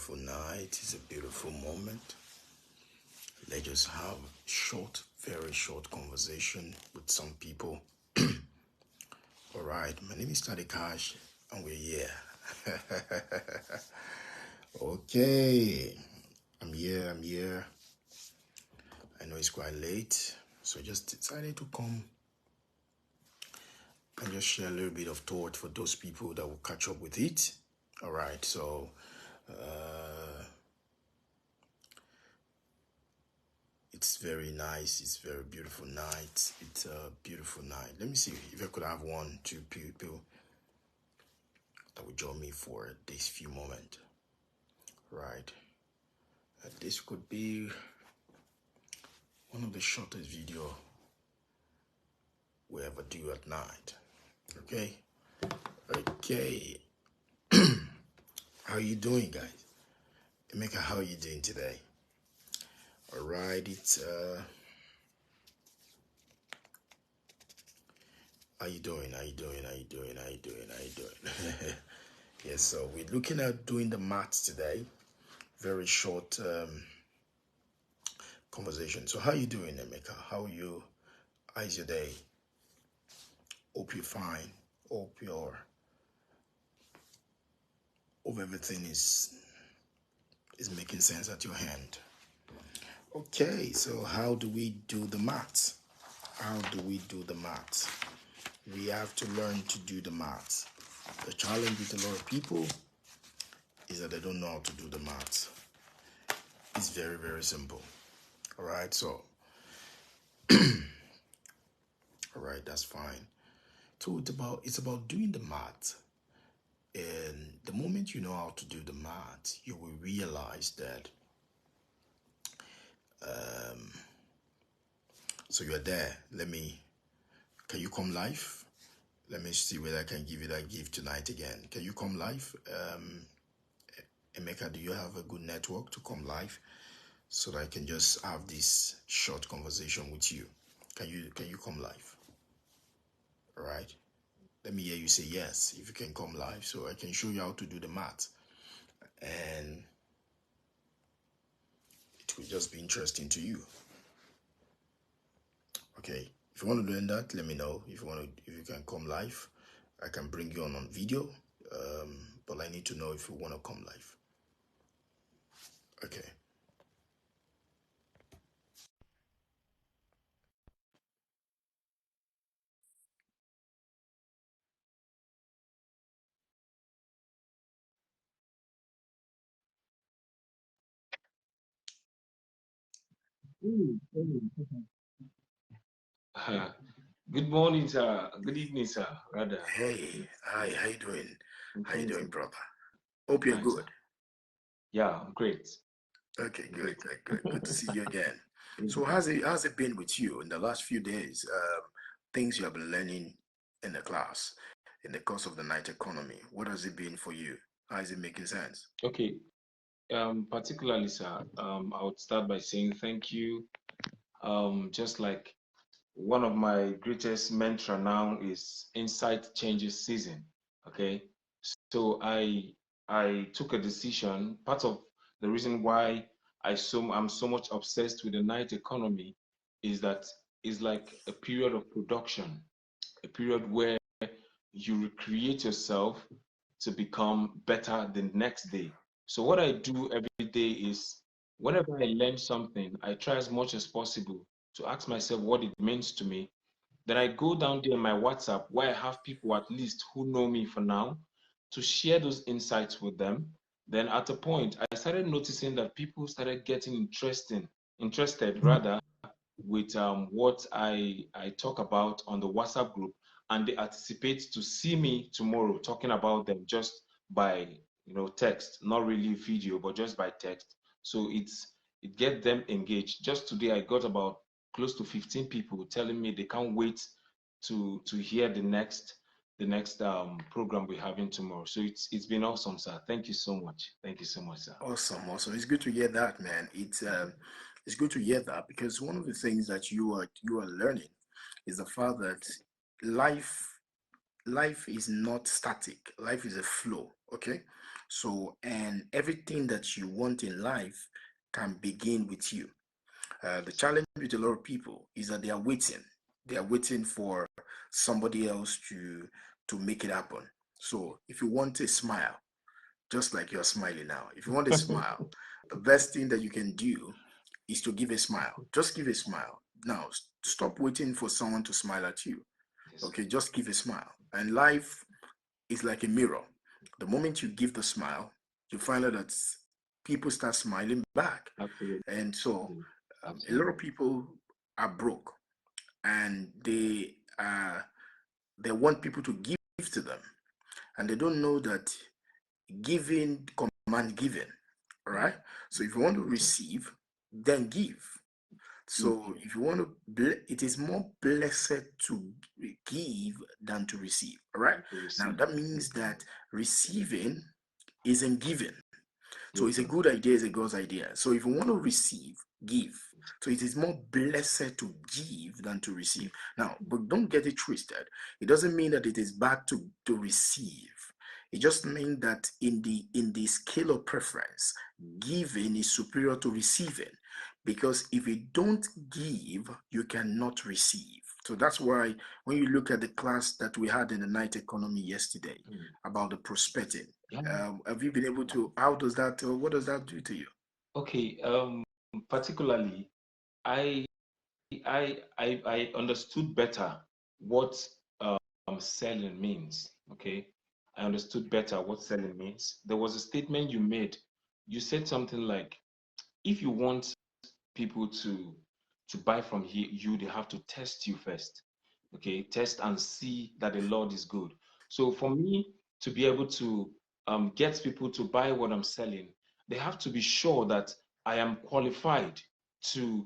beautiful night. It's a beautiful moment. Let's just have short, very short conversation with some people. All right, my name is Tadikash, and we're here. Okay, I'm here. I know it's quite late, so I just decided to come and just share a little bit of thought for those people that will catch up with it. All right, so it's very nice. It's a very beautiful night. It's a beautiful night. Let me see if I could have 1, 2 people that would join me for this few moments. Right. This could be one of the shortest video we ever do at night. Okay. Okay. How you doing, guys? Emeka, how are you doing today? All right. It's How you doing? Yes, so we're looking at doing the maths today. Very short conversation. So how you doing, Emeka? How are you? How's your day? Hope you're fine. Hope everything is making sense at your hand. Okay, so how do we do the maths? We have to learn to do the maths. The challenge with a lot of people is that they don't know how to do the maths. It's very, very simple. All right, so, all right, that's fine. So it's about doing the maths. And the moment you know how to do the maths, you will realize that so you're there. Can you come live? Let me see whether I can give you that gift tonight again. Can you come live? Emeka, do you have a good network to come live so that I can just have this short conversation with you? Can you come live? All right. Let me hear you say yes if you can come live so I can show you how to do the math. And it will just be interesting to you. Okay. If you want to learn that, let me know. If you can come live, I can bring you on video. But I need to know if you want to come live. Okay. Good morning, sir. Good evening, sir. Rather. Hey, hi, how you doing? I'm How you fine, doing, sir. brother? Hope you're Fine, sir. good. Yeah, I'm great. Okay, I'm good, great. good, good. Good to see you again. Thank So you. how's it been with you in the last few days? Things you have been learning in the class, in the course of the night economy. What has it been for you? How is it making sense? Okay. Particularly, sir, I would start by saying thank you. Just like one of my greatest mantra now is insight changes season. Okay. So I took a decision. Part of the reason why I'm so much obsessed with the night economy is that it's like a period of production, a period where you recreate yourself to become better the next day. So what I do every day is whenever I learn something, I try as much as possible to ask myself what it means to me. Then I go down there in my WhatsApp where I have people at least who know me for now to share those insights with them. Then at a point, I started noticing that people started getting interested rather with what I talk about on the WhatsApp group, and they anticipate to see me tomorrow talking about them just by text, not really video, but just by text. So it gets them engaged. Just today, I got about close to 15 people telling me they can't wait to hear the next program we're having tomorrow. So it's been awesome, sir. Thank you so much. Thank you so much, sir. Awesome, awesome. It's good to hear that, man. It's good to hear that because one of the things that you are learning is the fact that life life is not static. Life is a flow. Okay, So, and everything that you want in life can begin with you. The challenge with a lot of people is that they are waiting. They are waiting for somebody else to make it happen. So, if you want a smile, just like you're smiling now, if you want a smile, the best thing that you can do is to give a smile. Just give a smile. Now, stop waiting for someone to smile at you. Yes. Okay, just give a smile. And life is like a mirror. The moment you give the smile, you find out that people start smiling back. Absolutely. And so a lot Absolutely. of people are broke and they want people to give to them. And they don't know that giving command giving. All Yeah. right. So if you want to receive, then give. So if you want to, it is more blessed to give than to receive. All right. And to Now receive. that means that receiving isn't giving. So Yes, it's a sir. good idea, it's a God's idea. So if you want to receive, give. So it is more blessed to give than to receive. Now, but don't get it twisted. It doesn't mean that it is bad to receive. It just means that in the scale of preference, giving is superior to receiving. Because if you don't give, you cannot receive. So that's why when you look at the class that we had in the night economy yesterday Mm. about the prospecting, Yeah. have you been able to, how does that, what does that do to you? Okay. Particularly, I I understood better what selling means. Okay. I understood better what selling means. There was a statement you made. You said something like, if you want people to buy from you, they have to test you first. Okay, test and see that the Lord is good. So for me to be able to get people to buy what I'm selling, they have to be sure that I am qualified to,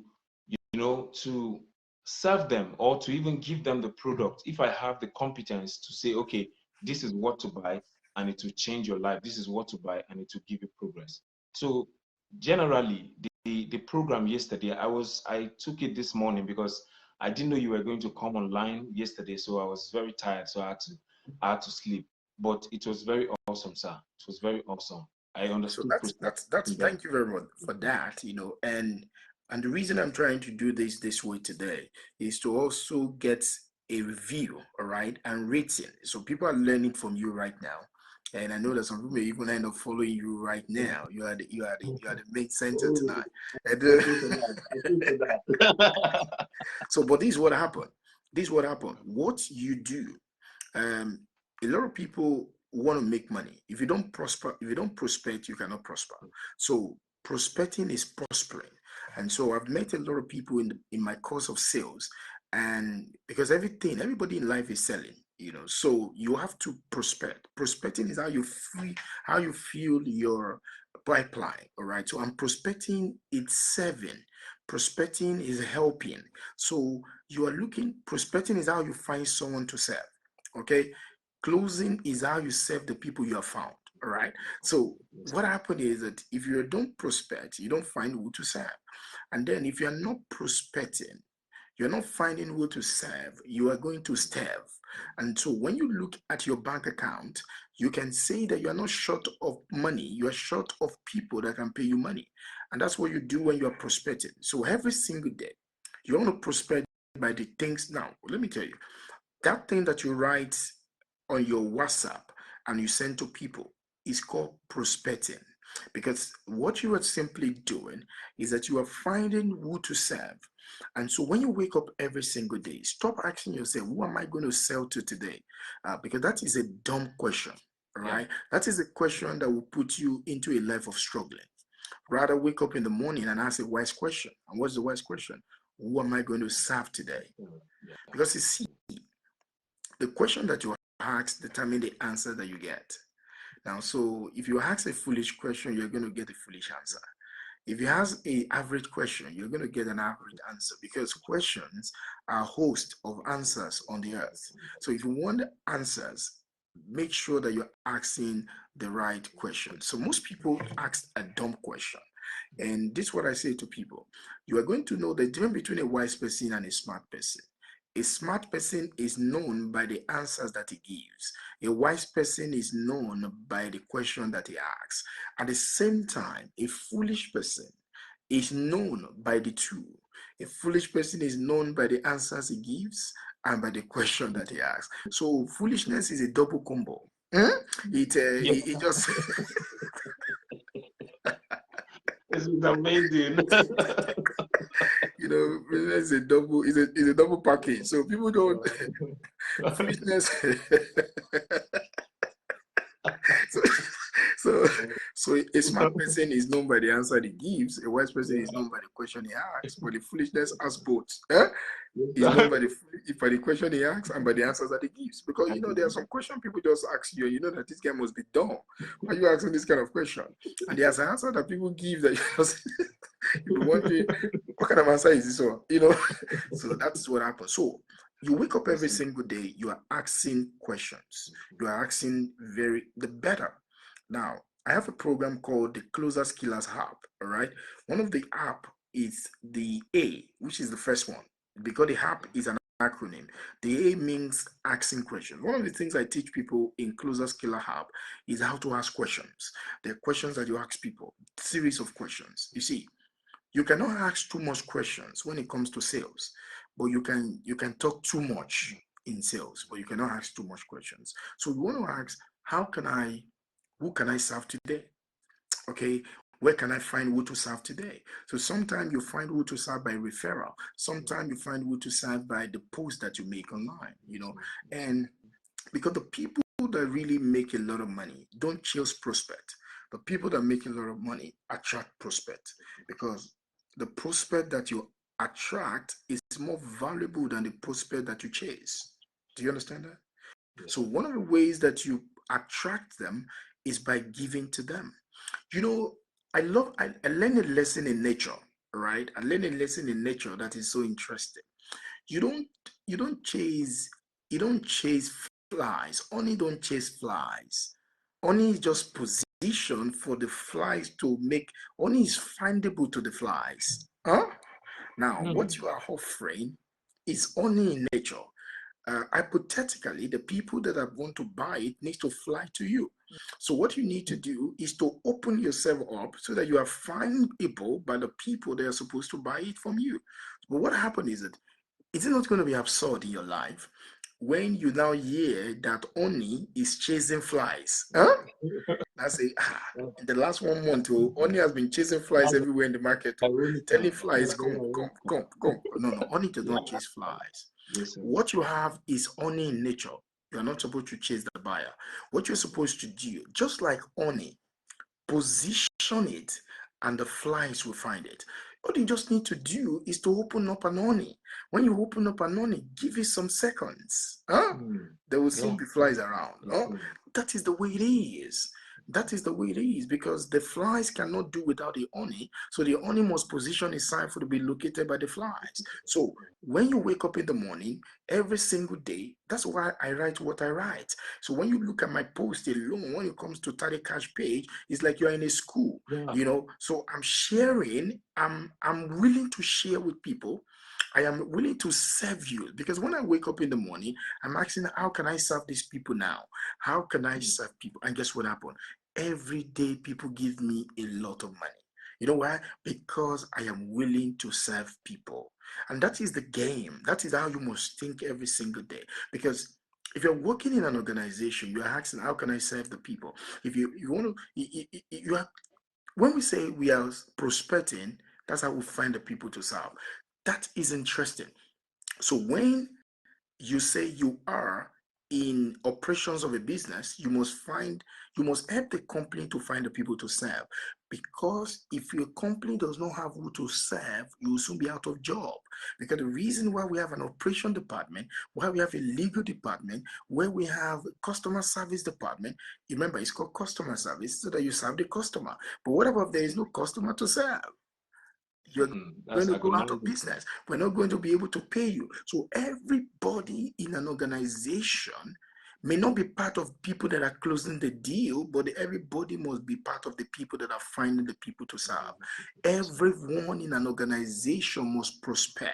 to serve them or to even give them the product. If I have the competence to say, okay, this is what to buy and it will change your life. This is what to buy and it will give you progress. So generally, the program yesterday, I took it this morning because I didn't know you were going to come online yesterday, so I was very tired, so I had to sleep. But it was very awesome, sir. It was very awesome. I So understood that's prospecting better. thank you very much for that, and the reason I'm trying to do this way today is to also get a review, all right, and rating. So people are learning from you right now. And I know that some people may even end up following you right now. You are the main center Oh, tonight. And, I feel for that. I feel for that. so, but this is what happened. This is what happened. What you do, um, a lot of people want to make money. If you don't prosper, if you don't prospect, you cannot prosper. So prospecting is prospering. And so I've met a lot of people in my course of sales, and because everybody in life is selling, so you have to prospect. Prospecting is how you feel your pipeline. All right. So I'm prospecting, it's serving. Prospecting is helping. So you are looking, prospecting is how you find someone to serve. Okay. Closing is how you serve the people you have found. All right. So Yes, what happened is that if you don't prospect, you don't find who to serve. And then if you're not prospecting, you're not finding who to serve, you are going to starve. And so when you look at your bank account, you can say that you are not short of money, you are short of people that can pay you money. And that's what you do when you are prospecting. So every single day, you want to prospect by the things. Now, let me tell you, that thing that you write on your WhatsApp and you send to people is called prospecting. Because what you are simply doing is that you are finding who to serve. And so when you wake up every single day, stop asking yourself, who am I going to sell to today? Because that is a dumb question. All yeah. right. That is a question that will put you into a life of struggling. Rather, wake up in the morning and ask a wise question. And what's the wise question? Who am I going to serve today? Yeah. Because you see, the question that you ask determine the answer that you get. Now, so if you ask a foolish question, you're going to get a foolish answer. If you ask a average question, you're going to get an average answer because questions are a host of answers on the earth. So if you want answers, make sure that you're asking the right question. So most people ask a dumb question. And this is what I say to people. You are going to know the difference between a wise person and a smart person. A smart person is known by the answers that he gives. A wise person is known by the question that he asks. At the same time, a foolish person is known by the two. A foolish person is known by the answers he gives and by the question that he asks. So foolishness is a double combo. Yeah, It just this is amazing. foolishness is a double package. So people don't foolishness. so, so, so a smart person is known by the answer he gives. A wise person is known by the question he asks. But the foolishness asks both. Is known by the question he asks and by the answers that he gives. Because there are some questions people just ask you, that this guy must be dumb. Why are you asking this kind of question? And there's an answer that people give that you're wondering, what kind of answer is this one? So that's what happens. So you wake up every single day, you are asking questions. You are asking the better. Now, I have a program called the Closer Skillers app. All right. One of the app is the A, which is the first one, because the app is an acronym. The A means asking questions. One of the things I teach people in Closer Skiller Hub is how to ask questions. There are questions that you ask people, series of questions. You see, you cannot ask too much questions when it comes to sales, but you can talk too much in sales, but you cannot ask too much questions. So you want to ask, who can I serve today? Okay, where can I find who to serve today? So sometimes you find who to serve by referral. Sometimes you find who to serve by the post that you make online, and because the people that really make a lot of money don't chase prospect. The people that make a lot of money attract prospect, because the prospect that you attract is more valuable than the prospect that you chase. Do you understand that? So one of the ways that you attract them is by giving to them. I learned a lesson in nature, right? I learned a lesson in nature that is so interesting. You don't you don't chase you don't chase flies. Honey don't chase flies. Honey is just positioned for the flies to make. Honey is findable to the flies. Huh? Now, what you are offering is honey in nature. Hypothetically, the people that are going to buy it need to fly to you. So what you need to do is to open yourself up so that you are findable by the people that are supposed to buy it from you. But what happened is that it's not going to be absurd in your life when you now hear that honey is chasing flies. Huh? I say, in the last 1 month, honey has been chasing flies everywhere in the market, telling flies, come, come, come, come. No, honey does not chase flies. What you have is honey in nature. You're not supposed to chase the buyer. What you're supposed to do, just like honey, position it and the flies will find it. What you just need to do is to open up an honey. When you open up an honey, give it some seconds. There will soon be flies around. That is the way it is. That is the way it is, because the flies cannot do without the honey. So the honey must position itself to be located by the flies. So when you wake up in the morning, every single day, that's why I write what I write. So when you look at my post alone, when it comes to Tade Cash page, it's like you're in a school, So I'm sharing, I'm willing to share with people. I am willing to serve you, because when I wake up in the morning, I'm asking, how can I serve these people now? How can I serve people? And guess what happened? Every day, people give me a lot of money. You know why? Because I am willing to serve people. And that is the game. That is how you must think every single day. Because if you're working in an organization, you're asking, how can I serve the people? If you want to, you are, when we say we are prospecting, that's how we find the people to serve. That is interesting. So when you say you are in operations of a business, you must help the company to find the people to serve. Because if your company does not have who to serve, you will soon be out of job. Because the reason why we have an operation department, why we have a legal department, where we have a customer service department, remember it's called customer service, so that you serve the customer. But what about if there is no customer to serve? You're going to go out of business. We're not going to be able to pay you. So everybody in an organization may not be part of people that are closing the deal, but everybody must be part of the people that are finding the people to serve. Everyone in an organization must prosper,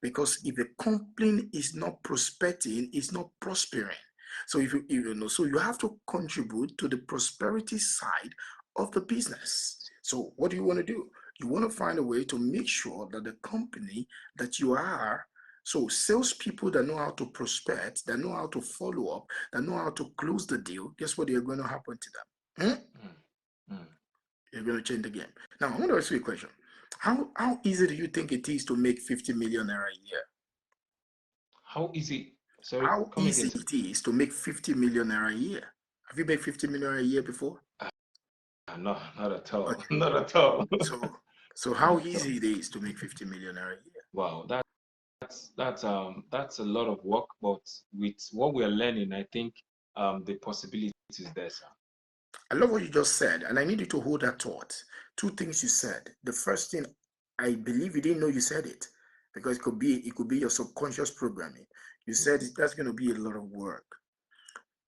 because if a company is not prospering, it's not prospering. So if you know, so you have to contribute to the prosperity side of the business. So what do you want to do? You want to find a way to make sure that the company that you are, so salespeople that know how to prospect, that know how to follow up, that know how to close the deal, guess what is going to happen to them? You're going to change the game. Now, I want to ask you a question. How easy do you think it is to make 50 million naira a year? How easy? Sorry, How come easy again. it is to make 50 million naira a year? Have you made 50 million a year before? No, not at all. Okay. Not at all. So how easy it is to make 50 million naira a year? Wow, that's a lot of work, but with what we're learning, I think the possibility is there, sir. I love what you just said, and I need you to hold that thought. Two things you said. The first thing, I believe you didn't know you said it, because it could be your subconscious programming. You said that's going to be a lot of work.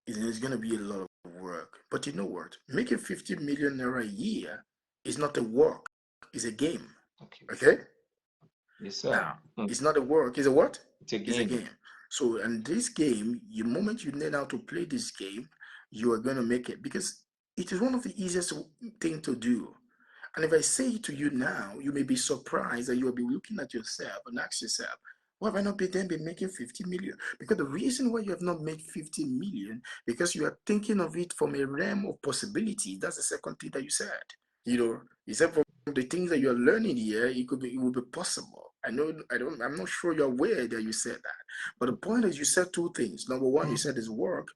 It's going to be a lot of work. But you know what? Making 50 million naira a year is not a work, it's a game. Okay? Yes, sir. Now, it's not a work, it's a what? It's a It's a game. game. So, and this game, the moment you learn how to play this game, you are going to make it, because it is one of the easiest thing to do. And if I say it to you now, you may be surprised, and you'll be looking at yourself and ask yourself, why have I not been making 50 million? Because the reason why you have not made 50 million, because you are thinking of it from a realm of possibility. That's the second thing that you said. You said from the things that you're learning here, it will be possible. I'm not sure you're aware that you said that. But the point is, you said two things. Number one, you said is work.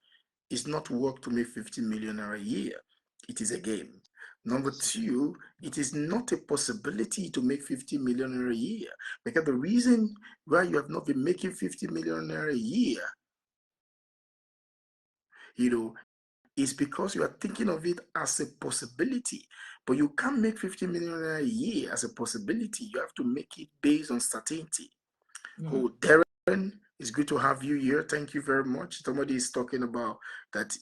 It's not work to make 50 million a year. It is a game. Number two, it is not a possibility to make 50 million a year, because the reason why you have not been making 50 million a year, is because you are thinking of it as a possibility. But you can't make 50 million a year as a possibility. You have to make it based on certainty. Oh, Darren, it's good to have you here. Thank you very much. Somebody is talking about that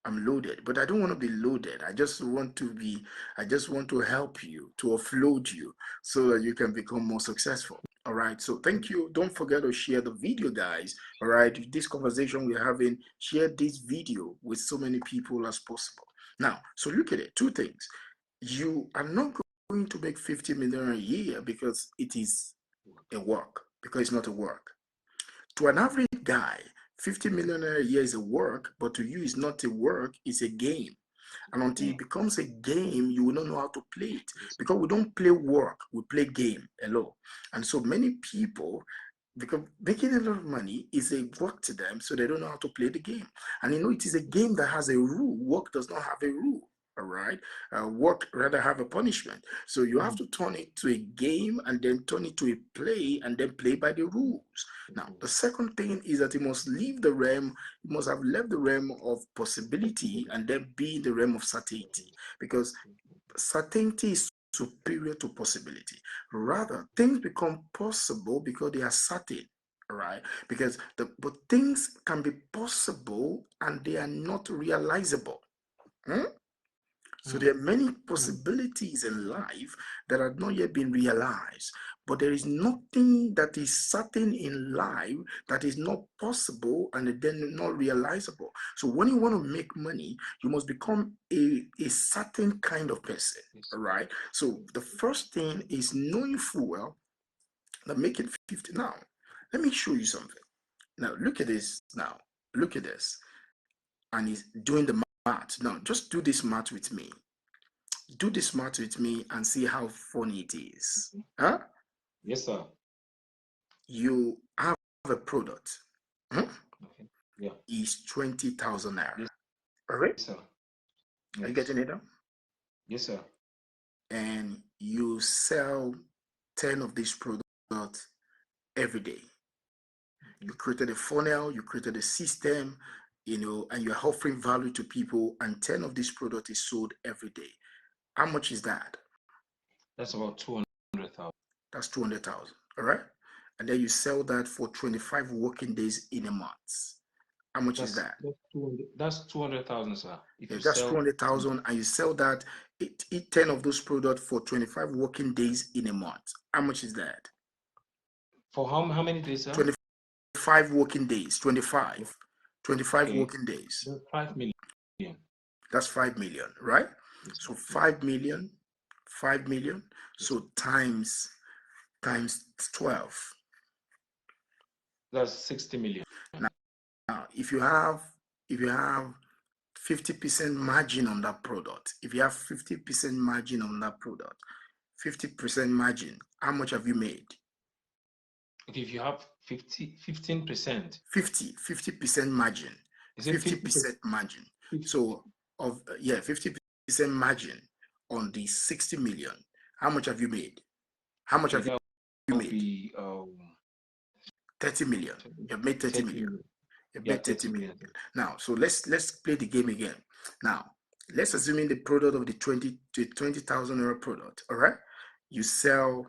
I'm loaded, but I don't want to be loaded. I just want to help you, to offload you, so that you can become more successful. All right. So thank you. Don't forget to share the video, guys. All right. This conversation we're having, share this video with so many people as possible. Now, so look at it. Two things. You are not going to make 50 million a year because it is a work, because it's not a work. To an average guy, 50 million a year is a work, but to you, it's not a work, it's a game. And until it becomes a game, you will not know how to play it, because we don't play work, we play game alone. And so many people, because making a lot of money is a work to them, so they don't know how to play the game. And it is a game that has a rule. Work does not have a rule. All right. Work rather have a punishment. So you have to turn it to a game, and then turn it to a play, and then play by the rules. Now, the second thing is that you must leave the realm, you must have left the realm of possibility and then be in the realm of certainty, because certainty is superior to possibility. Rather, things become possible because they are certain. Right? Because but things can be possible and they are not realizable. So there are many possibilities in life that have not yet been realized. But there is nothing that is certain in life that is not possible and then not realizable. So when you want to make money, you must become a certain kind of person. All right. So the first thing is knowing full well that making 50. Now, let me show you something. Now, look at this. Now, look at this. And he's doing the math. Now, just do this math with me. Do this math with me and see how funny it is. Huh? Yes, sir. You have a product. Okay. Yeah. Is 20,000 naira. Yes, All right? sir. Are you getting it now? Yes, sir. And you sell 10 of these products every day. You created a funnel, you created a system, and you're offering value to people, and 10 of these products is sold every day. How much is that? That's about 200,000. That's 200,000. All right? And then you sell that for 25 working days in a month. How much is that? That's 200,000, sir. If Yeah, you that's sell 200,000, and you sell that, eat 10 of those products for 25 working days in a month. How much is that? for how many days, sir? 25 working days. 25. 25 Okay, working days. that's 5 million. That's 5 million, right? Yes, So yeah. 5 million, 5 million. So times 12. That's 60 million. Now, if you have 50% margin on that product, if you have 50% margin on that product, 50% margin, how much have you made? Okay, if you have 15%, 50% margin, is it 50% margin. 50? So 50% margin on the 60 million. How much have you made? How much have That you will made? be 30 million. You've made 30 million. million. You've Yeah, made 30 30 million. million. Now, so let's play the game again. Now, let's assume in the product of the 20,000 euro product, all right? You sell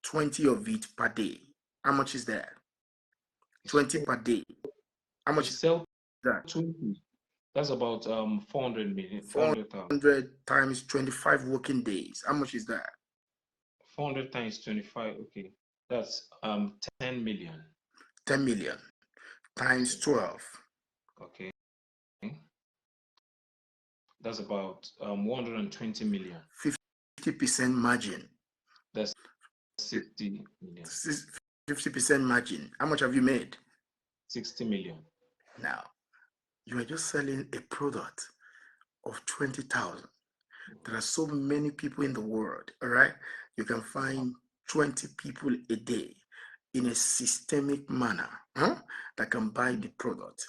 20 of it per day. How much is that? 20 per day. How much is Sell that? 20. That's about 400 million, 400,000. 400 times 25 working days. How much is that? 400 times 25. Okay, that's 10 million. 10 million times 12. Okay, that's about 120 million. 50% margin. That's 60 million. 50% margin. How much have you made? 60 million. Now, you are just selling a product of 20,000. There are so many people in the world, all right? You can find 20 people a day in a systemic manner that can buy the product.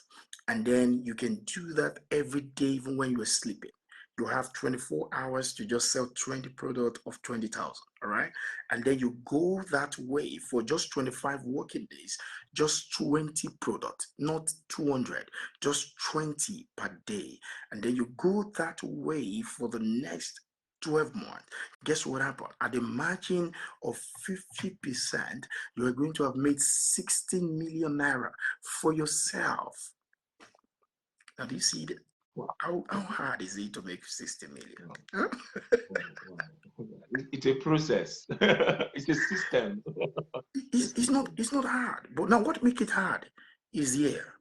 And then you can do that every day, even when you're sleeping. You have 24 hours to just sell 20 products of 20,000, all right? And then you go that way for just 25 working days, just 20 products, not 200, just 20 per day. And then you go that way for the next 12 months. Guess what happened? At the margin of 50%, you are going to have made 16 million naira for yourself. Now, do you see that? How hard is it to make 60 million? Huh? It's a process. It's a system. It's not hard. But now what makes it hard is here.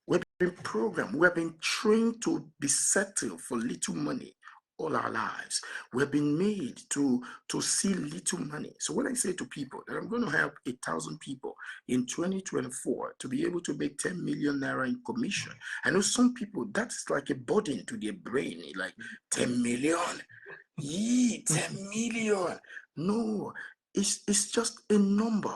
We've been programmed, we've been trained to be settled for little money all our lives. We've been made to see little money. So when I say to people that I'm going to help 1,000 people in 2024 to be able to make 10 million naira in commission, I know some people that's like a burden to their brain, like 10 million. Yeah, 10 million. No, it's just a number.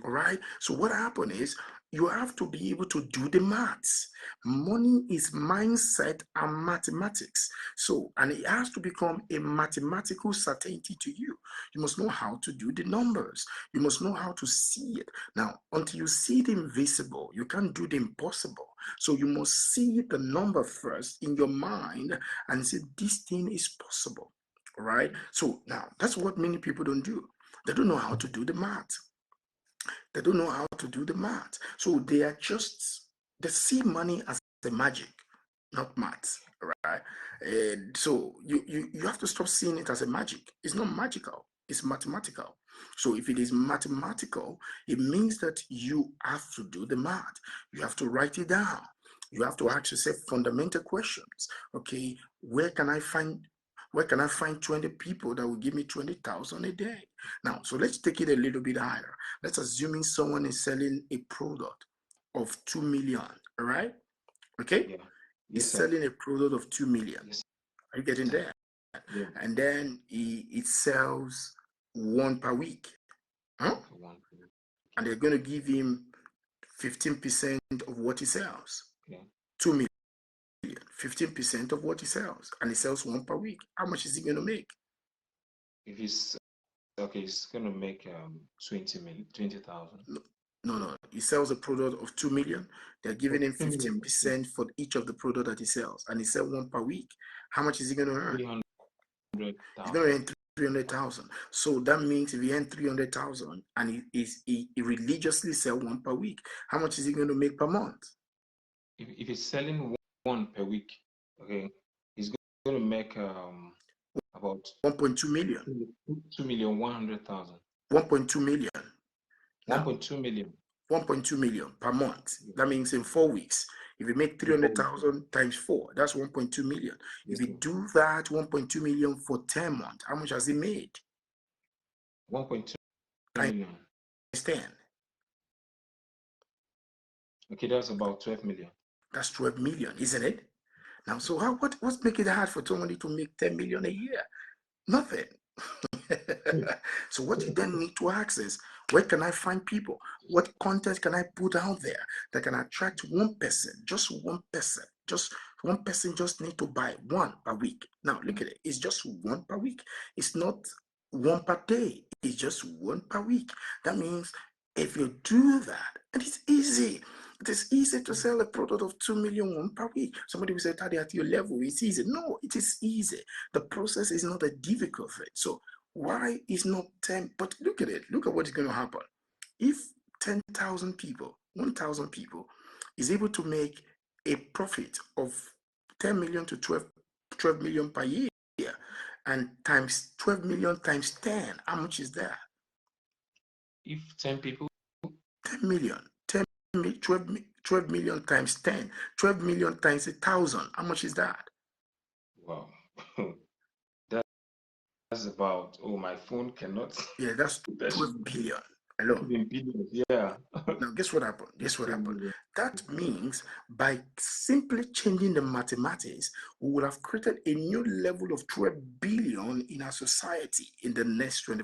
All right. So what happened is you have to be able to do the maths. Money is mindset and mathematics. So, and it has to become a mathematical certainty to you. You must know how to do the numbers. You must know how to see it. Now, until you see the invisible, you can't do the impossible. So you must see the number first in your mind and say, this thing is possible. All right. So now that's what many people don't do. They don't know how to do the math. They don't know how to do the math. So they see money as a magic, not math, right? And so you have to stop seeing it as a magic. It's not magical, it's mathematical. So if it is mathematical, it means that you have to do the math. You have to write it down. You have to ask yourself fundamental questions. Okay, where can I find 20 people that will give me 20,000 a day? Now, so let's take it a little bit higher. Let's assuming someone is selling a product of 2 million, all right? Okay? Yeah. He's Yes, sir. selling a product of 2 million. Yes, Are you getting there? yeah. And then it sells one per week. Huh? And they're going to give him 15% of what he sells. Yeah. 2 million. 15% of what he sells. And he sells one per week. How much is he going to make? If he's okay, he's gonna make 20,000. No. He sells a product of 2 million. They're giving him 2 million. 15% for each of the product that he sells. And he sells one per week. How much is he going to earn? 300,000. He's going to earn 300,000. So that means if he earns 300,000 and he religiously sell one per week, how much is he going to make per month? if he's selling one per week, okay, he's going to make about 1.2 million. 2,100,000. 1.2 million. Now, 1.2 million. 1.2 million per month. Yes. That means in 4 weeks. If you make 300,000 times 4, that's 1.2 million. Yes, If you do that 1.2 million for 10 months, how much has he made? 1.2 Times million. 10. Okay, that's about 12 million. That's 12 million, isn't it? Now, so what's making it hard for somebody to make 10 million a year? Nothing. So what you then need to ask is, where can I find people? What content can I put out there that can attract one person, just one person, just one person just need to buy one per week. Now look at it, it's just one per week. It's not one per day, it's just one per week. That means if you do that, and it's easy. It is easy to sell a product of 2 million one per week. Somebody will say, Tadi, at your level, it's easy. No, it is easy. The process is not a difficult thing. So why is not 10? But look at it. Look at what is going to happen. If 10,000 people, 1,000 people is able to make a profit of 10 million to 12 million per year, and times 12 million times 10, how much is that? If 10 people? 10 million. 12 million times 10. 12 million times 1,000. How much is that? Wow. That's about, oh, my phone cannot. Yeah, that's 12 billion. Hello. Yeah. Now, guess what happened? Guess what happened? That means by simply changing the mathematics, we would have created a new level of 12 billion in our society in the next 12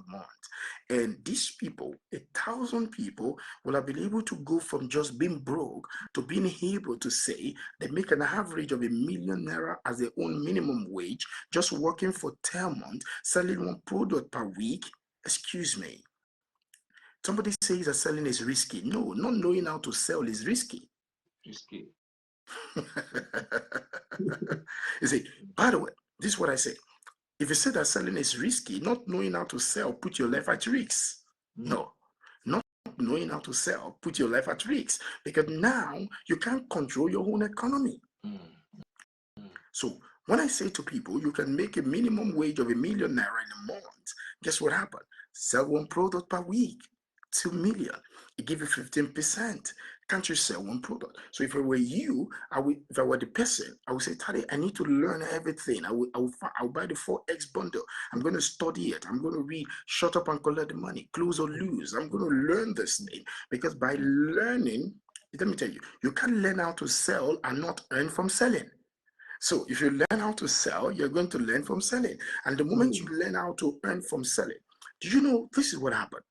months. And these people, 1,000 people, will have been able to go from just being broke to being able to say they make an average of ₦1 million as their own minimum wage, just working for 10 months, selling one product per week. Excuse me. Somebody says that selling is risky. No, not knowing how to sell is risky. Risky. You see, by the way, this is what I say. If you say that selling is risky, not knowing how to sell, put your life at risk. No, not knowing how to sell, put your life at risk. Because now you can't control your own economy. So when I say to people, you can make a minimum wage of ₦1 million in a month, guess what happened? Sell one product per week, 2 million. It gives you 15%. Can't you sell one product? So if I were you, if I were the person, I would say, Tadi, I need to learn everything. I'll buy the 4X bundle. I'm going to study it. I'm going to read Shut Up and Collect the Money, Close or Lose. I'm going to learn this thing because by learning, let me tell you, you can't learn how to sell and not earn from selling. So if you learn how to sell, you're going to learn from selling. And the moment you learn how to earn from selling, do you know this is what happened?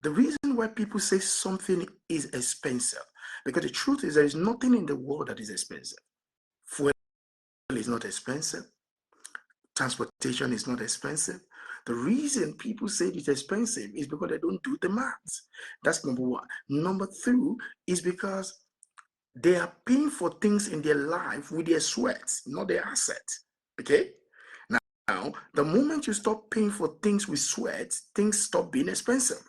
The reason why people say something is expensive, because the truth is there is nothing in the world that is expensive. Fuel is not expensive. Transportation is not expensive. The reason people say it's expensive is because they don't do the math. That's number one. Number two is because they are paying for things in their life with their sweat, not their assets. Okay? Now, the moment you stop paying for things with sweat, things stop being expensive.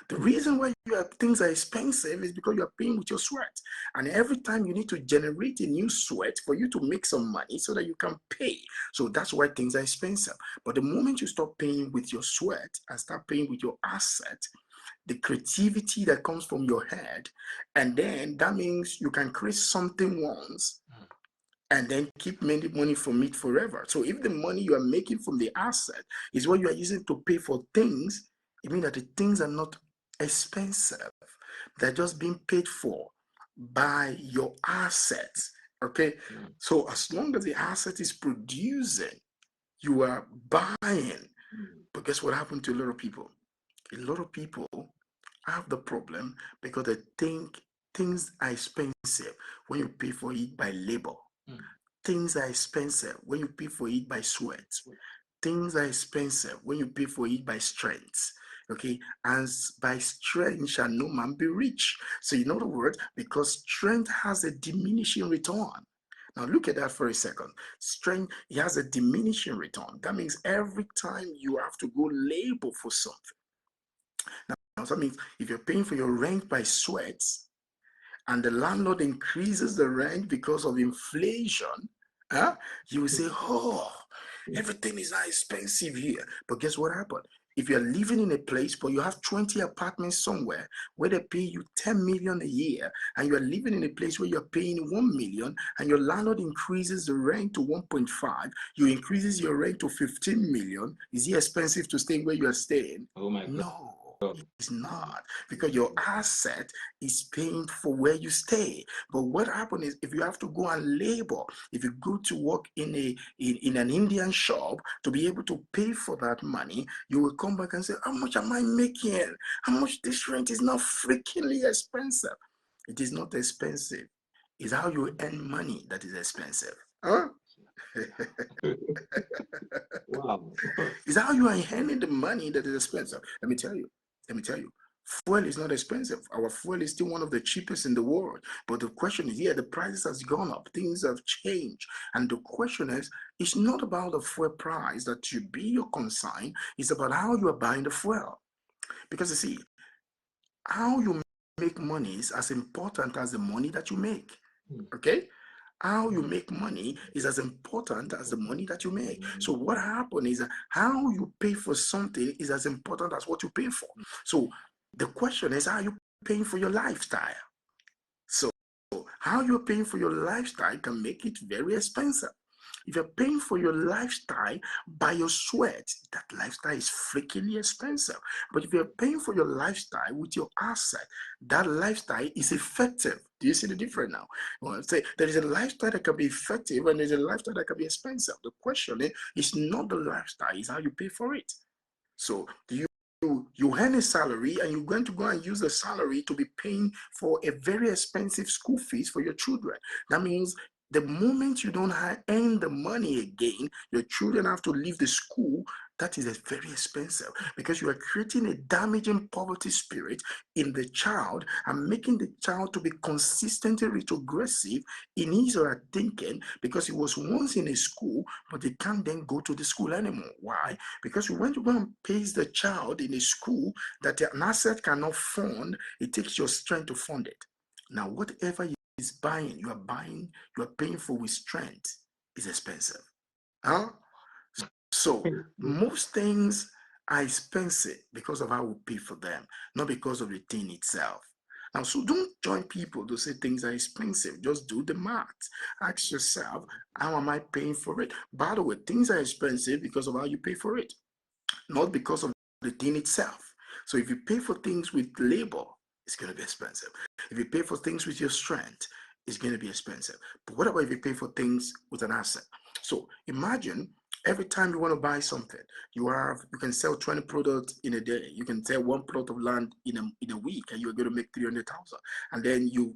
The reason why things are expensive is because you are paying with your sweat. And every time you need to generate a new sweat for you to make some money so that you can pay. So that's why things are expensive. But the moment you stop paying with your sweat and start paying with your asset, the creativity that comes from your head, and then that means you can create something once and then keep making money from it forever. So if the money you are making from the asset is what you are using to pay for things, it means that the things are not expensive. They're just being paid for by your assets. Okay. So as long as the asset is producing, you are buying. But guess what happened to a lot of people? A lot of people have the problem because they think things are expensive when you pay for it by labor. Things are expensive when you pay for it by sweat. Things are expensive when you pay for it by strength. Okay, and by strength shall no man be rich. So in other words, because strength has a diminishing return. Now look at that for a second. Strength, it has a diminishing return. That means every time you have to go labor for something. Now that means if you're paying for your rent by sweat, and the landlord increases the rent because of inflation, huh? You will say, oh, everything is not expensive here. But guess what happened? If you're living in a place but you have 20 apartments somewhere where they pay you 10 million a year, and you're living in a place where you're paying 1 million, and your landlord increases the rent to 1.5, you increases your rent to 15 million, is it expensive to stay where you're staying? Oh my No. God. It's not, because your asset is paying for where you stay. But what happens is, if you have to go and labor, if you go to work in in an Indian shop to be able to pay for that money, you will come back and say, how much am I making? How much this rent is not freakingly expensive? It is not expensive. It's how you earn money that is expensive. Huh? Wow. It's how you are earning the money that is expensive. Let me tell you. Let me tell you. Fuel is not expensive. Our fuel is still one of the cheapest in the world. But the question is, yeah, the prices has gone up. Things have changed. And the question is, it's not about the fuel price that should be your concern. It's about how you are buying the fuel. Because you see, how you make money is as important as the money that you make. Okay? How you make money is as important as the money that you make. So what happens is that how you pay for something is as important as what you pay for. So the question is, how you paying for your lifestyle? So how you're paying for your lifestyle can make it very expensive. If you're paying for your lifestyle by your sweat, that lifestyle is freakingly expensive. But if you're paying for your lifestyle with your asset, that lifestyle is effective. Do you see the difference now? Well, say there is a lifestyle that can be effective and there's a lifestyle that can be expensive. The question is not the lifestyle, it's how you pay for it. So you earn a salary and you're going to go and use the salary to be paying for a very expensive school fees for your children. That means the moment you don't earn the money again, your children have to leave the school. That is very expensive, because you are creating a damaging poverty spirit in the child and making the child to be consistently retrogressive in his or her thinking, because he was once in a school, but they can't then go to the school anymore. Why? Because when you go and place the child in a school that an asset cannot fund, it takes your strength to fund it. Now, whatever is buying, you are paying for with strength is expensive. Huh? So most things are expensive because of how we pay for them, not because of the thing itself. Now, so don't join people to say things are expensive. Just do the math. Ask yourself, how am I paying for it? By the way, things are expensive because of how you pay for it, not because of the thing itself. So if you pay for things with labor, it's going to be expensive. If you pay for things with your strength, it's going to be expensive. But what about if you pay for things with an asset? So imagine every time you want to buy something, you can sell 20 products in a day. You can sell one plot of land in a week, and you're going to make 300,000. And then you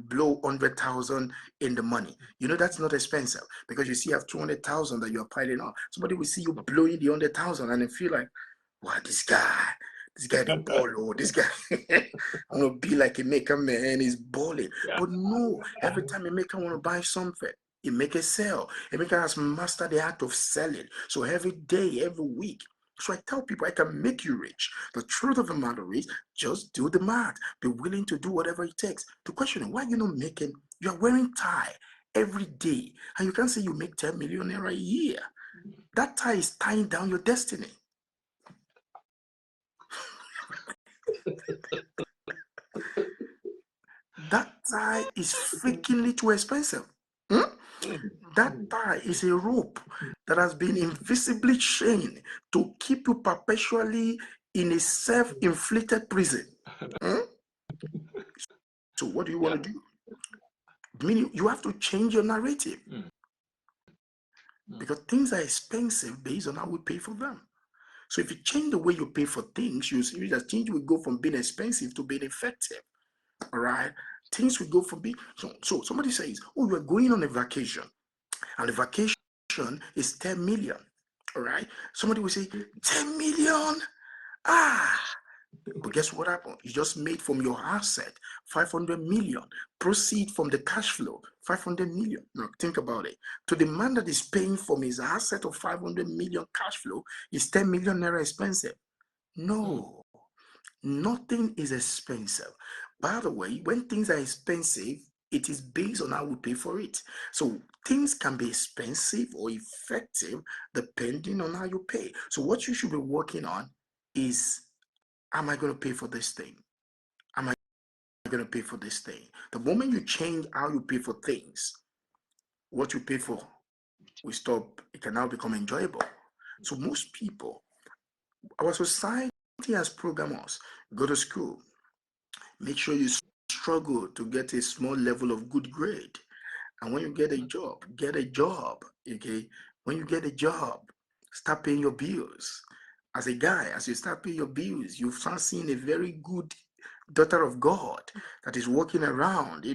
blow 100,000 in the money. You know that's not expensive, because you see you have 200,000 that you're piling up. Somebody will see you blowing the 100,000 and they feel like, wow, this guy the ball, oh, this guy I want to be like a maker, man, he's balling. Yeah. But no, every time a maker want to buy something, he make a sell. A maker has mastered the art of selling. So every day, every week. So I tell people, I can make you rich. The truth of the matter is, just do the math. Be willing to do whatever it takes. The question is, why are you not making? You are wearing tie every day, and you can't say you make 10 million a year. That tie is tying down your destiny. That tie is freakingly too expensive. Hmm? That tie is a rope that has been invisibly chained to keep you perpetually in a self-inflicted prison. Hmm? So what do you want to do? Meaning you have to change your narrative, because things are expensive based on how we pay for them. So if you change the way you pay for things, you see that things will go from being expensive to being effective. All right, things will go from being so somebody says, oh, you are going on a vacation, and the vacation is 10 million. All right, somebody will say 10 million. Ah, but guess what happened? You just made from your asset 500 million. Proceed from the cash flow 500 million. Now think about it. To the man that is paying from his asset of 500 million cash flow, is 10 million naira expensive? No, nothing is expensive. By the way, when things are expensive, it is based on how we pay for it. So things can be expensive or effective depending on how you pay. So what you should be working on is, am I going to pay for this thing? Am I going to pay for this thing? The moment you change how you pay for things, what you pay for will stop. It can now become enjoyable. So most people, our society has programmed us, go to school, make sure you struggle to get a small level of good grade. And when you get a job, get a job. Okay. When you get a job, start paying your bills. As a guy, as you start paying your bills, you start seeing a very good daughter of God that is walking around,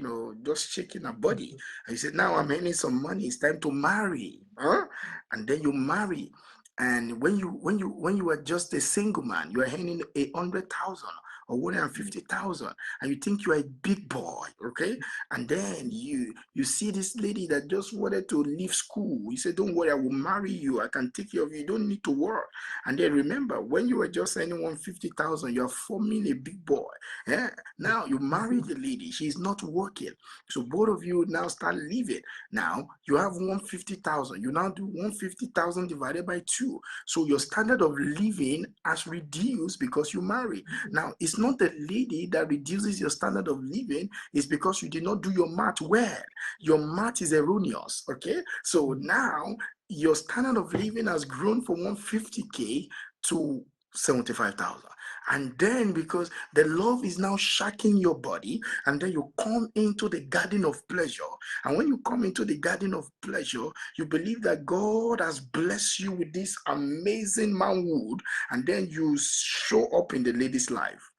just shaking her body. And you say, now I'm earning some money. It's time to marry. Huh? And then you marry. And when you are just a single man, you are earning 100,000 or 150,000, and you think you are a big boy, okay? And then you see this lady that just wanted to leave school. You say, don't worry, I will marry you. I can take care of you. You don't need to work. And then remember, when you were just earning 150,000, you're forming a big boy. Yeah. Now you marry the lady. She's not working. So both of you now start living. Now you have 150,000. You now do 150,000 divided by 2. So your standard of living has reduced because you marry. Now it's not the lady that reduces your standard of living. It's because you did not do your math well. Your math is erroneous. Okay. So now your standard of living has grown from 150K to 75,000. And then because the love is now shaking your body, and then you come into the garden of pleasure. And when you come into the garden of pleasure, you believe that God has blessed you with this amazing manhood, and then you show up in the lady's life.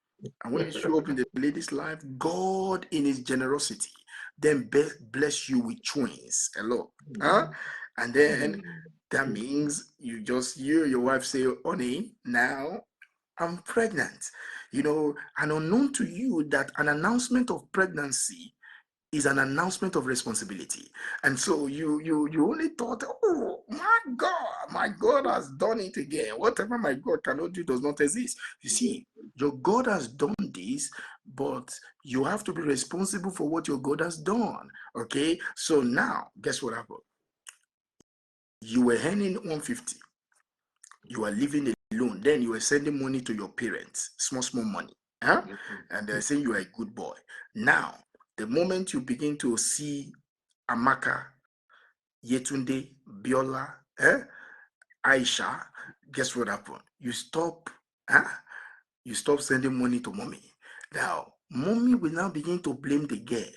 And when you show up in the lady's life, God in his generosity then bless you with twins. Hello. Huh? And then that means you and your wife say, honey, now I'm pregnant. And unknown to you that an announcement of pregnancy is an announcement of responsibility. And so you only thought, oh my God has done it again. Whatever my God cannot do does not exist. You see, your God has done this, but you have to be responsible for what your God has done. Okay. So now guess what happened? You were earning 150. You are living alone. Then you were sending money to your parents, small money. Huh? And they're saying you are a good boy. Now, the moment you begin to see Amaka, Yetunde, Biola, Aisha, guess what happened? You stop sending money to mommy. Now, mommy will now begin to blame the girl.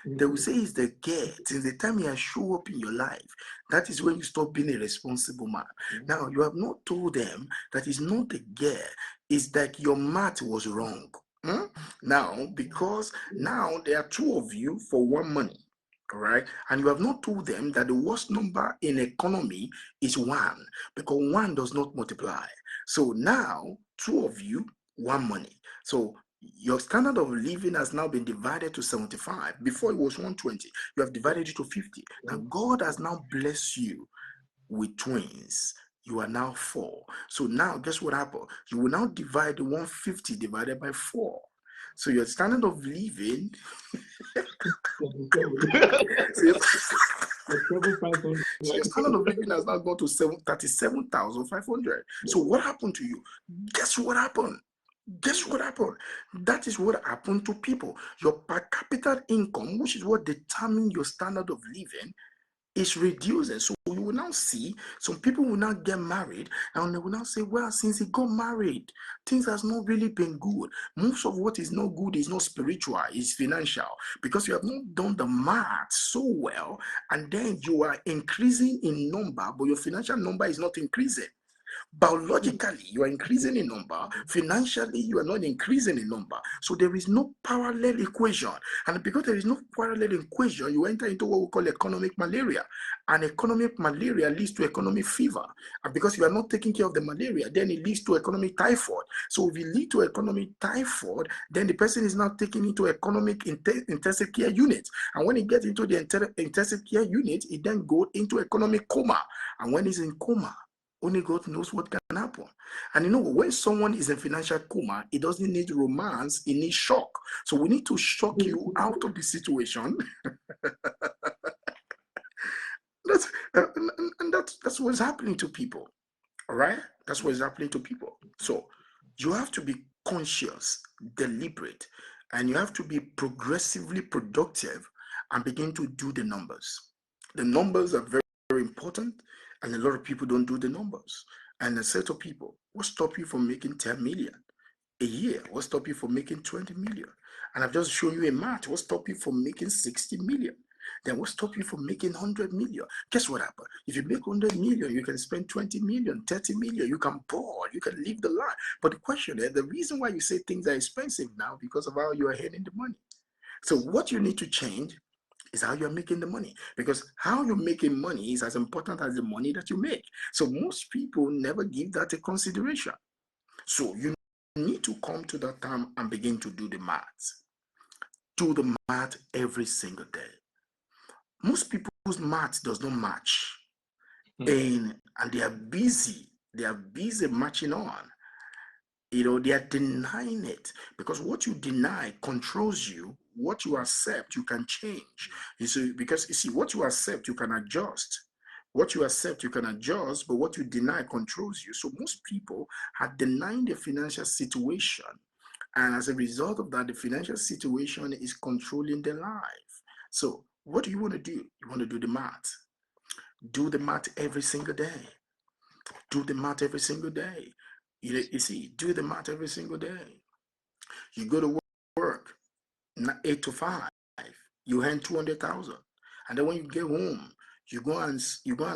They will say it's the girl. Since the time you show up in your life, that is when you stop being a responsible man. Now, you have not told them that it's not the girl. It's that your math was wrong. Now, because now there are two of you for one money. All right. And you have not told them that the worst number in economy is 1, because 1 does not multiply. So now, two of you, one money. So your standard of living has now been divided to 75. Before it was 120. You have divided it to 50. Now God has now blessed you with twins. You are now 4. So now guess what happened? You will now divide the 150 divided by 4. So your standard of living so your standard of living has now gone to 37,500. So what happened to you? Guess what happened? Guess what happened? That is what happened to people. Your per capita income, which is what determines your standard of living, is reducing. So you will now see some people will now get married, and they will now say, well, since he got married, things has not really been good. Most of what is not good is not spiritual, it's financial, because you have not done the math so well, and then you are increasing in number, but your financial number is not increasing. Biologically, you are increasing in number. Financially, you are not increasing in number. So there is no parallel equation. And because there is no parallel equation, you enter into what we call economic malaria. And economic malaria leads to economic fever. And because you are not taking care of the malaria, then it leads to economic typhoid. So if it leads to economic typhoid, then the person is now taken into economic intensive care unit. And when he gets into the intensive care unit, it then goes into economic coma. And when he's in coma, Only God knows what can happen. And you know, when someone is in financial coma, it doesn't need romance, it needs shock. So we need to shock you out of the situation. That's and that's what's happening to people. All right? That's what's happening to people. So you have to be conscious, deliberate, and you have to be progressively productive and begin to do the numbers. The numbers are very, very important, and a lot of people don't do the numbers. And a set of people, what stop you from making 10 million a year? What stop you from making 20 million? And I've just shown you a math. What stop you from making 60 million? Then what stop you from making 100 million? Guess what happened? If you make 100 million, you can spend 20 million, 30 million. You can ball, you can live the life. But the question is, the reason why you say things are expensive now because of how you are earning the money. So what you need to change is how you're making the money, because how you're making money is as important as the money that you make. So most people never give that a consideration. So you need to come to that time and begin to do the math. Do the math every single day. Most people's math does not match, and they are busy. They are busy matching on. They are denying it, because what you deny controls you. What you accept, you can change. Because you see, what you accept, you can adjust. What you accept, you can adjust, but what you deny controls you. So most people are denying the financial situation, and as a result of that, the financial situation is controlling their life. So what do you want to do? You want to do the math. Do the math every single day. Do the math every single day. You see, do the math every single day. You go to work 8 to 5. You earn 200,000, and then when you get home, you go and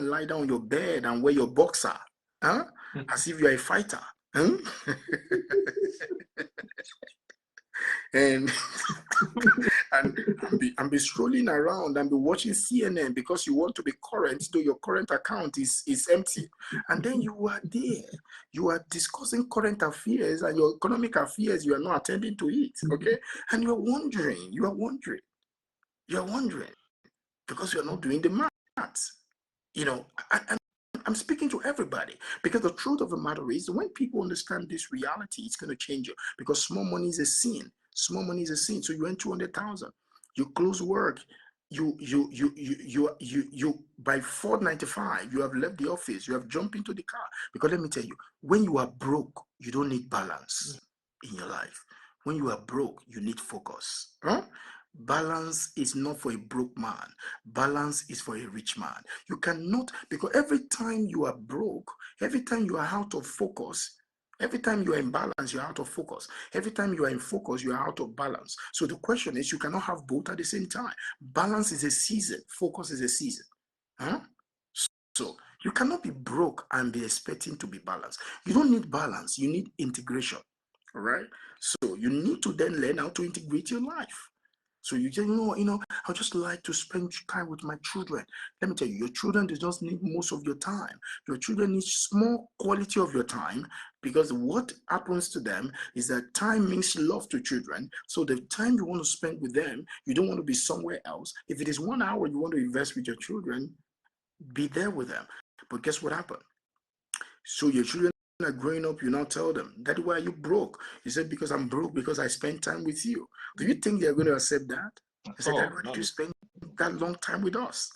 lie down on your bed and wear your boxer, huh? As if you're a fighter, huh? and and be strolling around and be watching CNN because you want to be current, though your current account is empty. And then you are there, you are discussing current affairs and your economic affairs, you are not attending to it, okay? And you're wondering, because you're not doing the math. And I'm speaking to everybody, because the truth of the matter is, when people understand this reality, it's going to change you. Because small money is a sin. Small money is a sin. So you earn 200,000. You close work. You by 4:95, you have left the office. You have jumped into the car. Because let me tell you, when you are broke, you don't need balance in your life. When you are broke, you need focus. Huh? Balance is not for a broke man. Balance is for a rich man. You cannot, because every time you are broke, every time you are out of focus, every time you are in balance, you're out of focus. Every time you are in focus, you are out of balance. So the question is, you cannot have both at the same time. Balance is a season, focus is a season. Huh? So you cannot be broke and be expecting to be balanced. You don't need balance, you need integration. All right. So you need to then learn how to integrate your life. So you say, I just like to spend time with my children. Let me tell you, your children does not need most of your time. Your children need small quality of your time, because what happens to them is that time means love to children. So the time you want to spend with them, you don't want to be somewhere else. If it is 1 hour you want to invest with your children, be there with them. But guess what happened? So your children are growing up, you now tell them, Daddy, why are you broke? You said, because I'm broke because I spent time with you. Do you think they're going to accept that? I said, Daddy, why did you spend that long time with us?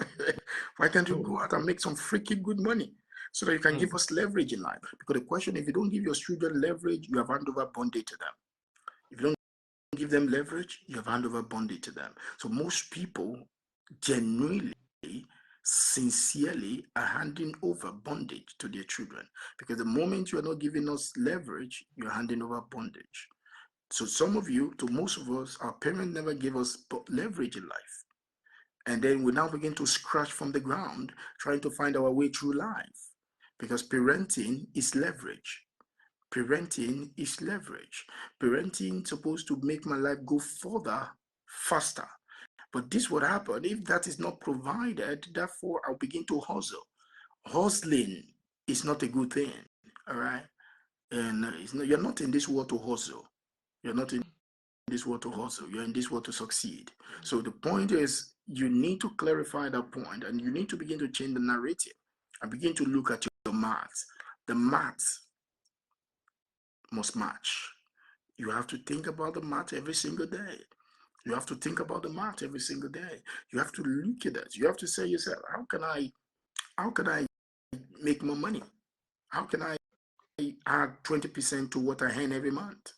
Why can't you go out and make some freaking good money so that you can give us leverage in life? Because the question, if you don't give your children leverage, you have hand over bondage to them. If you don't give them leverage, you have hand over bondage to them. So most people genuinely, sincerely are handing over bondage to their children, because the moment you are not giving us leverage, you're handing over bondage. So some of you, to most of us, our parents never gave us leverage in life, and then we now begin to scratch from the ground trying to find our way through life, because parenting is leverage. Parenting is leverage. Parenting is supposed to make my life go further, faster. But this would happen if that is not provided. Therefore, I'll begin to hustle. Hustling is not a good thing. All right. And you're not in this world to hustle. You're not in this world to hustle. You're in this world to succeed. So the point is, you need to clarify that point, and you need to begin to change the narrative and begin to look at maths. The maths must match. You have to think about the math every single day. You have to think about the math every single day. You have to look at it. You have to say yourself, how can I make more money? How can I add 20% to what I earn every month?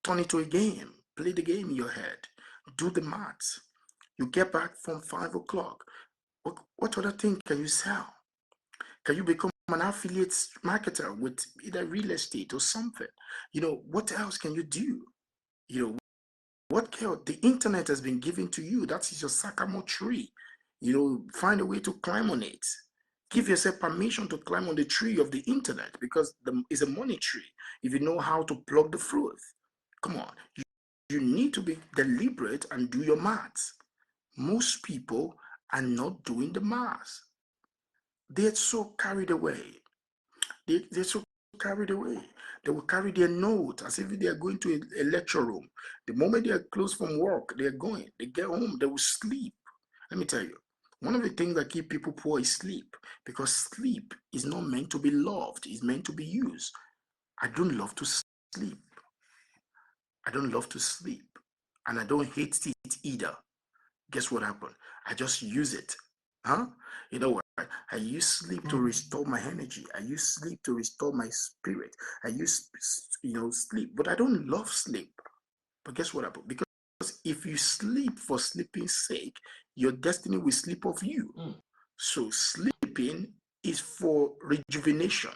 Turn it to a game. Play the game in your head. Do the math. You get back from 5 o'clock. What other thing can you sell? Can you become an affiliate marketer with either real estate or something? What else can you do? What else? The internet has been given to you. That is your sycamore tree. Find a way to climb on it. Give yourself permission to climb on the tree of the internet because it's a money tree. If you know how to pluck the fruit, come on. You need to be deliberate and do your maths. Most people are not doing the maths. They're so carried away. They're so carried away. They will carry their note as if they are going to a lecture room. The moment they are closed from work, they are going. They get home, they will sleep. Let me tell you, one of the things that keep people poor is sleep, because sleep is not meant to be loved, it's meant to be used. I don't love to sleep. I don't love to sleep. And I don't hate it either. Guess what happened? I just use it. Huh? You know what? I use sleep to restore my energy. I use sleep to restore my spirit. I use, sleep. But I don't love sleep. But guess what happened? Because if you sleep for sleeping's sake, your destiny will sleep off you. So sleeping is for rejuvenation.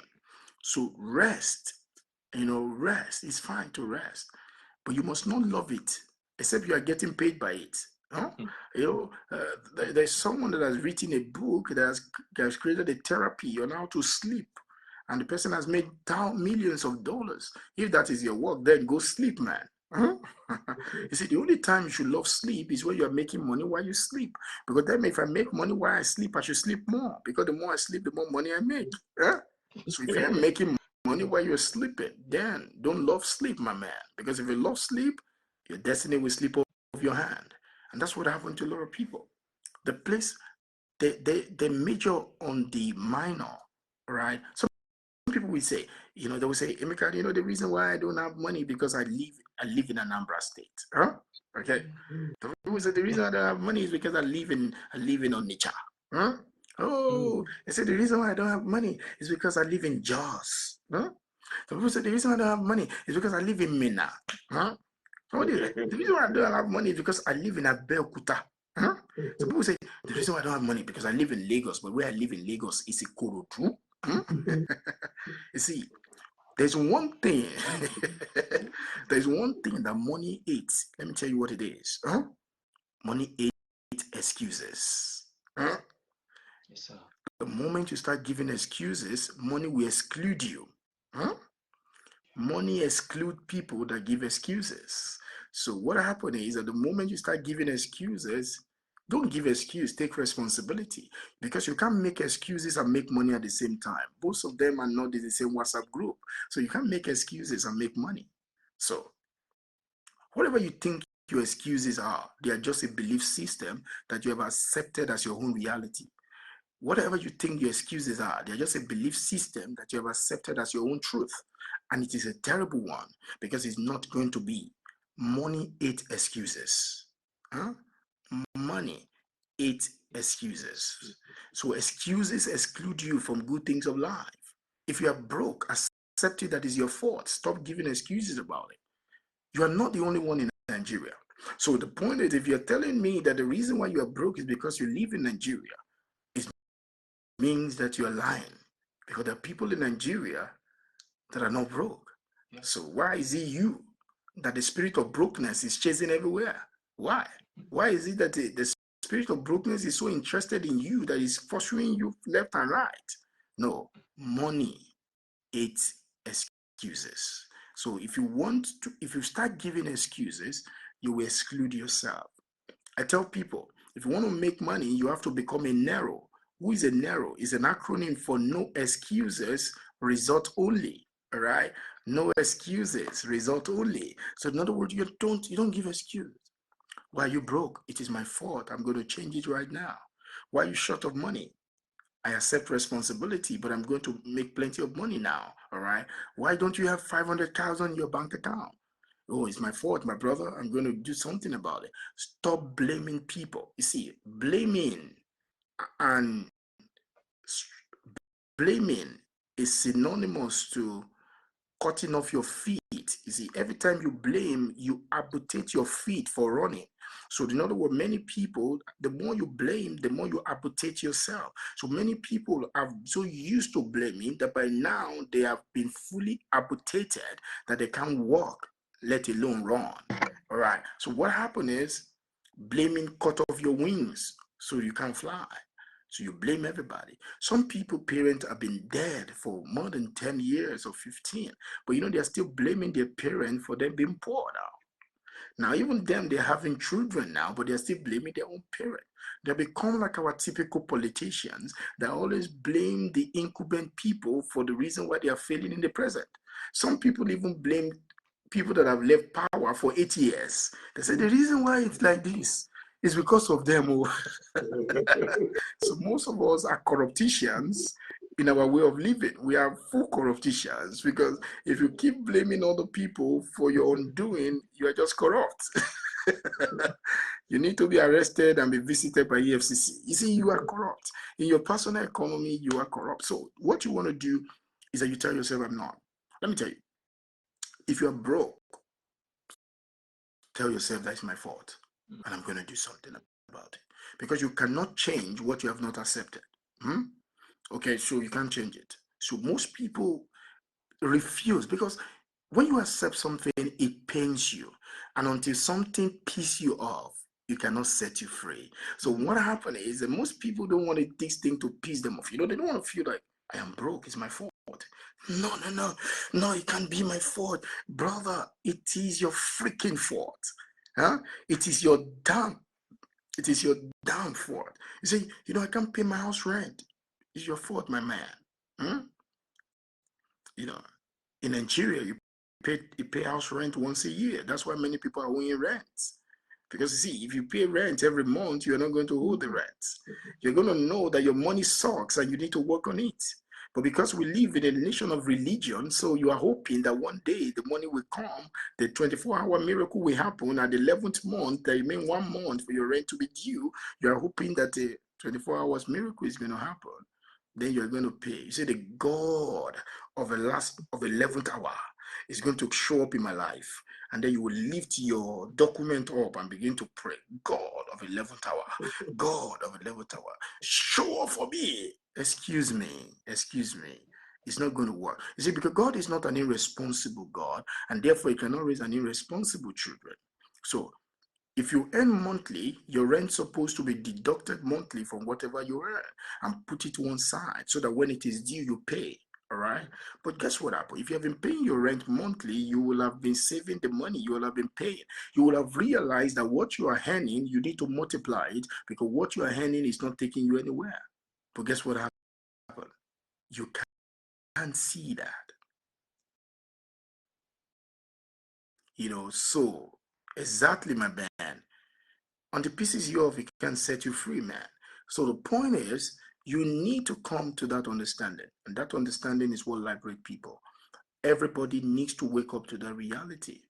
So rest, rest. It's fine to rest. But you must not love it, except you are getting paid by it. Huh? There's someone that has written a book that has created a therapy on how to sleep, and the person has made millions of dollars. If that is your work, then go sleep, man. Huh? You see, the only time you should love sleep is when you are making money while you sleep. Because then, if I make money while I sleep, I should sleep more. Because the more I sleep, the more money I make. Huh? So if you're making money while you're sleeping, then don't love sleep, my man. Because if you love sleep, your destiny will slip off your hand. And that's what happened to a lot of people. The place, they major on the minor, right? Some people will say, they will say, Emeka, the reason why I don't have money because I live in Anambra State. Huh? Okay. The people say the reason I don't have money is because I live in Onitsha. Huh? Oh, they say the reason why I don't have money is because I live in Jos. Huh? The people say the reason I don't have money is because I live in Mina. Huh? The reason why I don't have money is because I live in Abeokuta. Huh? So people say the reason why I don't have money is because I live in Lagos, but where I live in Lagos is Ikorodu. Huh? You see, there's one thing. There's one thing that money hates. Let me tell you what it is. Huh? Money hates excuses. Huh? Yes, sir. The moment you start giving excuses, money will exclude you. Huh? Money excludes people that give excuses. So what happened is at the moment you start giving excuses, don't give excuse, take responsibility, because you can't make excuses and make money at the same time. Both of them are not in the same WhatsApp group. So you can't make excuses and make money. So whatever you think your excuses are, they are just a belief system that you have accepted as your own reality. Whatever you think your excuses are, they're just a belief system that you have accepted as your own truth. And it is a terrible one because it's not going to be. Money hates excuses. Huh? Money hates excuses. So excuses exclude you from good things of life. If you are broke, accept it that is your fault. Stop giving excuses about it. You are not the only one in Nigeria. So the point is, if you're telling me that the reason why you are broke is because you live in Nigeria, means that you are lying, because there are people in Nigeria that are not broke. Yes. So why is it you that the spirit of brokenness is chasing everywhere? Why? Why is it that the spirit of brokenness is so interested in you that is pursuing you left and right? No, money hates excuses. So if you start giving excuses, you will exclude yourself. I tell people, if you want to make money, you have to become a Nero. Who is a Nero? Is an acronym for no excuses, result only. All right? No excuses, result only. So in other words, you don't give excuse. Why are you broke? It is my fault. I'm going to change it right now. Why are you short of money? I accept responsibility, but I'm going to make plenty of money now. All right. Why don't you have 500,000 in your bank account? Oh, it's my fault, my brother. I'm going to do something about it. Stop blaming people. You see, blaming and blaming is synonymous to cutting off your feet. You see, every time you blame, you amputate your feet for running. So, in other words, many people, the more you blame, the more you amputate yourself. So, many people are so used to blaming that by now they have been fully amputated that they can't walk, let alone run. All right. So, what happened is blaming cut off your wings so you can't fly. So you blame everybody. Some people, parents have been dead for more than 10 years or 15, but they're still blaming their parent for them being poor now. Now, even them, they're having children now, but they're still blaming their own parent. They become like our typical politicians that always blame the incumbent people for the reason why they are failing in the present. Some people even blame people that have left power for 8 years. They say the reason why it's like this is because of them. So most of us are corrupticians in our way of living. We are full corrupticians because if you keep blaming other people for your undoing, you are just corrupt. You need to be arrested and be visited by EFCC. You see, you are corrupt. In your personal economy, you are corrupt. So what you want to do is that you tell yourself, I'm not. Let me tell you, if you're broke, tell yourself that's my fault and I'm going to do something about it. Because you cannot change what you have not accepted. Okay, so you can't change it. So most people refuse because when you accept something, it pains you. And until something pisses you off, you cannot set you free. So what happened is that most people don't want this thing to piss them off. They don't want to feel like I am broke, it's my fault. No, no, no, no, it can't be my fault. Brother, it is your freaking fault. Huh? It is your damn fault. You say, I can't pay my house rent. It's your fault, my man. In Nigeria, you pay house rent once a year. That's why many people are owing rent. Because you see, if you pay rent every month, you're not going to owe the rent. You're going to know that your money sucks and you need to work on it. But because we live in a nation of religion, so you are hoping that one day the money will come, the 24-hour miracle will happen at the 11th month, that remain 1 month for your rent to be due. You are hoping that the 24 hours miracle is going to happen. Then you're going to pay. You say the God of the 11th hour is going to show up in my life. And then you will lift your document up and begin to pray. God of 11th hour, God of 11th hour, show up for me. Excuse me. It's not going to work. You see, because God is not an irresponsible God, and therefore he cannot raise an irresponsible children. So if you earn monthly, your rent's supposed to be deducted monthly from whatever you earn and put it one side so that when it is due, you pay. All right. But guess what happened? If you have been paying your rent monthly, you will have been saving the money you will have been paying. You will have realized that what you are earning, you need to multiply it because what you are earning is not taking you anywhere. But guess what happened? You can't see that. So exactly, my man. On the pieces you have, it can set you free, man. So the point is, you need to come to that understanding. And that understanding is what liberate people. Everybody needs to wake up to that reality.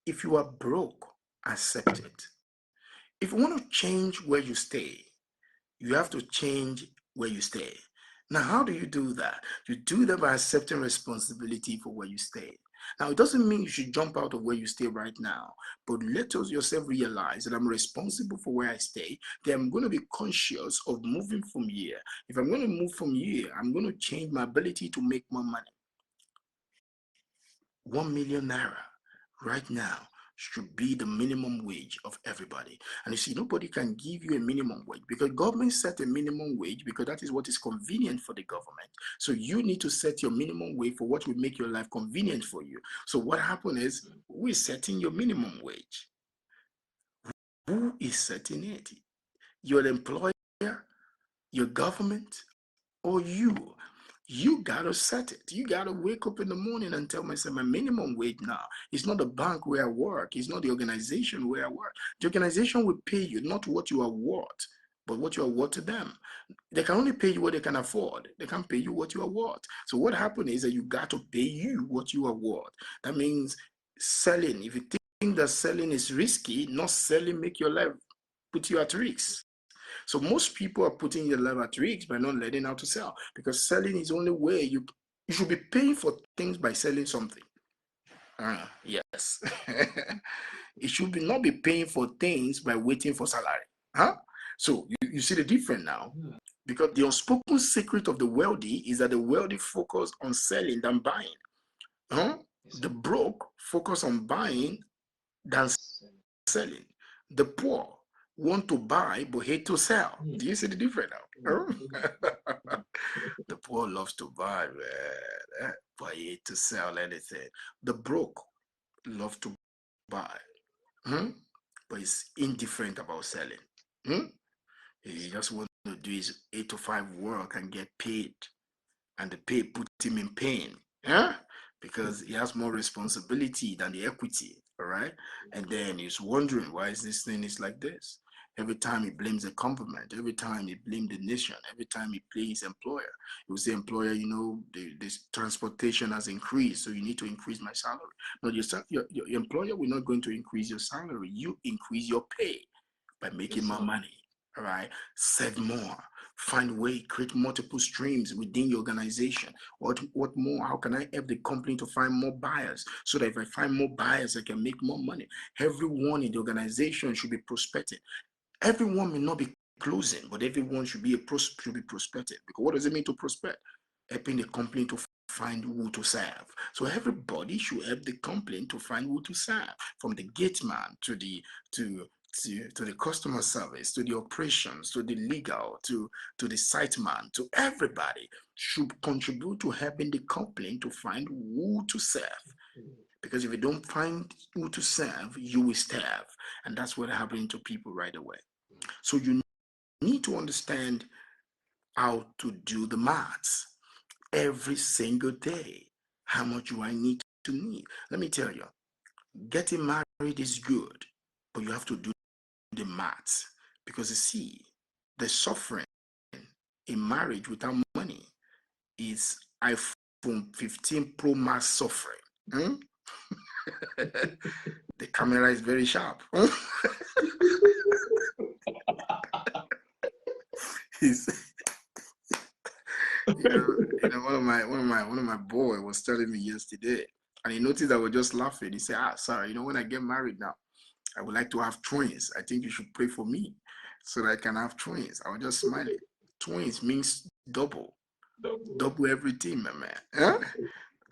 If you are broke, accept it. If you want to change where you stay, you have to change where you stay. Now, how do you do that? You do that by accepting responsibility for where you stay. Now, it doesn't mean you should jump out of where you stay right now, but let yourself realize that I'm responsible for where I stay, that I'm going to be conscious of moving from here. If I'm going to move from here, I'm going to change my ability to make more money. 1 million naira right now should be the minimum wage of everybody. And you see, nobody can give you a minimum wage because government set a minimum wage because that is what is convenient for the government. So you need to set your minimum wage for what will make your life convenient for you. So what happened is we're setting your minimum wage. Who is setting it? Your employer, your government, or you? You gotta set it. You gotta wake up in the morning and tell myself my minimum wage now. It's not the bank where I work. It's not the organization where I work. The organization will pay you, not what you are worth. but what you are worth to them. They can only pay you what they can afford. They can't pay you what you are worth. So what happened is that you got to pay you what you are worth. That means selling. If you think that selling is risky, not selling make your life put you at risk. So most people are putting your life at risk by not learning how to sell, because selling is the only way you should be paying for things by selling something. Yes. It should be not be paying for things by waiting for salary. Huh? So you see the difference now. Because the unspoken secret of the wealthy is that the wealthy focus on selling than buying. Huh? The broke focus on buying than selling. The poor want to buy but hate to sell. Do you see the difference now? The poor loves to buy, man, but hate to sell anything. The broke love to buy, but it's indifferent about selling. He just want to do his 8 to 5 work and get paid, and the pay puts him in pain, because he has more responsibility than the equity. All right, and then he's wondering why is this thing is like this. Every time he blames the government, every time he blames the nation, every time he blames his employer, he will say, employer, this transportation has increased, so you need to increase my salary. No, your employer will not going to increase your salary. You increase your pay by making more money. All right, save more, find way, create multiple streams within your organization. What more? How can I help the company to find more buyers, so that if I find more buyers, I can make more money? Everyone in the organization should be prospecting. Everyone may not be closing, but everyone should be prospecting. Because what does it mean to prospect? Helping the company to find who to serve. So everybody should help the company to find who to serve, from the gate man to the customer service, to the operations, to the legal, to the site man, to everybody should contribute to helping the company to find who to serve. Because if you don't find who to serve, you will starve. And that's what happened to people right away. So you need to understand how to do the maths every single day. How much do I need to need? Let me tell you, getting married is good, but you have to do the maths. Because you see, the suffering in marriage without money is iPhone 15 Pro Max suffering. The camera is very sharp. One of my boy was telling me yesterday, and he noticed I was just laughing. He said, "Sir, when I get married now, I would like to have twins. I think you should pray for me so that I can have twins." I was just smiling. Twins means double everything, my man. Huh?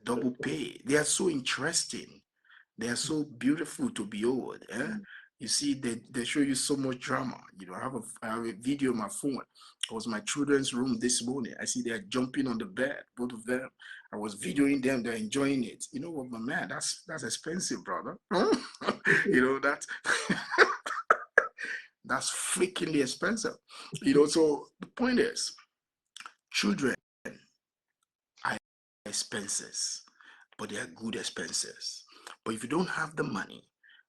Double pay. They are so interesting. They are so beautiful to behold. You see, they show you so much drama. I have a video on my phone. It was my children's room this morning. I see they're jumping on the bed, both of them. I was videoing them. They're enjoying it. You know what, my man? That's expensive, brother. That that's freakingly expensive. So the point is, children are expenses, but they are good expenses. But if you don't have the money,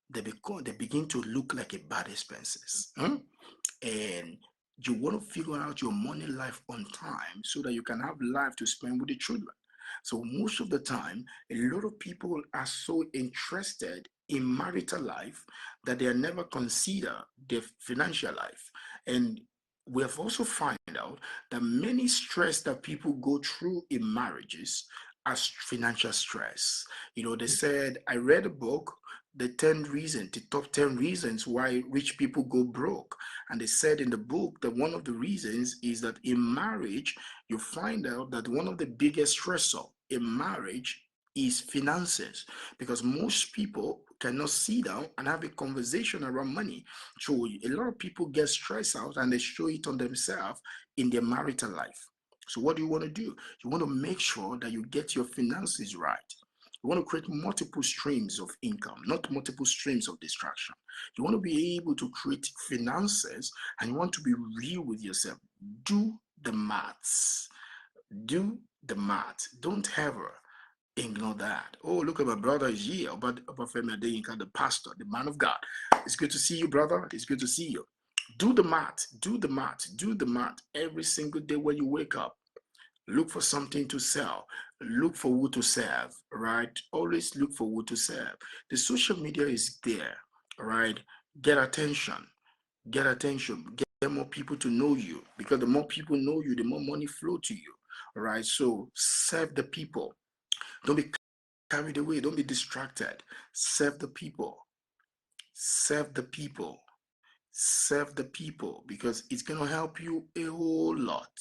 they begin to look like a bad expenses. And you want to figure out your money life on time so that you can have life to spend with the children. So most of the time, a lot of people are so interested in marital life that they never consider their financial life. And we have also found out that many stress that people go through in marriages are financial stress. They said, I read a book, the top 10 reasons why rich people go broke. And they said in the book that one of the reasons is that in marriage, you find out that one of the biggest stressor in marriage is finances, because most people cannot sit down and have a conversation around money. So a lot of people get stressed out and they show it on themselves in their marital life. So what do you want to do? You want to make sure that you get your finances right. You want to create multiple streams of income, not multiple streams of distraction. You want to be able to create finances, and you want to be real with yourself. Do the maths. Do the math. Don't ever ignore that. Oh, look at my brother is here. About Femi Adeyinka, the pastor, the man of God. It's good to see you, brother. It's good to see you. Do the math, do the math, do the math every single day when you wake up. Look for something to sell. Look for who to serve, right? Always look for who to serve. The social media is there, right? Get attention. Get attention. Get more people to know you, because the more people know you, the more money flow to you. All right. So serve the people. Don't be carried away. Don't be distracted. Serve the people. Serve the people. Serve the people, because it's going to help you a whole lot.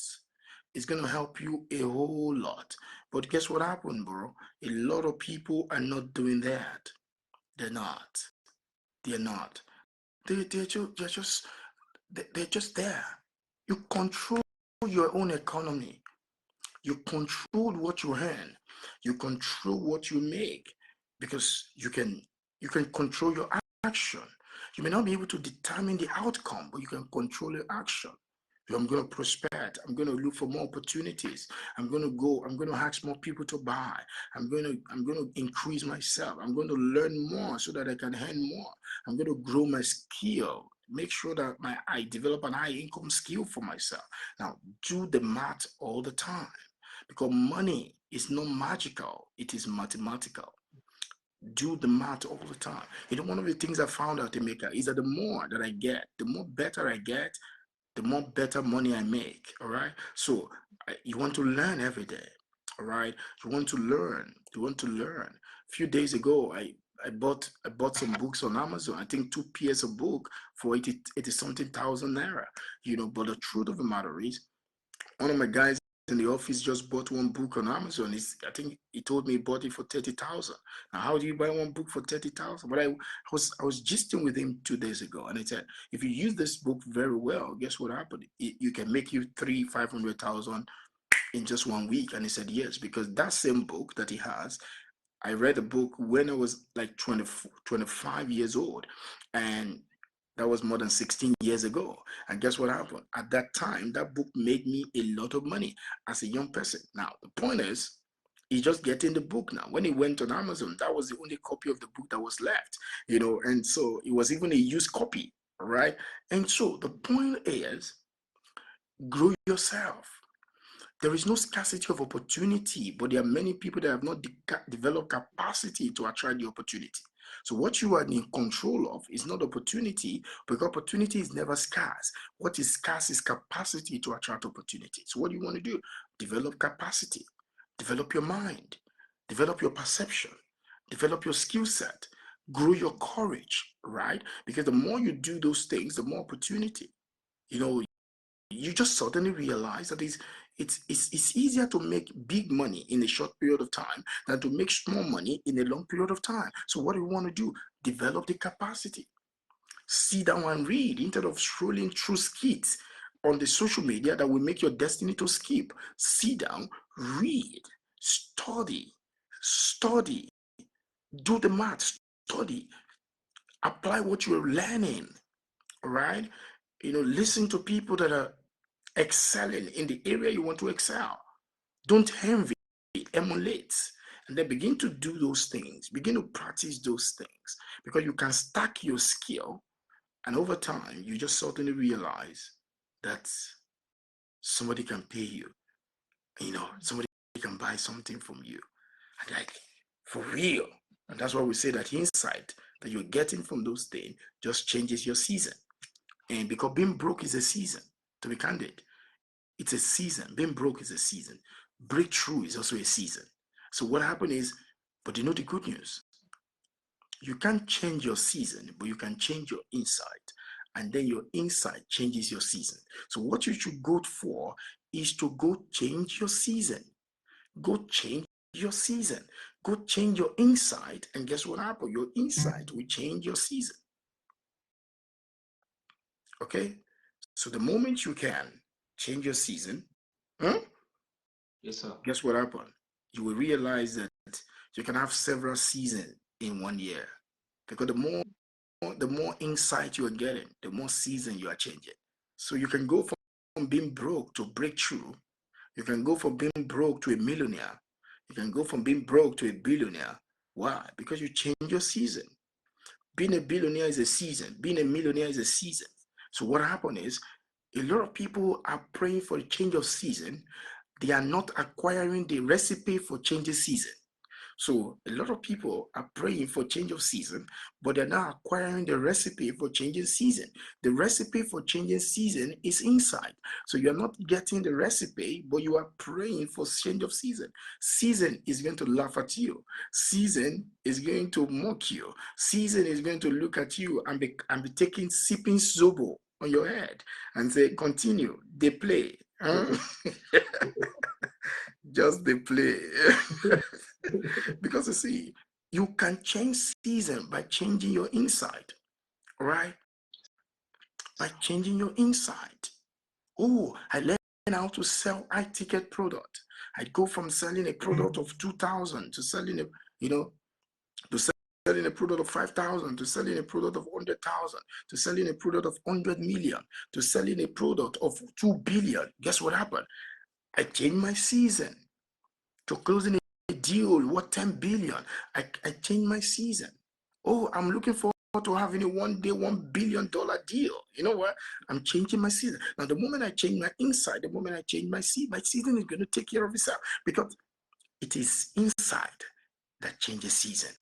It's going to help you a whole lot. But guess what happened, bro? A lot of people are not doing that. They're not. They're not. They're just there. You control your own economy. You control what you earn. You control what you make, because you can control your action. You may not be able to determine the outcome, but you can control your action. I'm going to prosper. I'm going to look for more opportunities. I'm going to go. I'm going to ask more people to buy. I'm going to increase myself. I'm going to learn more so that I can earn more. I'm going to grow my skill. Make sure that I develop an high income skill for myself. Now, do the math all the time, because money is not magical. It is mathematical. Do the math all the time. One of the things I found out, Emeka, is that the more that I get, the more better I get, the more better money I make. All right. So you want to learn every day. All right. You want to learn. You want to learn. A few days ago, I bought some books on Amazon. I think 2 pairs of book for 80 something thousand naira. But the truth of the matter is, one of my guys in the office just bought one book on Amazon. I think he told me he bought it for 30,000. Now, how do you buy one book for 30,000? But I was gisting with him 2 days ago, and I said, if you use this book very well, guess what happened? You can make you 500,000 in just 1 week. And he said yes, because that same book that he has, I read a book when I was like 25 years old, and that was more than 16 years ago. And guess what happened? At that time, that book made me a lot of money as a young person. Now, the point is, he's just getting the book now. When he went on Amazon, that was the only copy of the book that was left, and so it was even a used copy, right? And so the point is, grow yourself. There is no scarcity of opportunity, but there are many people that have not developed capacity to attract the opportunity. So what you are in control of is not opportunity, because opportunity is never scarce. What is scarce is capacity to attract opportunity. So what do you want to do? Develop capacity, develop your mind, develop your perception, develop your skill set, grow your courage, right? Because the more you do those things, the more opportunity. You know, you just suddenly realize that it's easier to make big money in a short period of time than to make small money in a long period of time. So what do you want to do? Develop the capacity. Sit down and read instead of scrolling through skits on the social media that will make your destiny to skip. Sit down, read, study, do the math, study, apply what you're learning, right? Listen to people that are excelling in the area you want to excel. Don't envy, emulate, and then begin to do those things. Begin to practice those things, because you can stack your skill, and over time, you just suddenly realize that somebody can pay you. Somebody can buy something from you, and like, for real. And that's why we say that insight that you're getting from those things just changes your season. And because being broke is a season, to be candid, it's a season. Being broke is a season. Breakthrough is also a season. So what happened is, but the good news, you can't change your season, but you can change your insight. And then your insight changes your season. So what you should go for is to go change your season. Go change your season. Go change your insight. And guess what happened? Your insight will change your season. Okay? So the moment you can change your season, Yes, sir. guess what happened? You will realize that you can have several seasons in 1 year, because the more insight you are getting, the more season you are changing. So you can go from being broke to breakthrough. You can go from being broke to a millionaire. You can go from being broke to a billionaire. Why? Because you change your season. Being a billionaire is a season. Being a millionaire is a season. So what happened is a lot of people are praying for a change of season. They are not acquiring the recipe for change of season. So a lot of people are praying for change of season, but they're not acquiring the recipe for changing season. The recipe for changing season is inside. So you're not getting the recipe, but you are praying for change of season. Season is going to laugh at you. Season is going to mock you. Season is going to look at you and be taking sipping zobo on your head and say, continue, they play. Huh? Just they play. Because you see, you can change season by changing your inside, right? By changing your inside. Oh, I learned how to sell high ticket product. I go from selling a product of 2,000 to selling a, to selling a product of 5,000 to selling a product of 100,000 to selling a product of 100 million to selling a product of 2 billion. Guess what happened? I changed my season to closing a deal worth 10 billion. I changed my season. Oh, I'm looking forward to having a one-day $1 billion deal. You know what? I'm changing my season. Now, the moment I change my inside, the moment I change my season is going to take care of itself, because it is inside that changes season.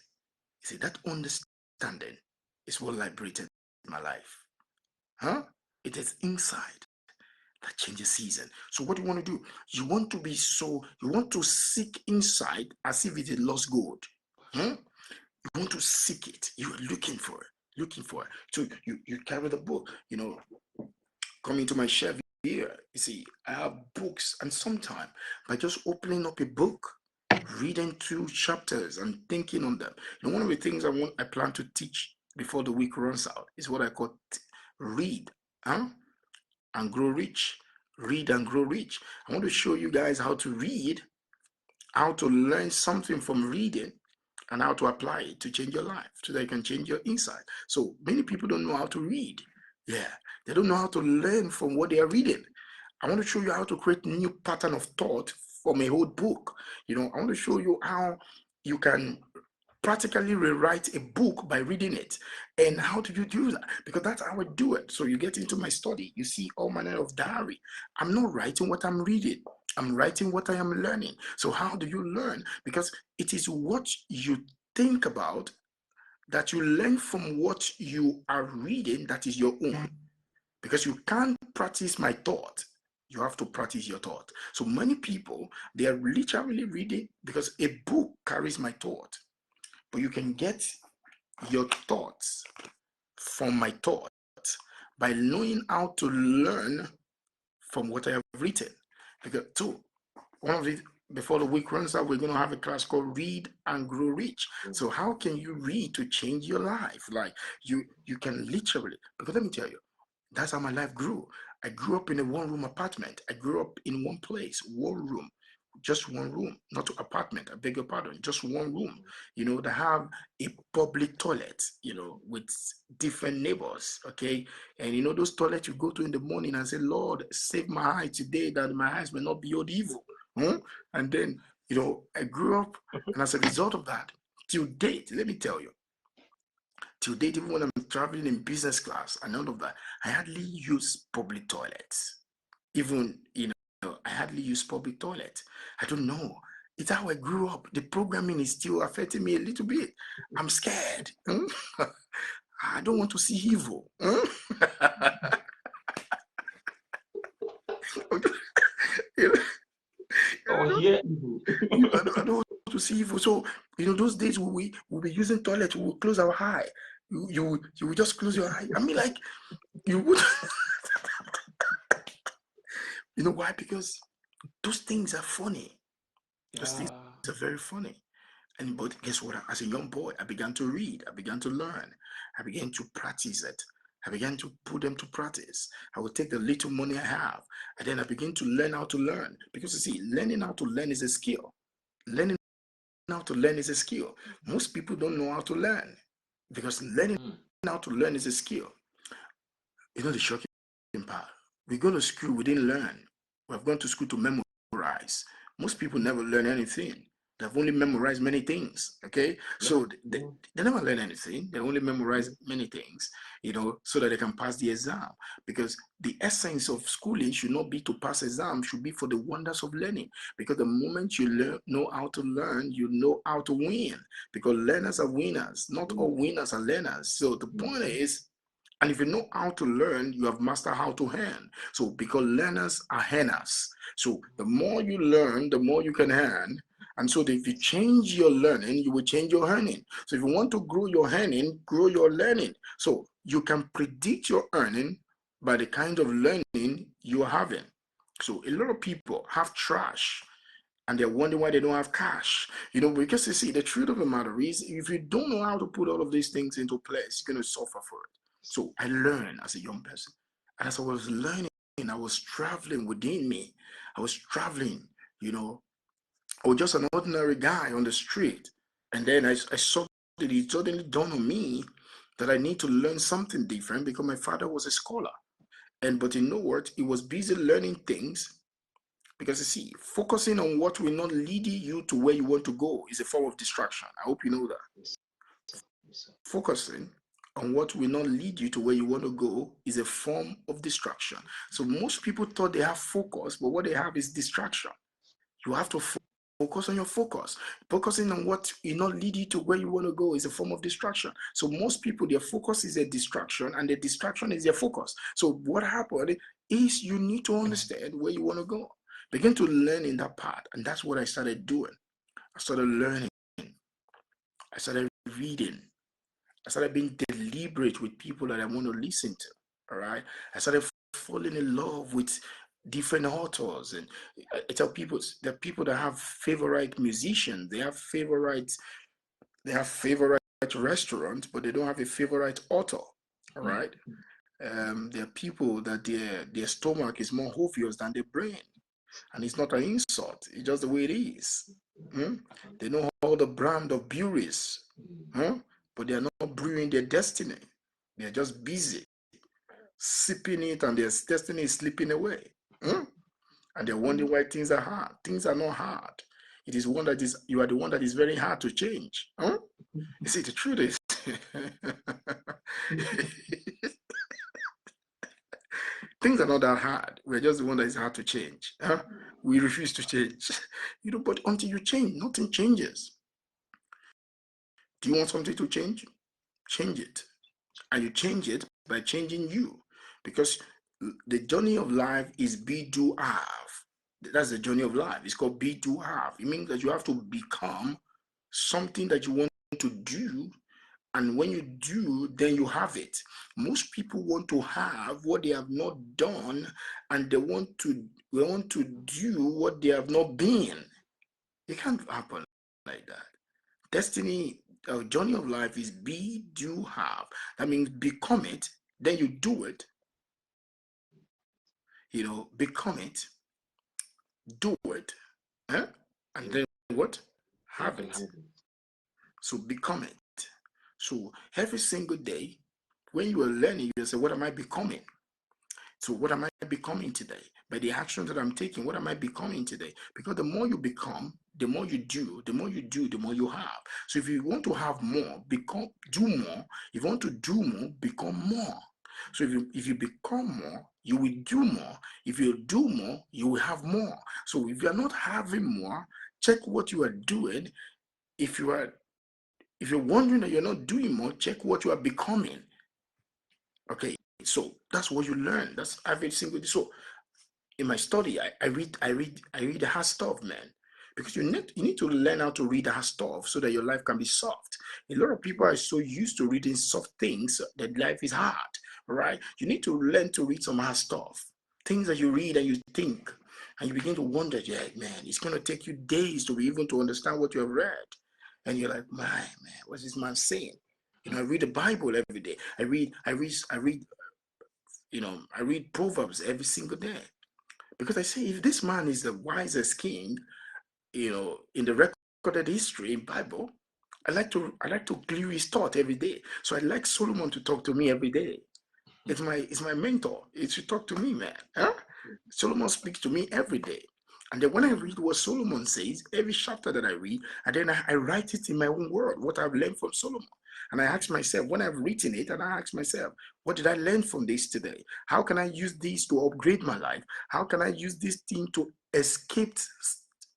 You see, that understanding is what liberated my life. Huh? It is inside that changes season. So what do you want to do? You want to seek inside as if it is lost gold. Hmm? You want to seek it. You're looking for it. So you carry the book, coming to my shelf here. You see, I have books, and sometimes by just opening up a book, reading 2 chapters and thinking on them. One of the things I plan to teach before the week runs out is what I call read, huh? And grow rich. Read and grow rich. I want to show you guys how to read, how to learn something from reading, and how to apply it to change your life so that you can change your inside. So many people don't know how to read. Yeah, they don't know how to learn from what they are reading. I want to show you how to create a new pattern of thought from a whole book. I want to show you how you can practically rewrite a book by reading it. And how do you do that? Because that's how I do it. So you get into my study, you see all manner of diary. I'm not writing what I'm reading, I'm writing what I am learning. So how do you learn? Because it is what you think about that you learn from what you are reading that is your own. Because you can't practice my thought, you have to practice your thought. So many people, they are literally reading because a book carries my thought. But you can get your thoughts from my thoughts by knowing how to learn from what I have written. Because one of the before the week runs out, we're going to have a class called Read and Grow Rich. So how can you read to change your life? Like you can literally, because let me tell you, that's how my life grew. I grew up in a one-room apartment. I grew up in one place, one room, just one room, not an apartment. I beg your pardon, just one room. That have a public toilet. With different neighbors. Okay, and those toilets you go to in the morning and say, "Lord, save my eye today, that my eyes may not behold evil." And then I grew up, and as a result of that, till date, let me tell you. Till date, even when I'm traveling in business class and all of that, I hardly use public toilets. Even, I hardly use public toilets. I don't know. It's how I grew up. The programming is still affecting me a little bit. I'm scared. I don't want to see evil. Oh, yeah. I don't want to see evil. So, those days we'll be using toilet, we'll close our eye. You will just close your eye. I mean, like, you would. You know why? Because those things are funny. Those things are very funny. But guess what? As a young boy, I began to read. I began to learn. I began to practice it. I began to put them to practice. I would take the little money I have, and then I began to learn how to learn. Because you see, learning how to learn is a skill. Learning how to learn is a skill. Most people don't know how to learn, because learning how to learn is a skill. The shocking part. We go to school, we didn't learn. We've gone to school to memorize. Most people never learn anything. They've only memorized many things. Okay, so Yeah. they never learn anything. They only memorize many things, so that they can pass the exam. Because the essence of schooling should not be to pass exam, should be for the wonders of learning. Because the moment you know how to learn, you know how to win. Because learners are winners. Not all winners are learners. So the point is, and if you know how to learn, you have mastered how to earn. So because learners are earners. So the more you learn, the more you can earn. And so if you change your learning, you will change your earning. So if you want to grow your earning, grow your learning. So you can predict your earning by the kind of learning you're having. So a lot of people have trash and they're wondering why they don't have cash. Because you see, the truth of the matter is, if you don't know how to put all of these things into place, you're going to suffer for it. So I learned as a young person. And as I was learning, I was traveling within me. I was traveling, I was just an ordinary guy on the street. And then I saw that it suddenly dawned on me that I need to learn something different because my father was a scholar. But you know what? He was busy learning things because you see, focusing on what will not lead you to where you want to go is a form of distraction. I hope you know that. Yes, sir. Focusing on what will not lead you to where you want to go is a form of distraction. So most people thought they have focus, but what they have is distraction. You have to focus on your focus. Focusing on what will not lead you to where you want to go is a form of distraction. So most people, their focus is a distraction, and the distraction is their focus. So what happened is you need to understand where you want to go. Begin to learn in that part. And that's what I started doing. I started learning. I started reading. I started being deliberate with people that I want to listen to. All right. I started falling in love with different authors. And I tell people, there are people that have favorite musicians, they have favorite restaurants, but they don't have a favorite author. All right. There are people that their stomach is more obvious than their brain. And it's not an insult, it's just the way it is. They know all the brand of breweries, but they are not brewing their destiny. They are just busy sipping it, and their destiny is slipping away. And they're wondering why things are hard. Things are not hard. It is one that is, you are the one that is very hard to change. You see, the truth is, things are not that hard. We're just the one that is hard to change. We refuse to change. But until you change, nothing changes. Do you want something to change? Change it. And you change it by changing you. Because the journey of life is be, do, have. That's the journey of life. It's called be, do, have. It means that you have to become something that you want to do. And when you do, then you have it. Most people want to have what they have not done, and they want to do what they have not been. It can't happen like that. Destiny, journey of life is be, do, have. That means become it, then you do it. Become it, do it, and then what? Have it. So become it. So every single day, when you are learning, you say, what am I becoming? So what am I becoming today? By the actions that I'm taking, what am I becoming today? Because the more you become, the more you do, the more you do, the more you have. So if you want to have more, do more. If you want to do more, become more. So if you become more, you will do more. If you do more, you will have more. So if you are not having more, check what you are doing. If you're wondering that you're not doing more, check what you are becoming. Okay, so that's what you learn. That's every single day. So in my study, I read the hard stuff, man. Because you need to learn how to read the hard stuff so that your life can be soft. A lot of people are so used to reading soft things that life is hard, right? You need to learn to read some hard stuff. Things that you read and you think, and you begin to wonder, yeah, man, it's gonna take you days to be able to understand what you have read. And you're like, man, what's this man saying? I read the Bible every day. I read Proverbs every single day. Because I say, if this man is the wisest king, in the recorded history in Bible, I like to clear his thought every day. So I like Solomon to talk to me every day. It's my mentor. It should talk to me, man. Solomon speaks to me every day. And then when I read what Solomon says, every chapter that I read, and then I write it in my own word, what I've learned from Solomon. And I ask myself, when I've written it, and I ask myself, what did I learn from this today? How can I use this to upgrade my life? How can I use this thing to escape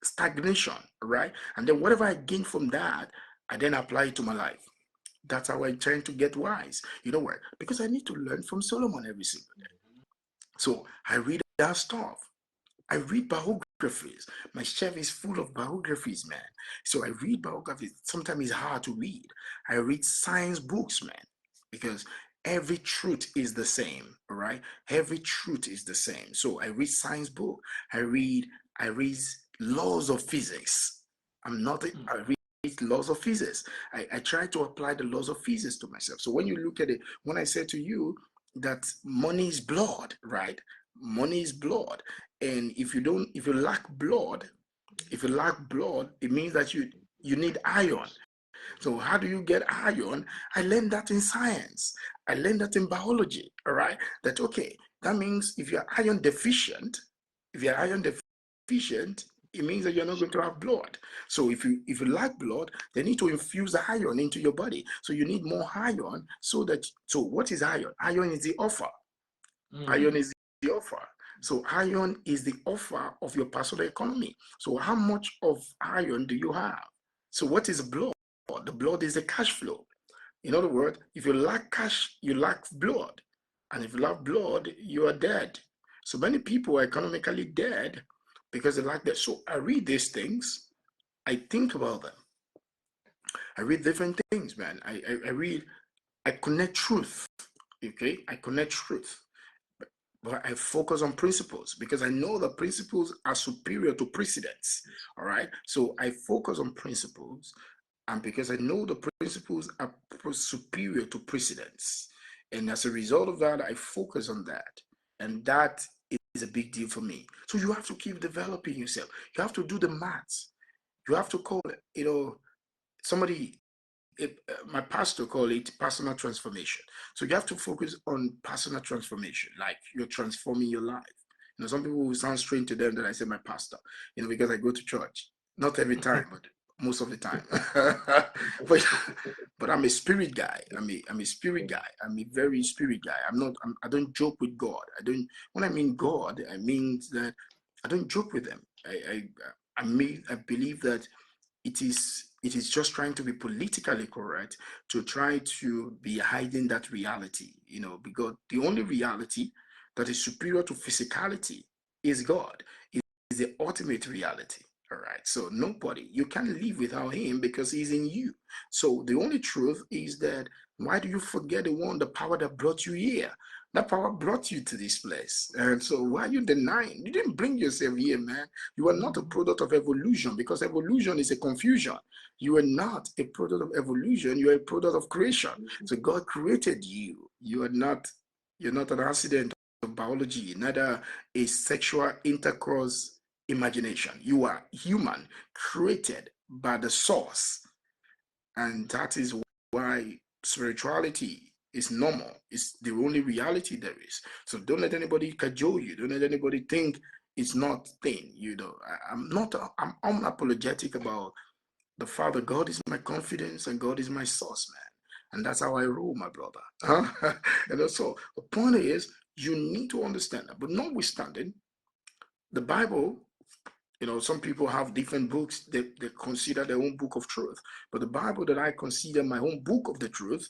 stagnation, right? And then whatever I gain from that, I then apply it to my life. That's how I try to get wise. You know what? Because I need to learn from Solomon every single day. So I read that stuff. I read biographies. My shelf is full of biographies, man. So I read biographies. Sometimes it's hard to read. I read science books, man, because every truth is the same, all right? Every truth is the same. So I read science book. I read laws of physics. I read laws of physics. I try to apply the laws of physics to myself. So when you look at it, when I said to you that money is blood, right? Money is blood. And if you lack blood, it means that you need iron. So how do you get iron? I learned that in science. I learned that in biology. All right. That okay. That means if you're iron deficient, it means that you're not going to have blood. So if you lack blood, they need to infuse iron into your body. So you need more iron so what is iron? Iron is the offer. Iron is the offer. So iron is the offer of your personal economy. So how much of iron do you have? So what is blood? The blood is the cash flow. In other words, if you lack cash, you lack blood. And if you lack blood, you are dead. So many people are economically dead because they lack that. So I read these things, I think about them. I read different things, man. I connect truth. Okay, I connect truth. But I focus on principles because I know the principles are superior to precedents. All right. So I focus on principles, and because I know the principles are superior to precedents. And as a result of that, I focus on that. And that is a big deal for me. So you have to keep developing yourself. You have to do the maths. You have to call it, somebody my pastor call it personal transformation. So you have to focus on personal transformation, like you're transforming your life. Some people will sound strange to them that I say my pastor, because I go to church. Not every time, but most of the time. but I'm a spirit guy. I'm a spirit guy. I'm a very spirit guy. I don't joke with God. When I mean God, I mean that I don't joke with them. I believe that it is just trying to be politically correct to try to be hiding that reality, because the only reality that is superior to physicality is God, is the ultimate reality. All right. So nobody, you can't live without him because he's in you. So the only truth is that why do you forget the power that brought you here? That power brought you to this place. And so why are you denying? You didn't bring yourself here, man. You are not a product of evolution because evolution is a confusion. You are not a product of evolution. You are a product of creation. So God created you. You're not an accident of biology, neither a sexual intercourse imagination. You are human, created by the source. And that is why spirituality is normal. It's the only reality there is. So don't let anybody cajole you. Don't let anybody think it's not thin. I'm unapologetic about the Father. God is my confidence and God is my source, man. And that's how I roll, my brother. And also, the point is, you need to understand that. But notwithstanding, the Bible, some people have different books they consider their own book of truth. But the Bible that I consider my own book of the truth,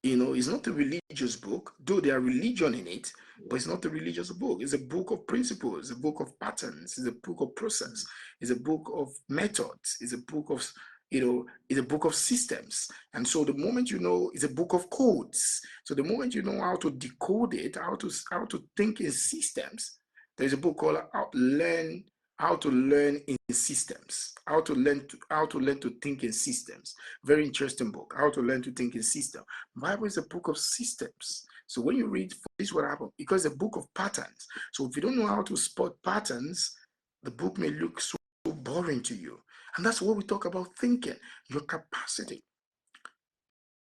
is not a religious book, though there are religion in it, but it's not a religious book. It's a book of principles, it's a book of patterns, it's a book of process, it's a book of methods, it's a book of it's a book of systems. And so the moment it's a book of codes. So the moment you know how to decode it, how to think in systems, there's a book called how to learn in systems, how to learn to think in systems. Very interesting book, how to learn to think in systems. Bible is a book of systems. So when you read, this is what happens, because it's a book of patterns. So if you don't know how to spot patterns, the book may look so boring to you. And that's what we talk about thinking, your capacity.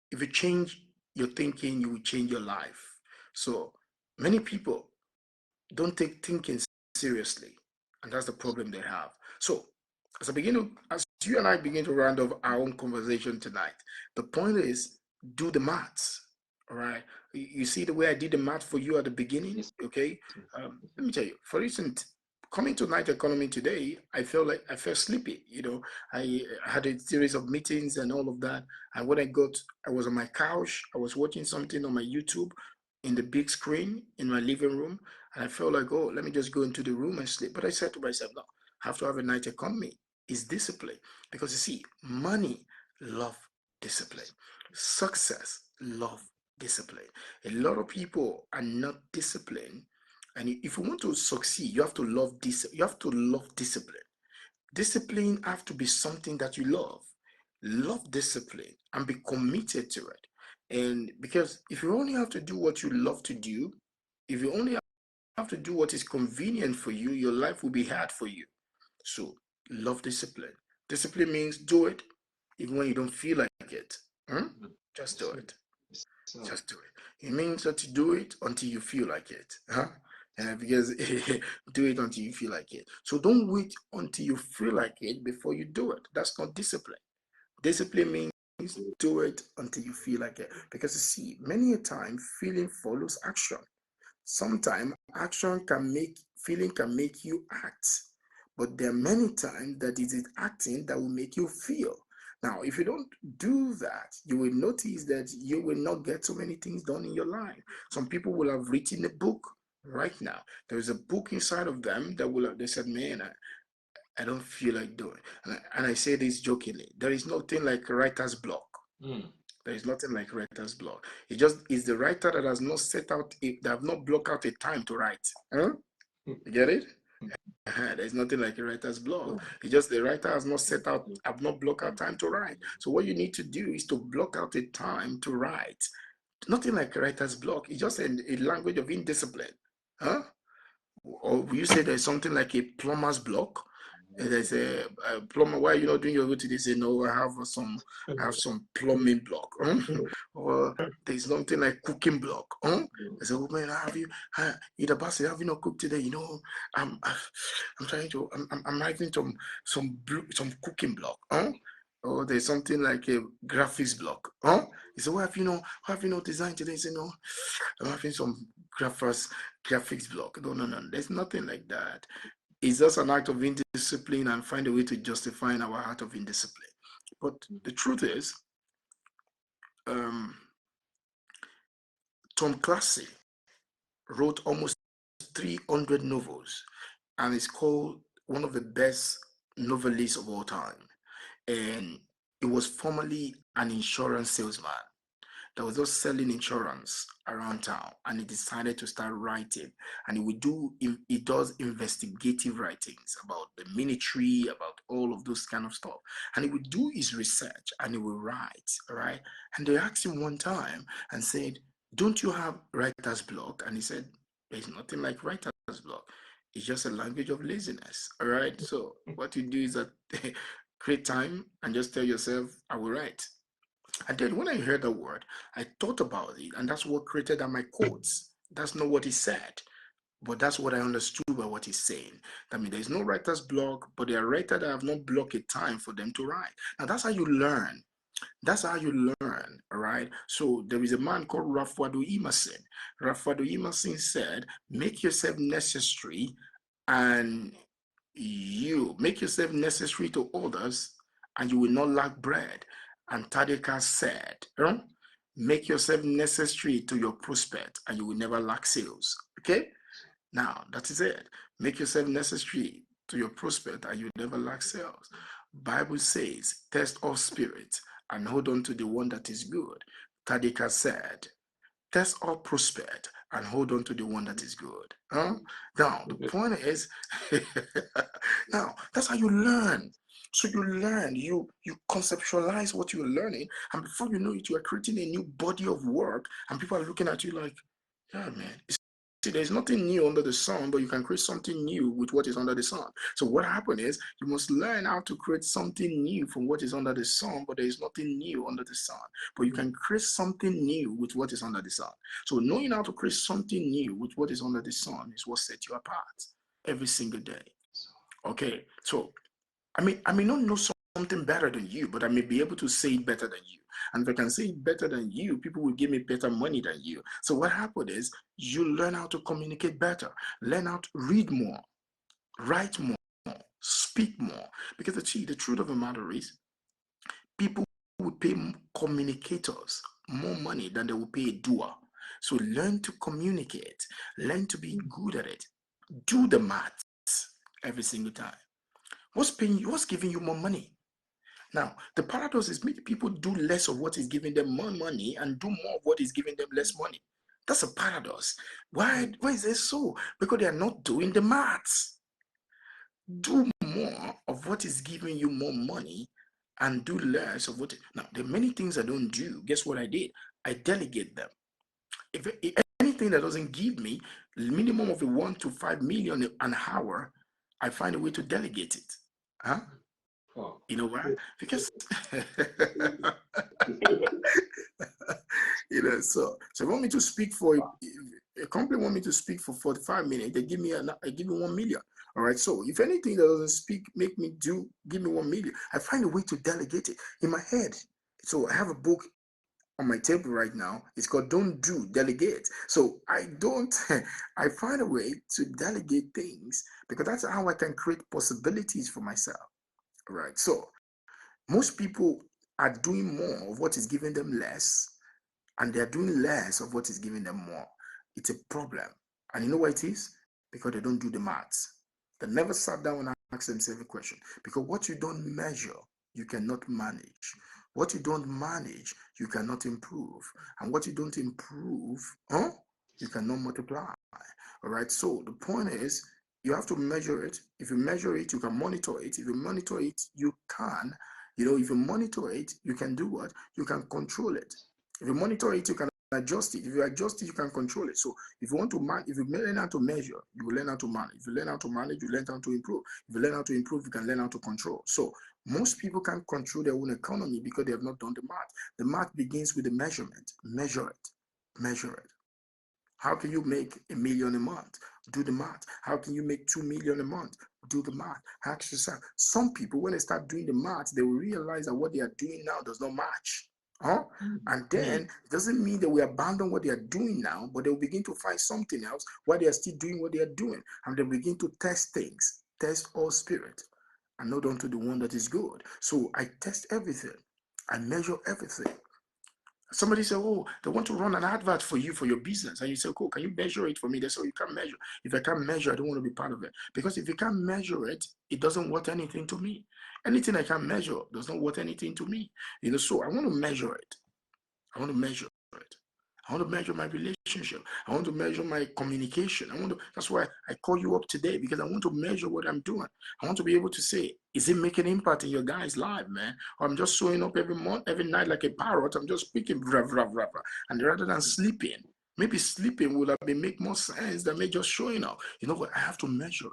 If you change your thinking, you will change your life. So many people don't take thinking seriously. And that's the problem they have. So, as you and I begin to round off our own conversation tonight, the point is do the maths. All right. You see the way I did the math for you at the beginning? Yes. Okay. Let me tell you, for instance, coming to Night Economy today, I felt sleepy. I had a series of meetings and all of that. And when I was on my couch, I was watching something on my YouTube in the big screen in my living room. And I felt like, oh, let me just go into the room and sleep. But I said to myself, no, I have to have a Night Economy. It's discipline. Because you see, money love discipline. Success love discipline. A lot of people are not disciplined, and if you want to succeed, you have to love this. You have to love discipline. Discipline have to be something that you love. Love discipline and be committed to it. And because if you only have to do what you love to do, if you only have to do what is convenient for you, your life will be hard for you. So love discipline. Discipline means do it even when you don't feel like it. Hmm? Just do it. So, Just do it. It means that you do it until you feel like it. Huh? Because do it until you feel like it. So don't wait until you feel like it before you do it. That's not discipline. Discipline means do it until you feel like it. Because you see, many a time feeling follows action. Sometimes action can make feeling can make you act, but there are many times that it is acting that will make you feel. Now, if you don't do that, you will notice that you will not get so many things done in your life. Some people will have written a book right now. There is a book inside of them that will have, they said, man, I don't feel like doing. And I say this jokingly. There is nothing like writer's block. mm, There is nothing like writer's block. It just is the writer that has not set out, that have not blocked out a time to write. Huh? You get it? There's nothing like a writer's block. It's just the writer has not set out, have not blocked out time to write. So what you need to do is to block out a time to write. Nothing like a writer's block. It's just a language of indiscipline. Huh? Or will you say there's something like a plumber's block? There's a plumber. Why are you not doing your route today? Say no, I have some plumbing block. Huh? Or there's something like cooking block. Huh? I say, oh man, you the boss, have you not cooked today? I'm trying to, I'm writing some cooking block. Huh? Or there's something like a graphics block. Huh? You say, why have you not designed today? You say, no, I'm having some graphics block. No, no, no. There's nothing like that. It's just an act of indiscipline and find a way to justify our act of indiscipline. But the truth is, um, Tom Clancy wrote almost 300 novels and is called one of the best novelists of all time. And he was formerly an insurance salesman that was just selling insurance around town, and he decided to start writing. And he does investigative writings about the military, about all of those kind of stuff. And he would do his research and he would write, all right? And they asked him one time and said, don't you have writer's block? And he said, there's nothing like writer's block. It's just a language of laziness. All right. So what you do is that create time and just tell yourself, I will write. And then when I heard the word, I thought about it, and that's what created my quotes. That's not what he said, but that's what I understood by what he's saying. I mean, there's no writer's block, but there are writers that have not blocked a time for them to write. Now, that's how you learn. That's how you learn, all right? So there is a man called Ralph Waldo Emerson. Ralph Waldo Emerson said, make yourself necessary and you make yourself necessary to others and you will not lack bread. And Tadeka said, make yourself necessary to your prospect and you will never lack sales. Okay? Now, that is it. Make yourself necessary to your prospect and you never lack sales. Bible says, test all spirits and hold on to the one that is good. Tadeka said, test all prospect and hold on to the one that is good. Huh? Now, the point is, now, that's how you learn. So you learn, you conceptualize what you're learning, and before you know it, you are creating a new body of work, and people are looking at you like, yeah, man. See, there's nothing new under the sun, but you can create something new with what is under the sun. So what happened is you must learn how to create something new from what is under the sun, but there is nothing new under the sun. But you can create something new with what is under the sun. So knowing how to create something new with what is under the sun is what sets you apart every single day. Okay, so I may not know something better than you, but I may be able to say it better than you. And if I can say it better than you, people will give me better money than you. So what happened is you learn how to communicate better, learn how to read more, write more, speak more. Because the truth of the matter is, people will pay communicators more money than they will pay a doer. So learn to communicate, learn to be good at it. Do the maths every single time. What's paying you? What's giving you more money? Now, the paradox is many people do less of what is giving them more money and do more of what is giving them less money. That's a paradox. Why is this so? Because they are not doing the maths. Do more of what is giving you more money and do less of what. Now, there are many things I don't do. Guess what I did? I delegate them. If anything that doesn't give me minimum of a 1 to 5 million an hour, I find a way to delegate it. Huh? Oh. You know why? Because so want me to speak for a company want me to speak for 45 minutes, they give me 1 million. All right. So if anything that doesn't speak, give me 1 million. I find a way to delegate it in my head. So I have a book on my table right now. It's called Don't Do, Delegate. So I don't, I find a way to delegate things because that's how I can create possibilities for myself. Right. So most people are doing more of what is giving them less, and they're doing less of what is giving them more. It's a problem. And you know what it is? Because they don't do the maths. They never sat down and asked themselves a question. Because what you don't measure, you cannot manage. What you don't manage, you cannot improve. And what you don't improve, you cannot multiply. All right. So the point is, you have to measure it. If you measure it, you can monitor it. If you monitor it, you can. If you monitor it, you can do what? You can control it. If you monitor it, you can adjust it. If you adjust it, you can control it. So if you want to if you learn how to measure, you will learn how to manage. If you learn how to manage, you learn how to improve. If you learn how to improve, you can learn how to control. So most people can't control their own economy because they have not done the math. The math begins with the measurement. Measure it. Measure it. How can you make 1 million a month? Do the math. How can you make 2 million a month? Do the math. Ask yourself. Some people, when they start doing the math, they will realize that what they are doing now does not match. And then it doesn't mean that we abandon what they are doing now, but they will begin to find something else while they are still doing what they are doing. And they begin to test things, test all spirit, and not unto the one that is good. So I test everything. I measure everything. Somebody said, oh, they want to run an advert for you for your business. And you say, cool, can you measure it for me? They say, oh, you can't measure. If I can't measure, I don't want to be part of it. Because if you can't measure it, it doesn't worth anything to me. Anything I can't measure does not worth anything to me. So I want to measure it. I want to measure it. I want to measure my relationship. I want to measure my communication. That's why I call you up today, because I want to measure what I'm doing. I want to be able to say, is it making impact in your guy's life, man? Or I'm just showing up every month, every night like a parrot. I'm just speaking, blah, blah, blah, blah. And rather than sleeping, maybe sleeping would have been make more sense than me just showing up. You know what? I have to measure it.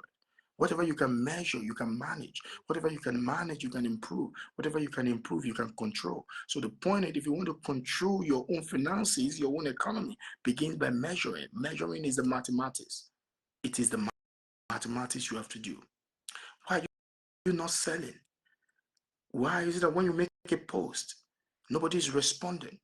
Whatever you can measure, you can manage. Whatever you can manage, you can improve. Whatever you can improve, you can control. So the point is, if you want to control your own finances, your own economy, begin by measuring. Measuring is the mathematics. It is the mathematics you have to do. Why are you not selling? Why is it that when you make a post, nobody is responding?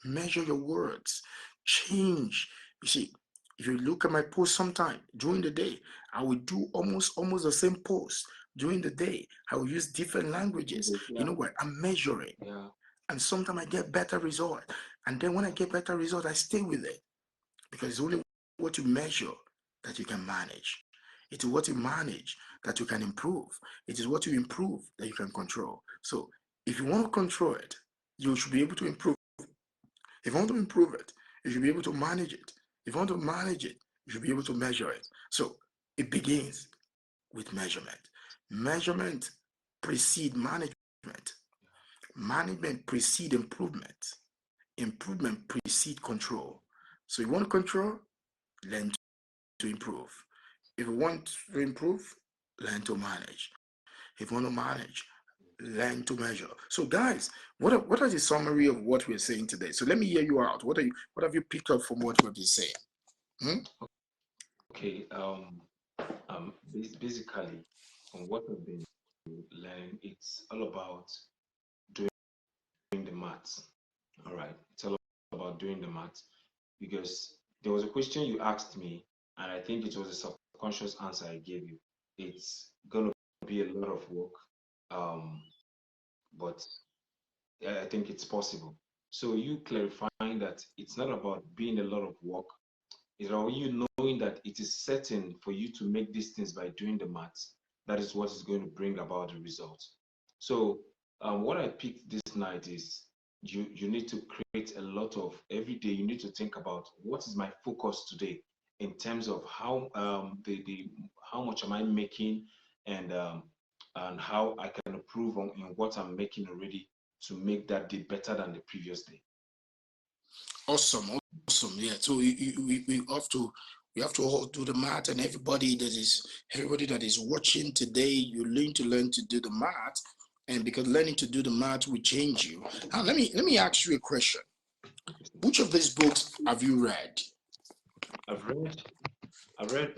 Measure your words. Change. You see, if you look at my post sometime during the day, I will do almost the same post during the day. I will use different languages. You know what? I'm measuring. Yeah. And sometimes I get better result. And then when I get better result, I stay with it. Because it's only what you measure that you can manage. It is what you manage that you can improve. It is what you improve that you can control. So if you want to control it, you should be able to improve. If you want to improve it, you should be able to manage it. If you want to manage it, you should be able to measure it. So it begins with measurement. Measurement precedes management. Management precedes improvement. Improvement precedes control. So you want to control, learn to improve. If you want to improve, learn to manage. If you want to manage, learn to measure. So, guys, what are the summary of what we're saying today? So let me hear you out. What have you picked up from what we've been saying? Okay. Basically, on what I've been learning, it's all about doing the maths. All right, it's all about doing the maths because there was a question you asked me, and I think it was a subconscious answer I gave you. It's gonna be a lot of work, um, but I think it's possible. So you clarifying that it's not about being a lot of work, it's about you knowing that it is certain for you to make these things by doing the maths. That is what is going to bring about the results. So what I picked this night is you need to create a lot of every day. You need to think about what is my focus today in terms of how the how much am I making and um, and how I can improve on in what I'm making already to make that day better than the previous day. Awesome, awesome. Yeah. So we have to all do the math, and everybody that is watching today, you learn to do the math, and because learning to do the math will change you. Now, let me ask you a question. Which of these books have you read? I've read, I've read,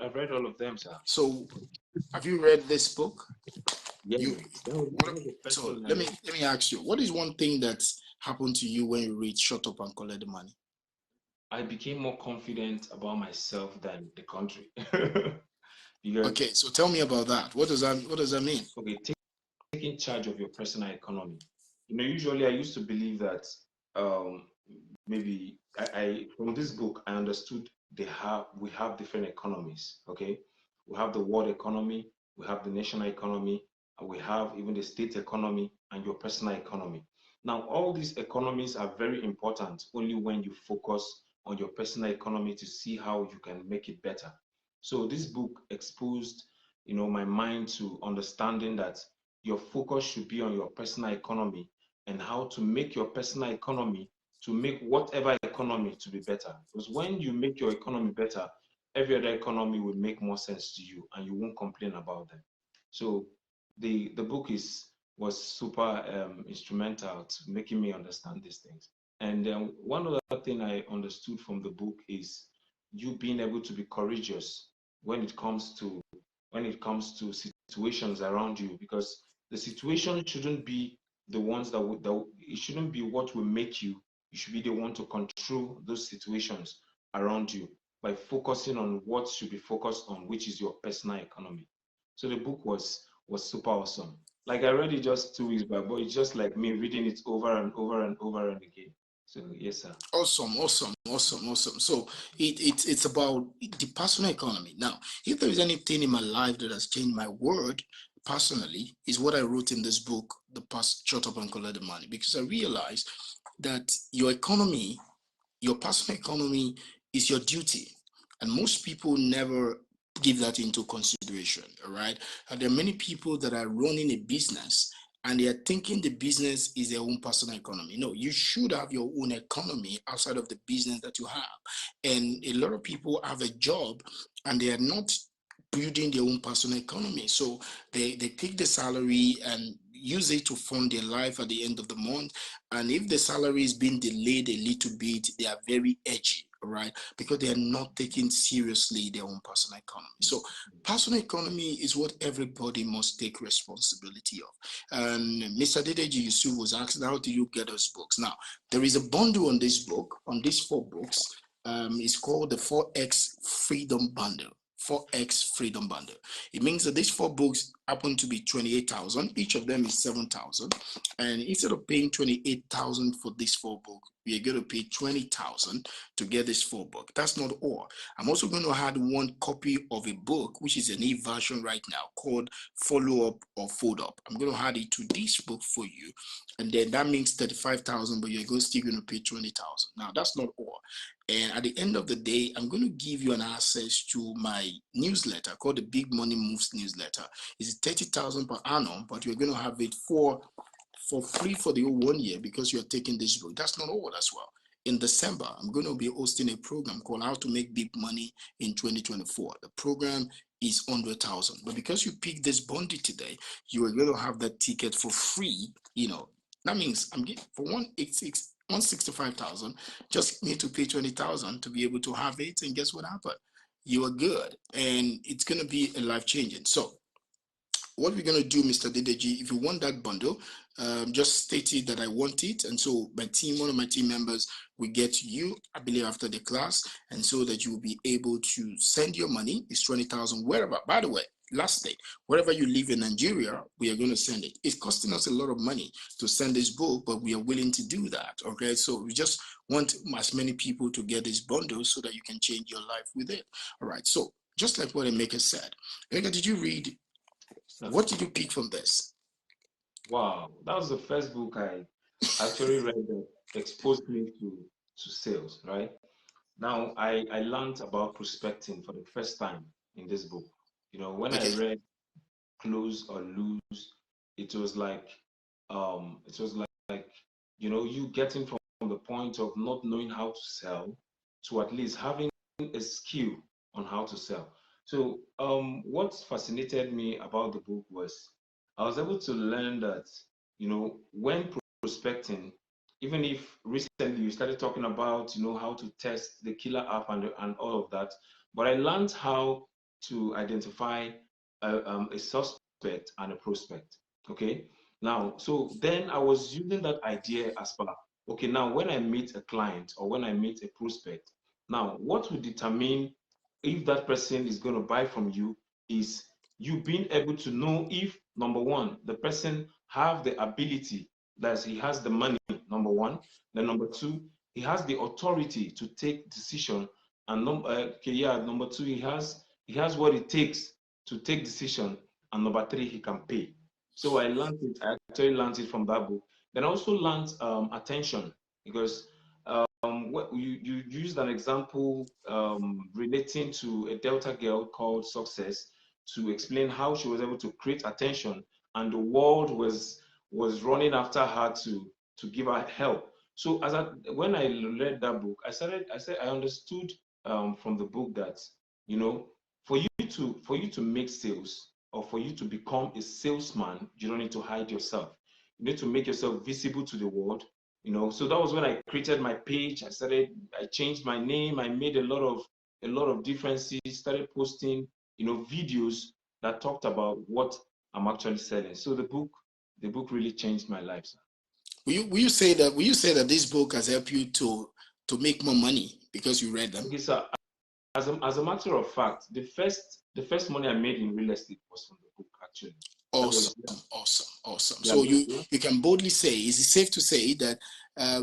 I've read all of them, sir. So, have you read this book? Yeah, You that was the first so thing I let me read. let me ask you, what is one thing that's happened to you when you read Shut Up and Collect the Money? I became more confident about myself than the country. Because, Okay, so tell me about that. What does that mean? okay, taking charge of your personal economy. Usually I used to believe that um, maybe I from this book I understood we have different economies. Okay, we have the world economy, we have the national economy, and we have even the state economy and your personal economy. Now all these economies are very important only when you focus on your personal economy to see how you can make it better. So this book exposed my mind to understanding that your focus should be on your personal economy and how to make your personal economy to make whatever economy to be better. Because when you make your economy better, every other economy will make more sense to you and you won't complain about them. So the book was super instrumental to making me understand these things. And then one other thing I understood from the book is you being able to be courageous when it comes to situations around you, because the situation shouldn't be the ones that it shouldn't be what will make you. You should be the one to control those situations around you by focusing on what should be focused on, which is your personal economy. So the book was super awesome. Like I read it just 2 weeks back, but it's just like me reading it over and over and over and again. So yes, sir. Awesome, awesome, awesome, awesome. So it's about the personal economy. Now, if there is anything in my life that has changed my world personally, is what I wrote in this book, The Past Shut Up and Collect the Money, because I realized that your personal economy is your duty. And most people never give that into consideration. All right. And there are many people that are running a business and they are thinking the business is their own personal economy. No, you should have your own economy outside of the business that you have. And a lot of people have a job and they are not building their own personal economy. So they take the salary and use it to fund their life at the end of the month. And if the salary is being delayed a little bit, they are very edgy, right? Because they are not taking seriously their own personal economy. So personal economy is what everybody must take responsibility of. And Mr. Dedeji Yusuf was asked, how do you get those books? Now, there is a bundle on this book, on these 4 books. It's called the 4X Freedom Bundle. 4X Freedom Bundle. It means that these 4 books happen to be 28,000. Each of them is 7,000. And instead of paying 28,000 for this 4 books, we are going to pay 20,000 to get this 4 book. That's not all. I'm also going to add 1 copy of a book, which is an e-version right now called Follow Up or Fold Up. I'm going to add it to this book for you. And then that means 35,000, but you're still going to pay 20,000. Now, that's not all. And at the end of the day, I'm going to give you an access to my newsletter called the Big Money Moves newsletter. It's 30,000 per annum, but you're going to have it for free for the whole 1 year because you're taking this book. That's not all as well. In December, I'm going to be hosting a program called How to Make Big Money in 2024. The program is 100,000, but because you picked this bundle today, you are going to have that ticket for free. That means I'm getting for 165,000. Just need to pay 20,000 to be able to have it. And guess what happened? You are good, and it's going to be a life changing. So what we're going to do, Mr. Dedeji, if you want that bundle, just state it that I want it. And so my team, one of my team members will get to you, I believe, after the class. And so that you will be able to send your money. It's 20,000 wherever. By the way, last day, wherever you live in Nigeria, we are going to send it. It's costing us a lot of money to send this book, but we are willing to do that. Okay. So we just want as many people to get this bundle so that you can change your life with it. All right. So just like what Emeka said, Emeka, did you read? What did you pick from this? Wow, that was the first book I actually read that exposed me to sales, right? Now I learned about prospecting for the first time in this book. You know, when I Okay. read Close or Lose, it was like you know, you getting from the point of not knowing how to sell to at least having a skill on how to sell. So what fascinated me about the book was I was able to learn that, you know, when prospecting, even if recently you started talking about, you know, how to test the killer app and all of that, but I learned how to identify a suspect and a prospect. Okay. Now, so then I was using that idea as per, okay, now when I meet a client or when I meet a prospect, now what will determine if that person is going to buy from you is you being able to know if, number one, the person have the ability, that he has the money, number one. Then number two, he has the authority to take decision. And number two, he has what it takes to take decision. And number three, he can pay. So I learned it. I actually learned it from that book. Then I also learned attention, because what you used an example relating to a Delta girl called Success to explain how she was able to create attention, and the world was running after her to give her help. So when I read that book, I said I understood from the book that, you know, for you to make sales, or for you to become a salesman, you don't need to hide yourself. You need to make yourself visible to the world. You know, so that was when I created my page. I changed my name. I made a lot of differences, started posting, you know, videos that talked about what I'm actually selling. So the book really changed my life, sir. Will you say that this book has helped you to make more money because you read them? Okay, sir. As a matter of fact, the first money I made in real estate was from the book, actually. That Awesome, was, yeah, awesome. yeah, So yeah. you can boldly say, is it safe to say that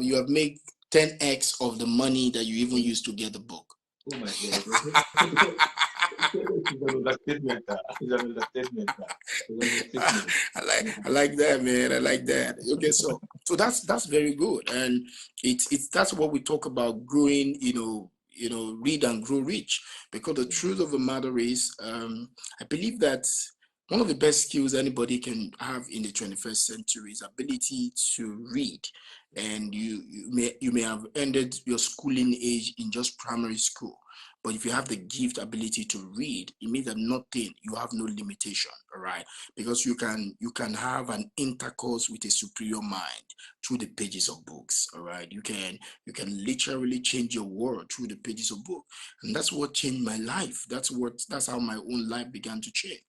you have made 10x of the money that you even used to get the book? Oh my God. It's an understatement. It's an understatement. It's an understatement. I like that, man. I like that. Okay, so that's very good, and it's that's what we talk about growing. Read and grow rich. Because the truth of the matter is, I believe that one of the best skills anybody can have in the 21st century is ability to read. And you may have ended your schooling age in just primary school, but if you have the gift ability to read, it means that nothing, you have no limitation, all right? Because you can have an intercourse with a superior mind through the pages of books, all right? You can literally change your world through the pages of book. And that's what changed my life. That's how my own life began to change.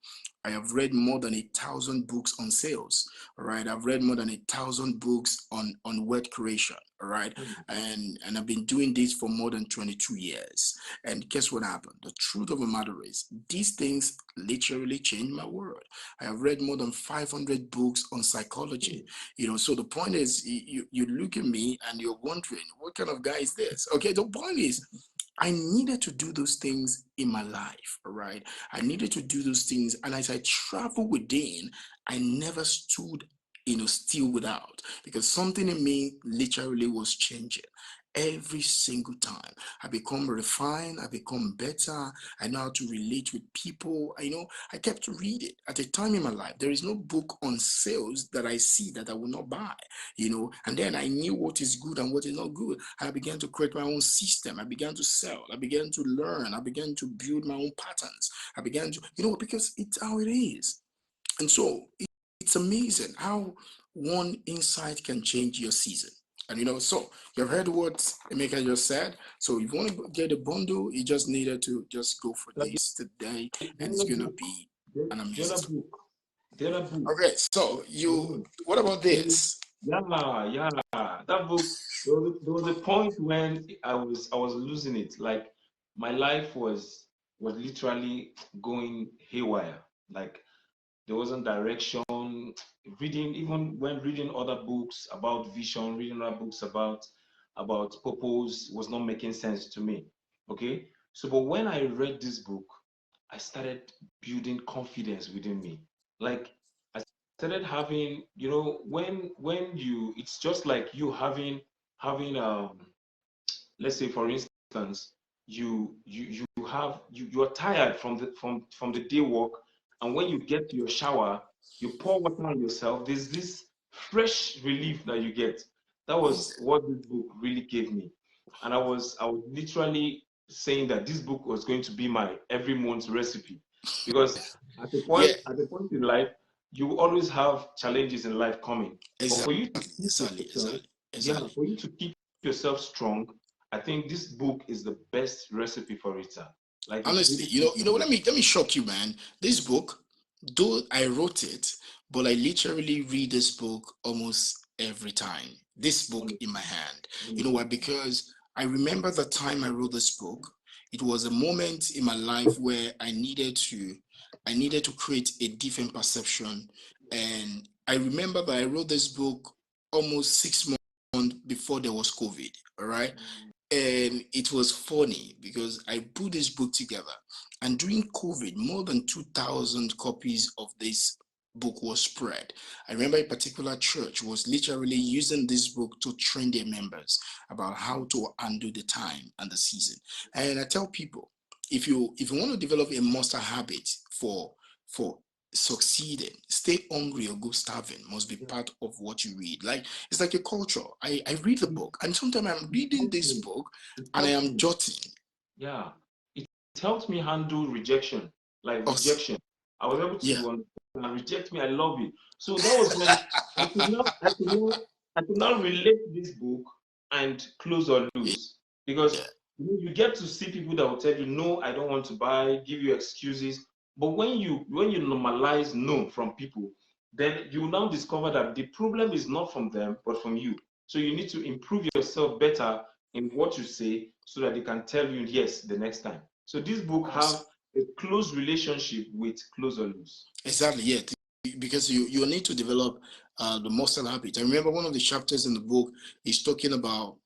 I have read more than 1,000 books on sales. All right. I've read more than 1,000 books on word creation. All right. And I've been doing this for more than 22 years. And guess what happened? The truth of the matter is, these things literally changed my world. I have read more than 500 books on psychology. So the point is, you look at me and you're wondering, what kind of guy is this? Okay. The point is, I needed to do those things in my life, all right? I needed to do those things. And as I travel within, I never stood, still without, because something in me literally was changing. Every single time I become refined, I become better. I know how to relate with people. I kept reading. At a time in my life, there is no book on sales that I see that I will not buy. And then I knew what is good and what is not good. I began to create my own system. I began to sell. I began to learn. I began to build my own patterns. I began to, because it's how it is. And so it's amazing how one insight can change your season. And so you've heard what Emeka just said. So if you want to get a bundle, you just needed to just go for So this today, the and it's other going to book, be the, an the amazing. other book The other book. Okay, so what about this? Yeah. That book. There was a point when I was losing it. Like my life was literally going haywire. Like there wasn't direction. Reading, even when reading other books about vision, reading other books about purpose was not making sense to me. Okay. So, but when I read this book, I started building confidence within me. Like I started having, when you, it's just like you having let's say for instance, you are tired from the day work, and when you get to your shower, you pour water on yourself. There's this fresh relief that you get. That was what this book really gave me. And I was literally saying that this book was going to be my every month's recipe, because at a Yeah, point at a point in life, you will always have challenges in life coming. But for exactly, you to keep exactly, yourself, exactly, yeah, exactly. for you to keep yourself strong, I think this book is the best recipe for it, sir. Like it's Honestly, really good for you. let me shock you, man. This book, though I wrote it, but I literally read this book almost every time. This book in my hand. You know why? Because I remember the time I wrote this book. It was a moment in my life where I needed to create a different perception. And I remember that I wrote this book almost 6 months before there was COVID. All right. And it was funny because I put this book together, and during COVID, more than 2,000 copies of this book was spread. I remember a particular church was literally using this book to train their members about how to handle the time and the season. And I tell people, if you want to develop a master habit for succeeding, stay hungry or go starving must be part of what you read. Like it's like a culture. I read the book, and sometimes I'm It reading helps this me. book It and I helps am me. jotting. Yeah. It helps me handle rejection. Like Us, rejection. I was able yeah, to reject me. I love it. So that was when I could now relate this book and close or yeah, lose. Because yeah. you get to see people that will tell you, no, I don't want to buy, give you excuses. But when you normalize no from people, then you will now discover that the problem is not from them, but from you. So you need to improve yourself better in what you say so that they can tell you yes the next time. So this book have a close relationship with close or loose. Exactly, yeah. Because you need to develop the muscle habit. I remember one of the chapters in the book is talking about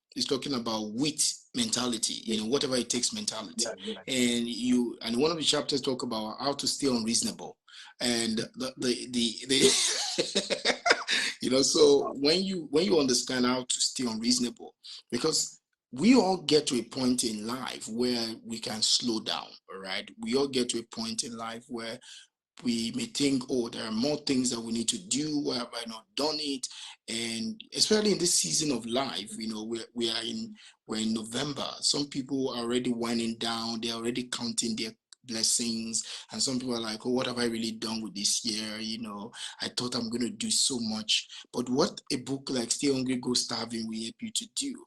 wit mentality, Yeah, whatever it takes mentality. yeah, yeah. And one of the chapters talk about how to stay unreasonable. And the so when you understand how to stay unreasonable, because we all get to a point in life where we can slow down, all right? We all get to a point in life where we may think, oh, there are more things that we need to do. Why have I not done it? And especially in this season of life, we're in November. Some people are already winding down. They're already counting their blessings, and some people are like, oh, what have I really done with this year? I thought I'm going to do so much. But what a book like Stay Hungry Go Starving will help you to do,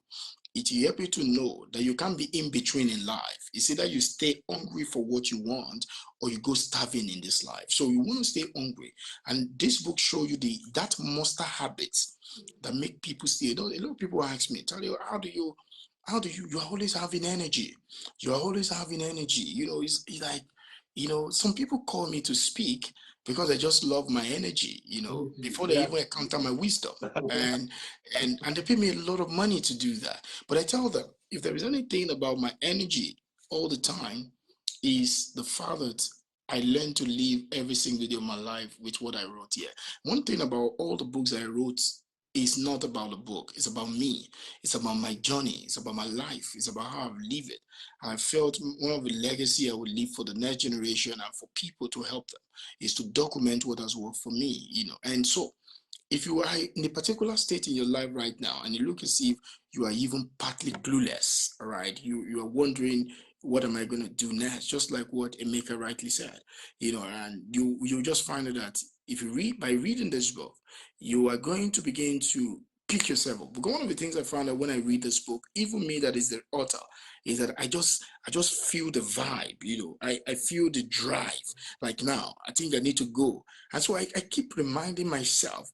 it will help you to know that you can't be in between in life. It's either you stay hungry for what you want, or you go starving in this life. So you want to stay hungry. And this book show you that monster habits that make people stay. A lot of people ask me, tell you, you're always having energy. You're always having energy. It's like, some people call me to speak because I just love my energy, before they Yeah. even encounter my wisdom. And and they pay me a lot of money to do that. But I tell them, if there is anything about my energy all the time, is the fact that I learned to live every single day of my life with what I wrote here. One thing about all the books I wrote is not about the book. It's about me. It's about my journey. It's about my life. It's about how I've lived it. I felt one of the legacy I would leave for the next generation and for people to help them is to document what has worked for me. And so if you are in a particular state in your life right now and you look as if you are even partly clueless, all right, you are wondering, what am I going to do next? Just like what Emeka rightly said, and you just find out that if you read by reading this book, you are going to begin to pick yourself up. Because one of the things I found out when I read this book, even me that is the author, is that I just feel the vibe, I feel the drive. Like now, I think I need to go. And so I keep reminding myself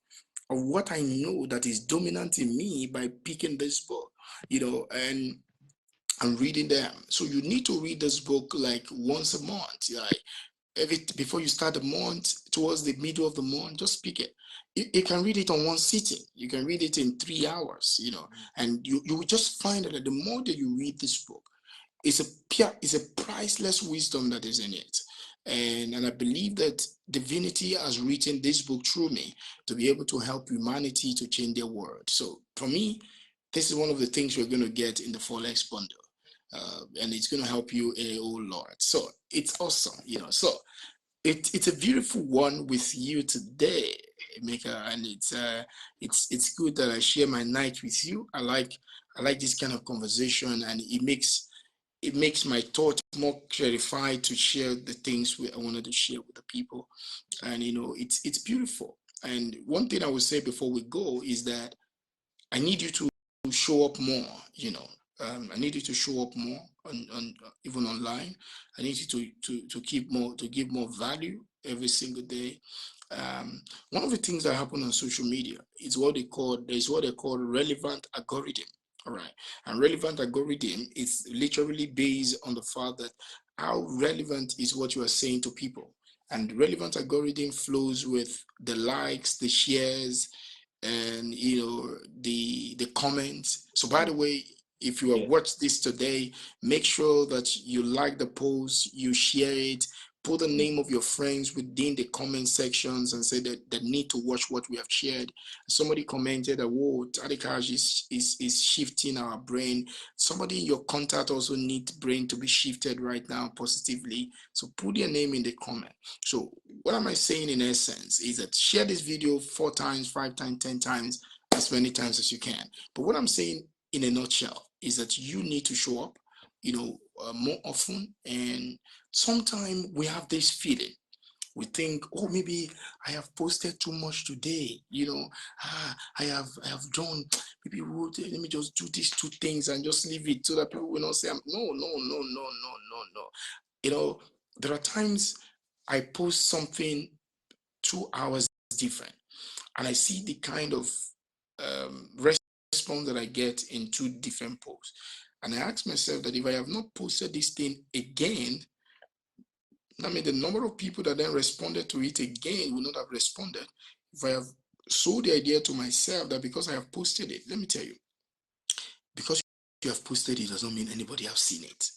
of what I know that is dominant in me by picking this book, and I'm reading them. So you need to read this book like once a month. Like before you start the month, towards the middle of the month, just pick it. You can read it on one sitting. You can read it in 3 hours, and you will just find that the more that you read this book, it's a priceless wisdom that is in it. And I believe that divinity has written this book through me to be able to help humanity to change their world. So for me, this is one of the things we're going to get in the 4X bundle. And it's going to help you a whole lot. So it's awesome, So it's a beautiful one with you today, Emeka, and it's good that I share my night with you. I like this kind of conversation, and it makes my thoughts more clarified to share the things I wanted to share with the people. And it's beautiful. And one thing I would say before we go is that I need you to show up more. I need you to show up more on even online. I need you to give more value every single day. One of the things that happen on social media is what they call relevant algorithm. All right, and relevant algorithm is literally based on the fact that how relevant is what you are saying to people, and relevant algorithm flows with the likes, the shares, and the comments. So by the way, if you have watched this today, make sure that you like the post, you share it, put the name of your friends within the comment sections and say that they need to watch what we have shared. Somebody commented that, whoa, Tadikash is shifting our brain. Somebody in your contact also needs brain to be shifted right now positively. So put your name in the comment. So what am I saying in essence is that share this video 4 times, 5 times, 10 times, as many times as you can. But what I'm saying in a nutshell is that you need to show up, more often. And sometimes we have this feeling. We think, oh, maybe I have posted too much today. I have done. Maybe let me just do these 2 things and just leave it so that people will not say, no. There are times I post something 2 hours different, and I see the kind of response that I get in 2 different posts. And I ask myself that if I have not posted this thing again, the number of people that then responded to it again will not have responded. If I have sold the idea to myself that because I have posted it, let me tell you, because you have posted it does not mean anybody has seen it.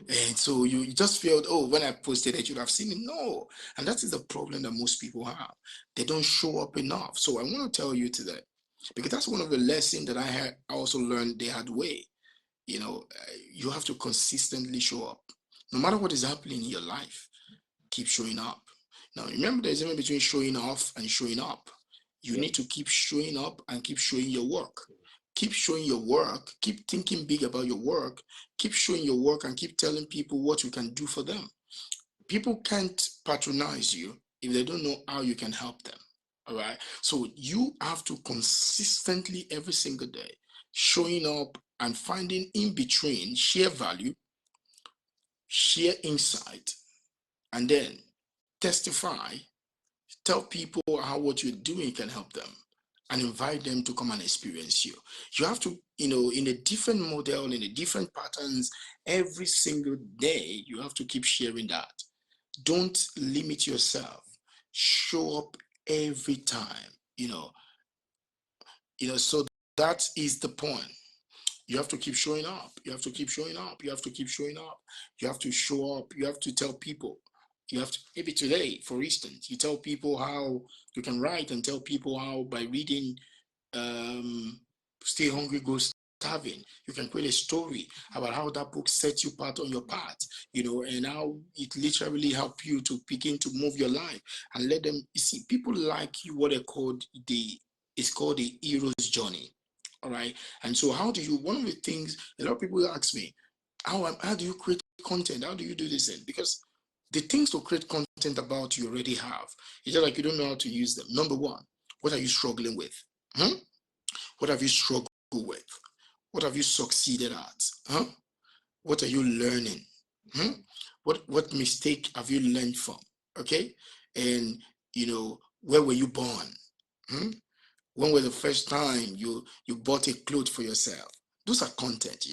And so you just felt, oh, when I posted it, you'd have seen it. No. And that is the problem that most people have. They don't show up enough. So I want to tell you today, because that's one of the lessons that I also learned the hard way. You have to consistently show up. No matter what is happening in your life, keep showing up. Now, remember, there's a difference between showing off and showing up. You need to keep showing up and keep showing your work. Keep showing your work. Keep thinking big about your work. Keep showing your work and keep telling people what you can do for them. People can't patronize you if they don't know how you can help them. All right. So you have to consistently every single day showing up and finding in between, share value, share insight, and then testify, tell people how what you're doing can help them, and invite them to come and experience you. You have to, in a different model, in a different patterns, every single day, you have to keep sharing that. Don't limit yourself. Show up every time, so that is the point. You have to keep showing up. You have to keep showing up. You have to keep showing up. You have to show up. You have to tell people. You have to, maybe today, for instance, you tell people how you can write and tell people how by reading Stay Hungry, Go Starving, you can create a story about how that book sets you part on your path, and how it literally helped you to begin to move your life and let them, you see, people like you, what it's called the hero's journey. All right. And so one of the things, a lot of people ask me, how do you create content? How do you do this thing? Because the things to create content about you already have. It's just like you don't know how to use them. Number one, what are you struggling with? What have you struggled with? What have you succeeded at? Huh? What are you learning? What mistake have you learned from? Okay, and where were you born? Hmm? When was the first time you bought a cloth for yourself? Those are content,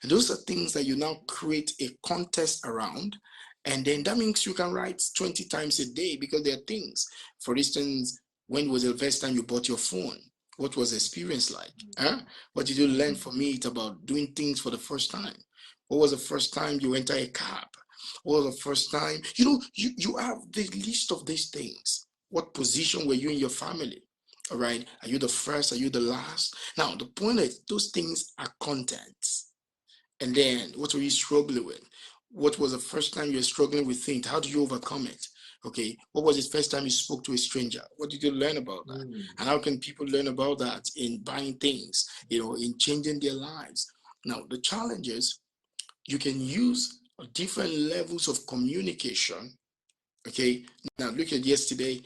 and those are things that you now create a contest around, and then that means you can write 20 times a day because there are things. For instance, when was the first time you bought your phone? What was the experience like? Huh? What did you learn? For me, it's about doing things for the first time. What was the first time you entered a cab? What was the first time? You have the list of these things. What position were you in your family? All right. Are you the first? Are you the last? Now, the point is, those things are contents. And then, what were you struggling with? What was the first time you were struggling with things? How did you overcome it? Okay. What was the first time you spoke to a stranger? What did you learn about that? And how can people learn about that in buying things, in changing their lives? Now, the challenge is you can use different levels of communication. Okay. Now, look at yesterday.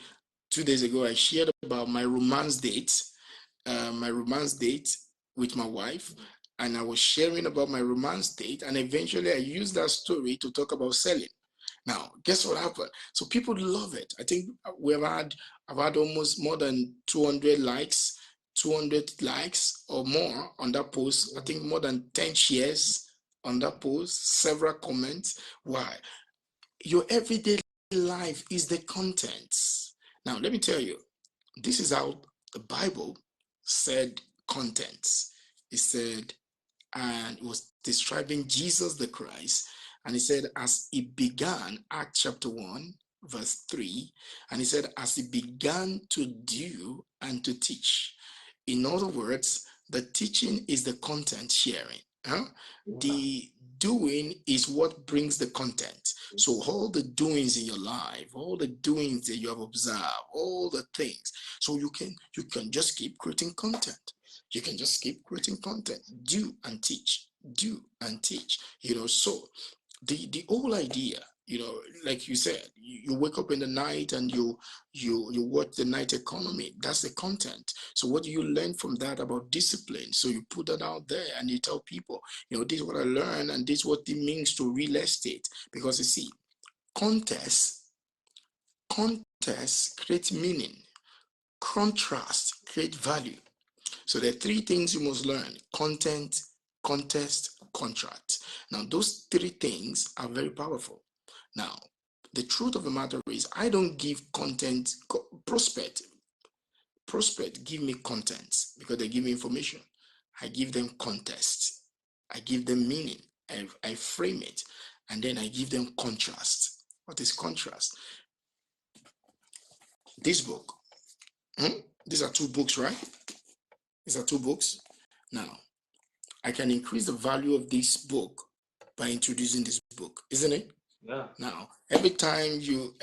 2 days ago, I shared about my romance date with my wife, and I was sharing about my romance date, and eventually I used that story to talk about selling. Now, guess what happened? So people love it. I think I've had almost more than 200 likes, 200 likes or more on that post. I think more than 10 shares on that post, several comments. Why? Your everyday life is the contents. Now, let me tell you, this is how the Bible said contents. It said, and it was describing Jesus the Christ. And he said, as he began, Acts chapter 1, verse 3, and he said, as he began to do and to teach. In other words, the teaching is the content sharing. Huh? The doing is what brings the content. So all the doings in your life, all the doings that you have observed, all the things. So you can just keep creating content. You can just keep creating content. Do and teach. Do and teach. So the whole idea, like you said, you wake up in the night and you watch the night economy. That's the content. So what do you learn from that about discipline? So you put that out there and you tell people, this is what I learned and this is what it means to real estate. Because you see, contests create meaning. Contrast create value. So there are three things you must learn: content, contest, contract. Now, those three things are very powerful. Now, the truth of the matter is, I don't give content. Prospect give me content because they give me information. I give them context. I give them meaning. I frame it, and then I give them contrast. What is contrast? This book. These are two books, right? These are two books. Now, I can increase the value of this book by introducing this book, isn't it? Yeah. Now, every time you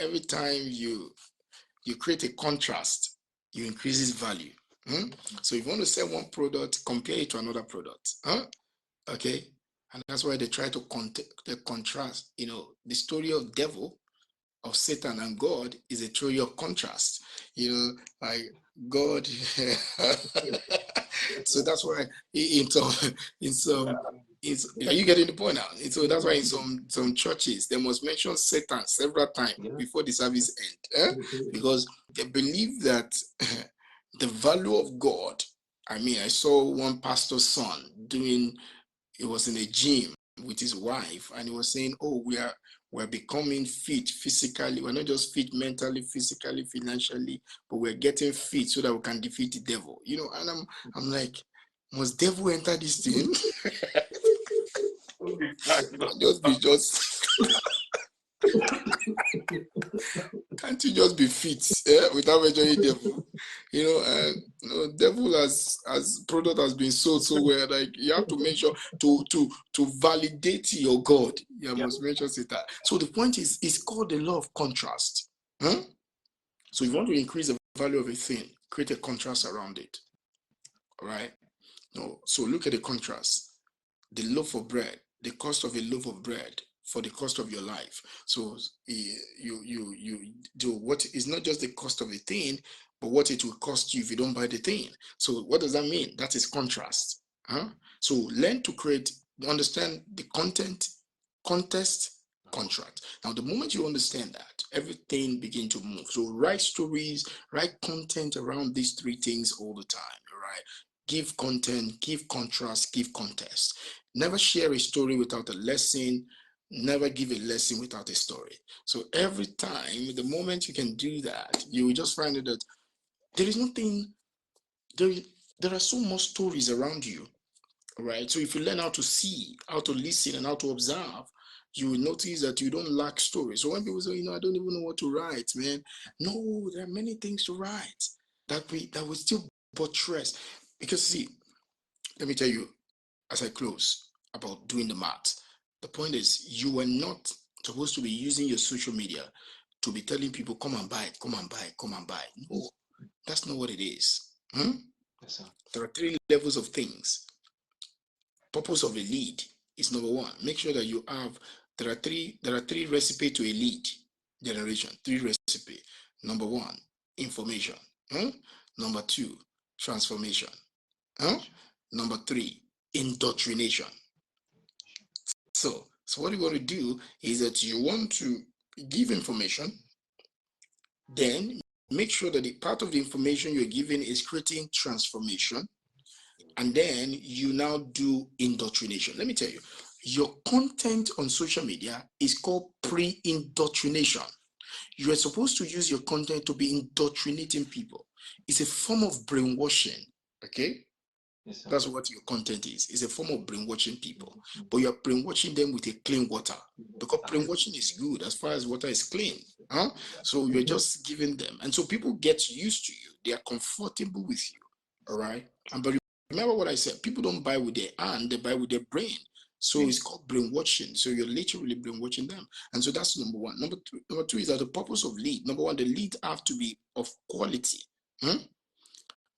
create a contrast, you increase its value. So if you want to sell one product, compare it to another product. Okay, and that's why they try to contrast. The story of devil, of Satan and God is a story of contrast. Like God. So that's why in some are you getting the point now? So that's why in some churches they must mention Satan several times before the service end, because they believe that the value of God. I mean, I saw one pastor's son it was in a gym with his wife, and he was saying, "Oh, we're becoming fit physically. We're not just fit mentally, physically, financially, but we're getting fit so that we can defeat the devil." And I'm like, must devil enter this thing? Can't you just be fit without mentioning devil? And devil as product has been sold so well. Like you have to make sure to validate your God. You must mention Satan. So the point is, it's called the law of contrast. So if you want to increase the value of a thing, create a contrast around it. All right. No. So look at the contrast. The loaf of bread, the cost of a loaf of bread for the cost of your life. So you do what is not just the cost of the thing, but what it will cost you if you don't buy the thing. So what does that mean? That is contrast. So learn to create, understand the content, context, contract. Now, the moment you understand that, everything begin to move. So write stories, write content around these three things all the time. All right. Give content, give contrast, give context. Never share a story without a lesson. Never give a lesson without a story. So every time, the moment you can do that, you will just find that there is nothing, there are so much stories around you, right? So if you learn how to see, how to listen, and how to observe, you will notice that you don't lack stories. So when people say, I don't even know what to write, man. No, there are many things to write that will still buttress. Because see, let me tell you, as I close, about doing the math. The point is, you are not supposed to be using your social media to be telling people, come and buy it, come and buy it, come and buy it. No, that's not what it is. Yes, There are three levels of things. Purpose of a lead is number one. Make sure that you have, there are three recipe to a lead generation. Three recipe. Number one, information. Number two, transformation. Number three, indoctrination. So what you want to do is that you want to give information, then make sure that the part of the information you're giving is creating transformation, and then you now do indoctrination. Let me tell you, your content on social media is called pre-indoctrination. You are supposed to use your content to be indoctrinating people. It's a form of brainwashing, okay? yes, That's what your content is. It's a form of brainwashing people, but you're brainwashing them with a clean water, because brainwashing is good as far as water is clean. So you're just giving them, and so people get used to you. They are comfortable with you. All right. And but remember what I said, people don't buy with their hand, they buy with their brain. So it's called brainwashing. So you're literally brainwashing them. And so that's number one. Number two is that the purpose of lead. Number one, the lead have to be of quality.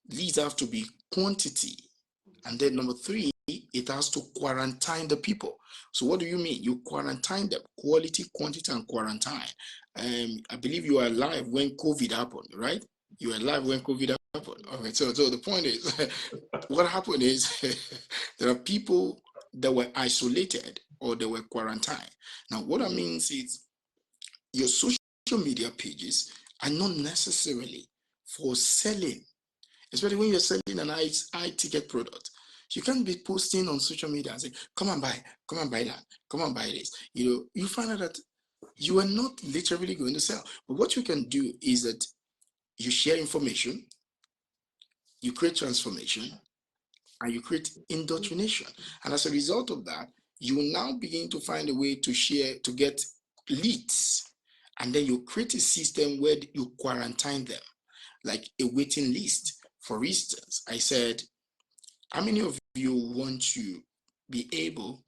Leads have to be quantity. And then number three, it has to quarantine the people. So what do you mean? You quarantine them, quality, quantity, and quarantine. I believe you were alive when COVID happened, right? You were alive when COVID happened. All right. So the point is, what happened is there are people that were isolated or they were quarantined. Now, what that means is your social media pages are not necessarily for selling, especially when you're selling an high ticket product. You can't be posting on social media and say, come and buy that, come and buy this. You find out that you are not literally going to sell. But what you can do is that you share information, you create transformation, and you create indoctrination. And as a result of that, you will now begin to find a way to share, to get leads. And then you create a system where you quarantine them, like a waiting list. For instance, I said, how many of you want to be able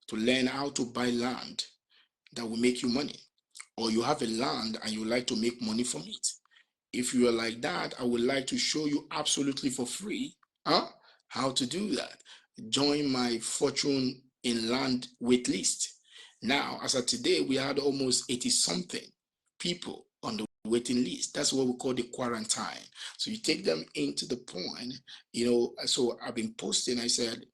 to learn how to buy land that will make you money? Or you have a land and you like to make money from it? If you are like that, I would like to show you absolutely for free how to do that. Join my Fortune in Land wait list. Now, as of today, we had almost 80 something people on the waiting list. That's what we call the quarantine. So you take them into the point, so I've been posting, I said,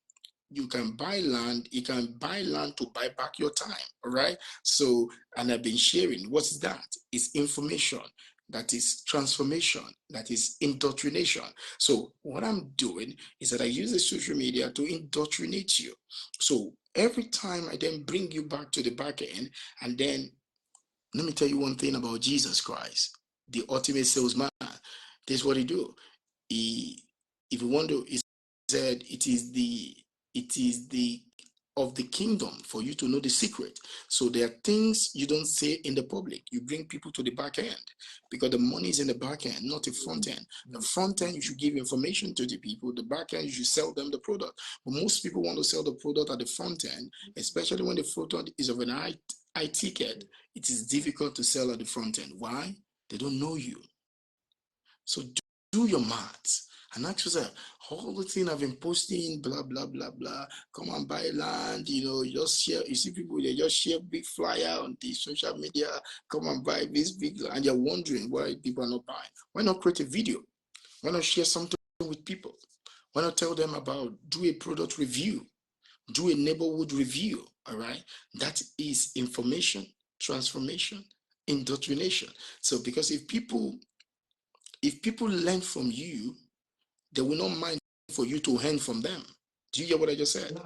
you can buy land to buy back your time. All right. So, and I've been sharing, what's that? It's information, that is transformation, that is indoctrination. So what I'm doing is that I use the social media to indoctrinate you. So every time I then bring you back to the back end, and then let me tell you one thing about Jesus Christ, the ultimate salesman. This is what he do. If you want to, he said, it is the of the kingdom for you to know the secret. So there are things you don't say in the public. You bring people to the back end, because the money is in the back end, not the front end. The front end, you should give information to the people. The back end, you should sell them the product. But most people want to sell the product at the front end, especially when the product is of an high ticket. It is difficult to sell at the front end. Why? They don't know you. So do your maths. and ask yourself, all the thing I've been posting, blah, blah, blah, blah, come and buy land, you just share, you see people, they just share big flyer on the social media, come and buy this big, and you're wondering why people are not buying. Why not create a video? Why not share something with people? Why not tell them about, do a product review, do a neighborhood review, all right? That is information, transformation, indoctrination. So because if people learn from you, they will not mind for you to learn from them. Do you hear what I just said? Yeah.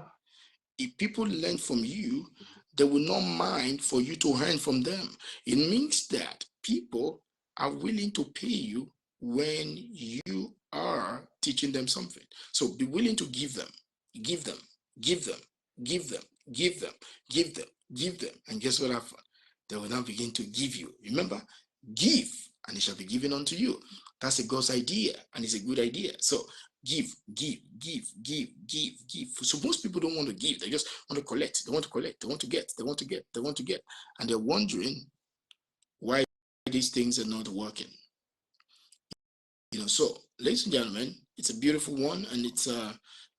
If people learn from you, they will not mind for you to learn from them. It means that people are willing to pay you when you are teaching them something. So be willing to give them, give them, give them, give them, give them, give them, give them. And guess what happens? They will now begin to give you. Remember, give and it shall be given unto you. That's a God's idea and it's a good idea. So give, give, give, give, give, give. So most people don't want to give. They just want to collect. They want to collect. They want to get. They want to get. They want to get. And they're wondering why these things are not working. So ladies and gentlemen, it's a beautiful one, and it's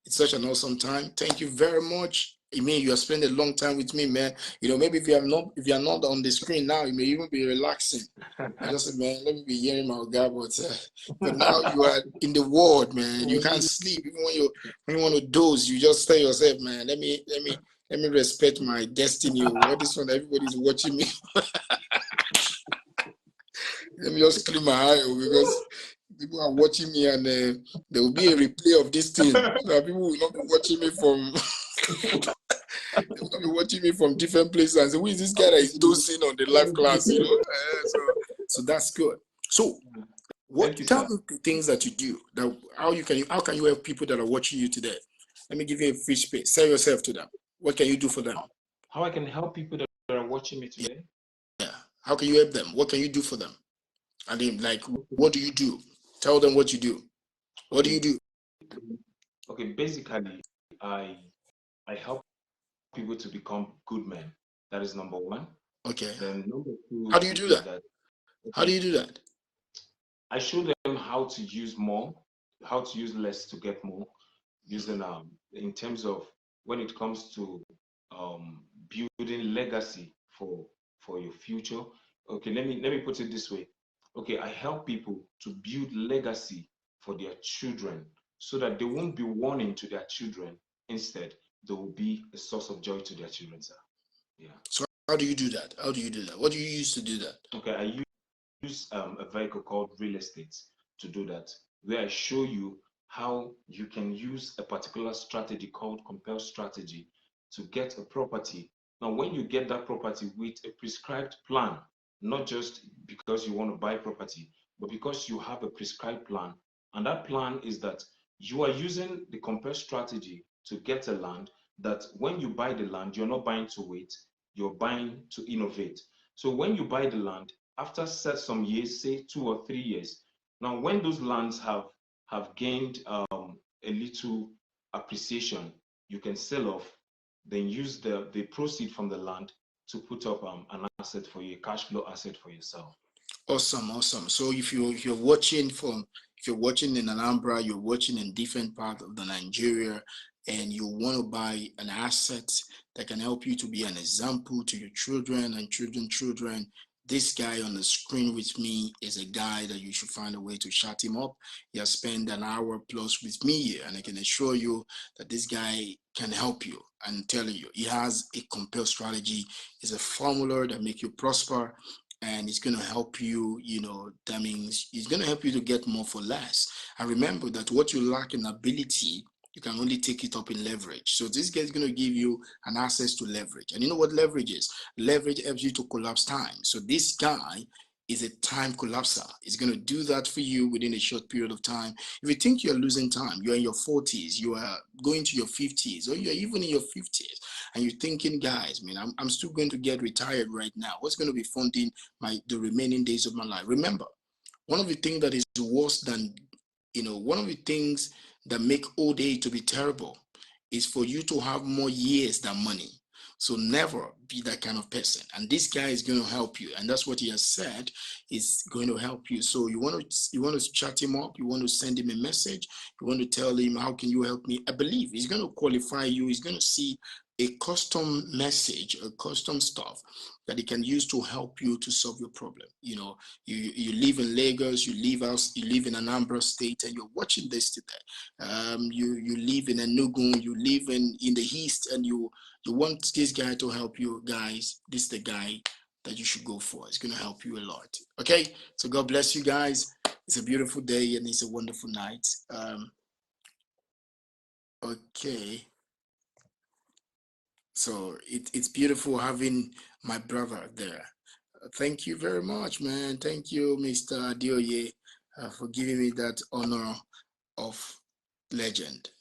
such an awesome time. Thank you very much. I mean, you have spent a long time with me, man. Maybe if you are not on the screen now, you may even be relaxing. I just said, man, let me be hearing my God, but now you are in the world, man. You can't sleep. Even when you want to doze, you just tell yourself, man, let me respect my destiny. What is one? Everybody's watching me. Let me just clean my eye because people are watching me, and there will be a replay of this thing. So people will not be watching me from they will not be watching me from different places and say, who is this guy that is dosing on the live class? So that's good. So what you tell me the things that you do, that how can you help people that are watching you today? Let me give you a free space. Sell yourself to them. What can you do for them? How I can help people that are watching me today? Yeah. How can you help them? What can you do for them? I mean, like, what do you do? Tell them what you do. What do you do? Okay, basically, I help people to become good men. That is number one. Okay. Then number two. How do you do that? How do you do that? I show them how to use more, how to use less to get more, using in terms of when it comes to building legacy for your future. Okay, let me put it this way. Okay, I help people to build legacy for their children so that they won't be warning to their children. Instead, they will be a source of joy to their children, sir. Yeah. So how do you do that? How do you do that? What do you use to do that? Okay, I use a vehicle called real estate to do that, where I show you how you can use a particular strategy called compel strategy to get a property. Now, when you get that property with a prescribed plan, not just because you want to buy property, but because you have a prescribed plan, and that plan is that you are using the compel strategy to get a land that when you buy the land, you're not buying to wait, you're buying to innovate. So when you buy the land, after some years, say 2 or 3 years, now when those lands have gained a little appreciation, you can sell off, then use the proceed from the land to put up an asset for you, a cash flow asset for yourself. Awesome. So if you're watching in Alhambra, you're watching in different parts of the Nigeria, and you want to buy an asset that can help you to be an example to your children and children, this guy on the screen with me is a guy that you should find a way to shut him up. He has spent an hour plus with me here, and I can assure you that this guy can help you. I'm telling you, he has a compel strategy. It's a formula that make you prosper, and it's going to help you. That means it's going to help you to get more for less. And remember that what you lack in ability, you can only take it up in leverage. So this guy is going to give you an access to leverage. And you know what leverage is? Leverage helps you to collapse time. So this guy is a time collapser. He's going to do that for you within a short period of time. If you think you're losing time, you're in your 40s, you are going to your 50s, or you're even in your 50s, and you're thinking, guys, man, I'm still going to get retired right now. What's going to be funding the remaining days of my life? Remember, one of the things that is worse than, one of the things that make old age to be terrible is for you to have more years than money. So never be that kind of person. And this guy is going to help you. And that's what he has said is going to help you. So you want to chat him up. You want to send him a message. You want to tell him, how can you help me? I believe he's going to qualify you. He's going to see a custom message, a custom stuff that he can use to help you to solve your problem. You live in Lagos, you live in Anambra State, and you're watching this today. You live in Enugu, you live in the East, and you want this guy to help you guys. This is the guy that you should go for. It's going to help you a lot. Okay, so God bless you guys. It's a beautiful day and it's a wonderful night. Okay. So it's beautiful having my brother there. Thank you very much, man. Thank you, Mr. Adioye, for giving me that honor of legend.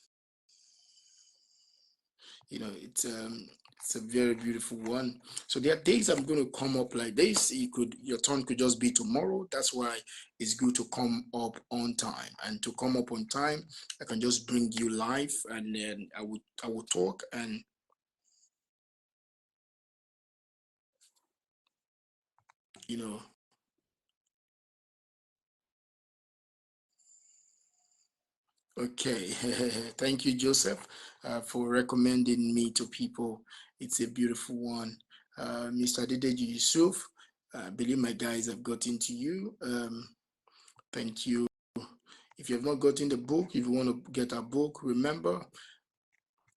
It's a very beautiful one. So there are days I'm going to come up like this. Your turn could just be tomorrow. That's why it's good to come up on time. And to come up on time, I can just bring you live, and then I will talk and you know. Okay, thank you, Joseph, for recommending me to people. It's a beautiful one. Mr. Dideji Yusuf, I believe my guys have gotten to you. Thank you. If you have not gotten the book, if you want to get a book, remember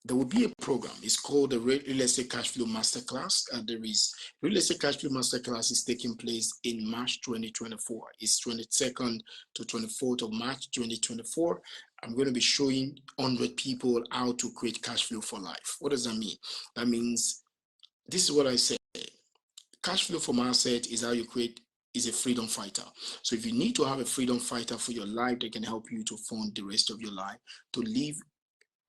there will be a program. It's called the Real Estate Cash Flow Masterclass. There is Real Estate Cash Flow Masterclass is taking place in March 2024. It's 22nd to 24th of March 2024. I'm going to be showing 100 people how to create cash flow for life. What does that mean? That means this is what I say. Cash flow from asset is how you create is a freedom fighter. So if you need to have a freedom fighter for your life that can help you to fund the rest of your life, to live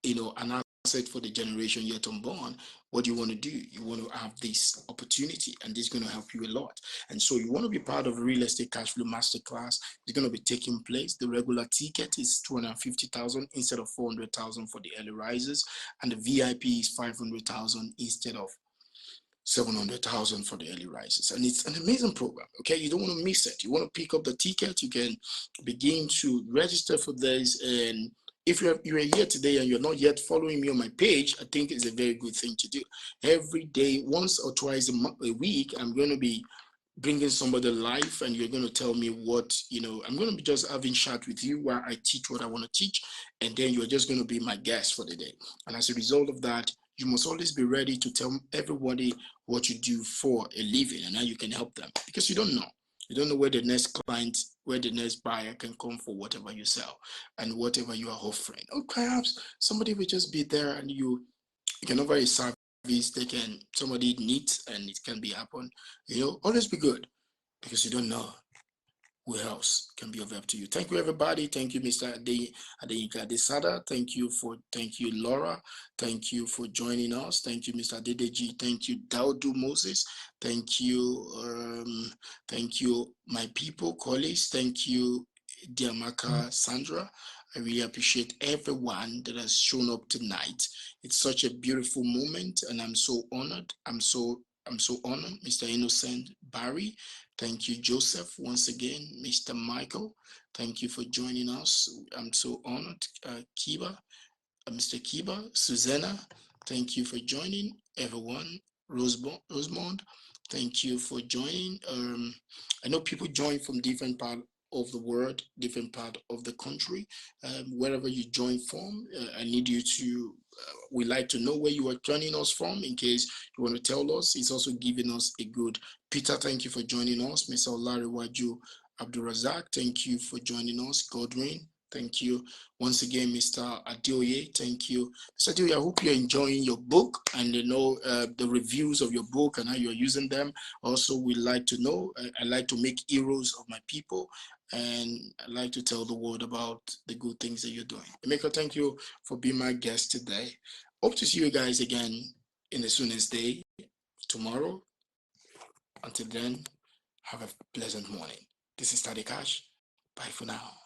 an asset for the generation yet unborn, what do you want to do? You want to have this opportunity, and this is going to help you a lot. And so you want to be part of Real Estate Cash Flow Masterclass. It's going to be taking place. The regular ticket is 250,000 instead of 400,000 for the early risers, and the VIP is 500,000 instead of 700,000 for the early risers. And it's an amazing program. Okay, you don't want to miss it. You want to pick up the ticket, you can begin to register for this. And if you're here today and you're not yet following me on my page, I think it's a very good thing to do. Every day, once or twice a week, I'm going to be bringing somebody live, and you're going to tell me what, I'm going to be just having chat with you while I teach what I want to teach, and then you're just going to be my guest for the day. And as a result of that, you must always be ready to tell everybody what you do for a living and how you can help them, because you don't know. You don't know where the next client, where the next buyer can come for whatever you sell and whatever you are offering. Or perhaps somebody will just be there and you can offer a service somebody needs, and it can be happen. Always be good, because you don't know who else can be of help to you. Thank you, everybody. Thank you, Mr. Adeyinka Desada. Thank you, Laura. Thank you for joining us. Thank you, Mr. Dedeji. Thank you, Daudu Moses. Thank you, my people, colleagues. Thank you, Diamaka Sandra. I really appreciate everyone that has shown up tonight. It's such a beautiful moment, and I'm so honored. I'm so honored, Mr. Innocent Barry. Thank you, Joseph, once again. Mr. Michael, thank you for joining us. I'm so honored. Mr. Kiba, Susanna, thank you for joining. Everyone, Rosemond, thank you for joining. I know people join from different parts of the world, different part of the country. Wherever you join from, I need you to, we like to know where you are joining us from in case you want to tell us. It's also giving us a good. Peter, thank you for joining us. Mr. Olariwaju Abdurazak, thank you for joining us. Godwin, thank you. Once again, Mr. Adioye, thank you. Mr. Adioye, I hope you're enjoying your book and the reviews of your book and how you're using them. Also, we like to know, I like to make heroes of my people, and I like to tell the world about the good things that you're doing. Emeka, thank you for being my guest today. Hope to see you guys again in the soonest day, tomorrow. Until then, have a pleasant morning. This is Tadikash. Bye for now.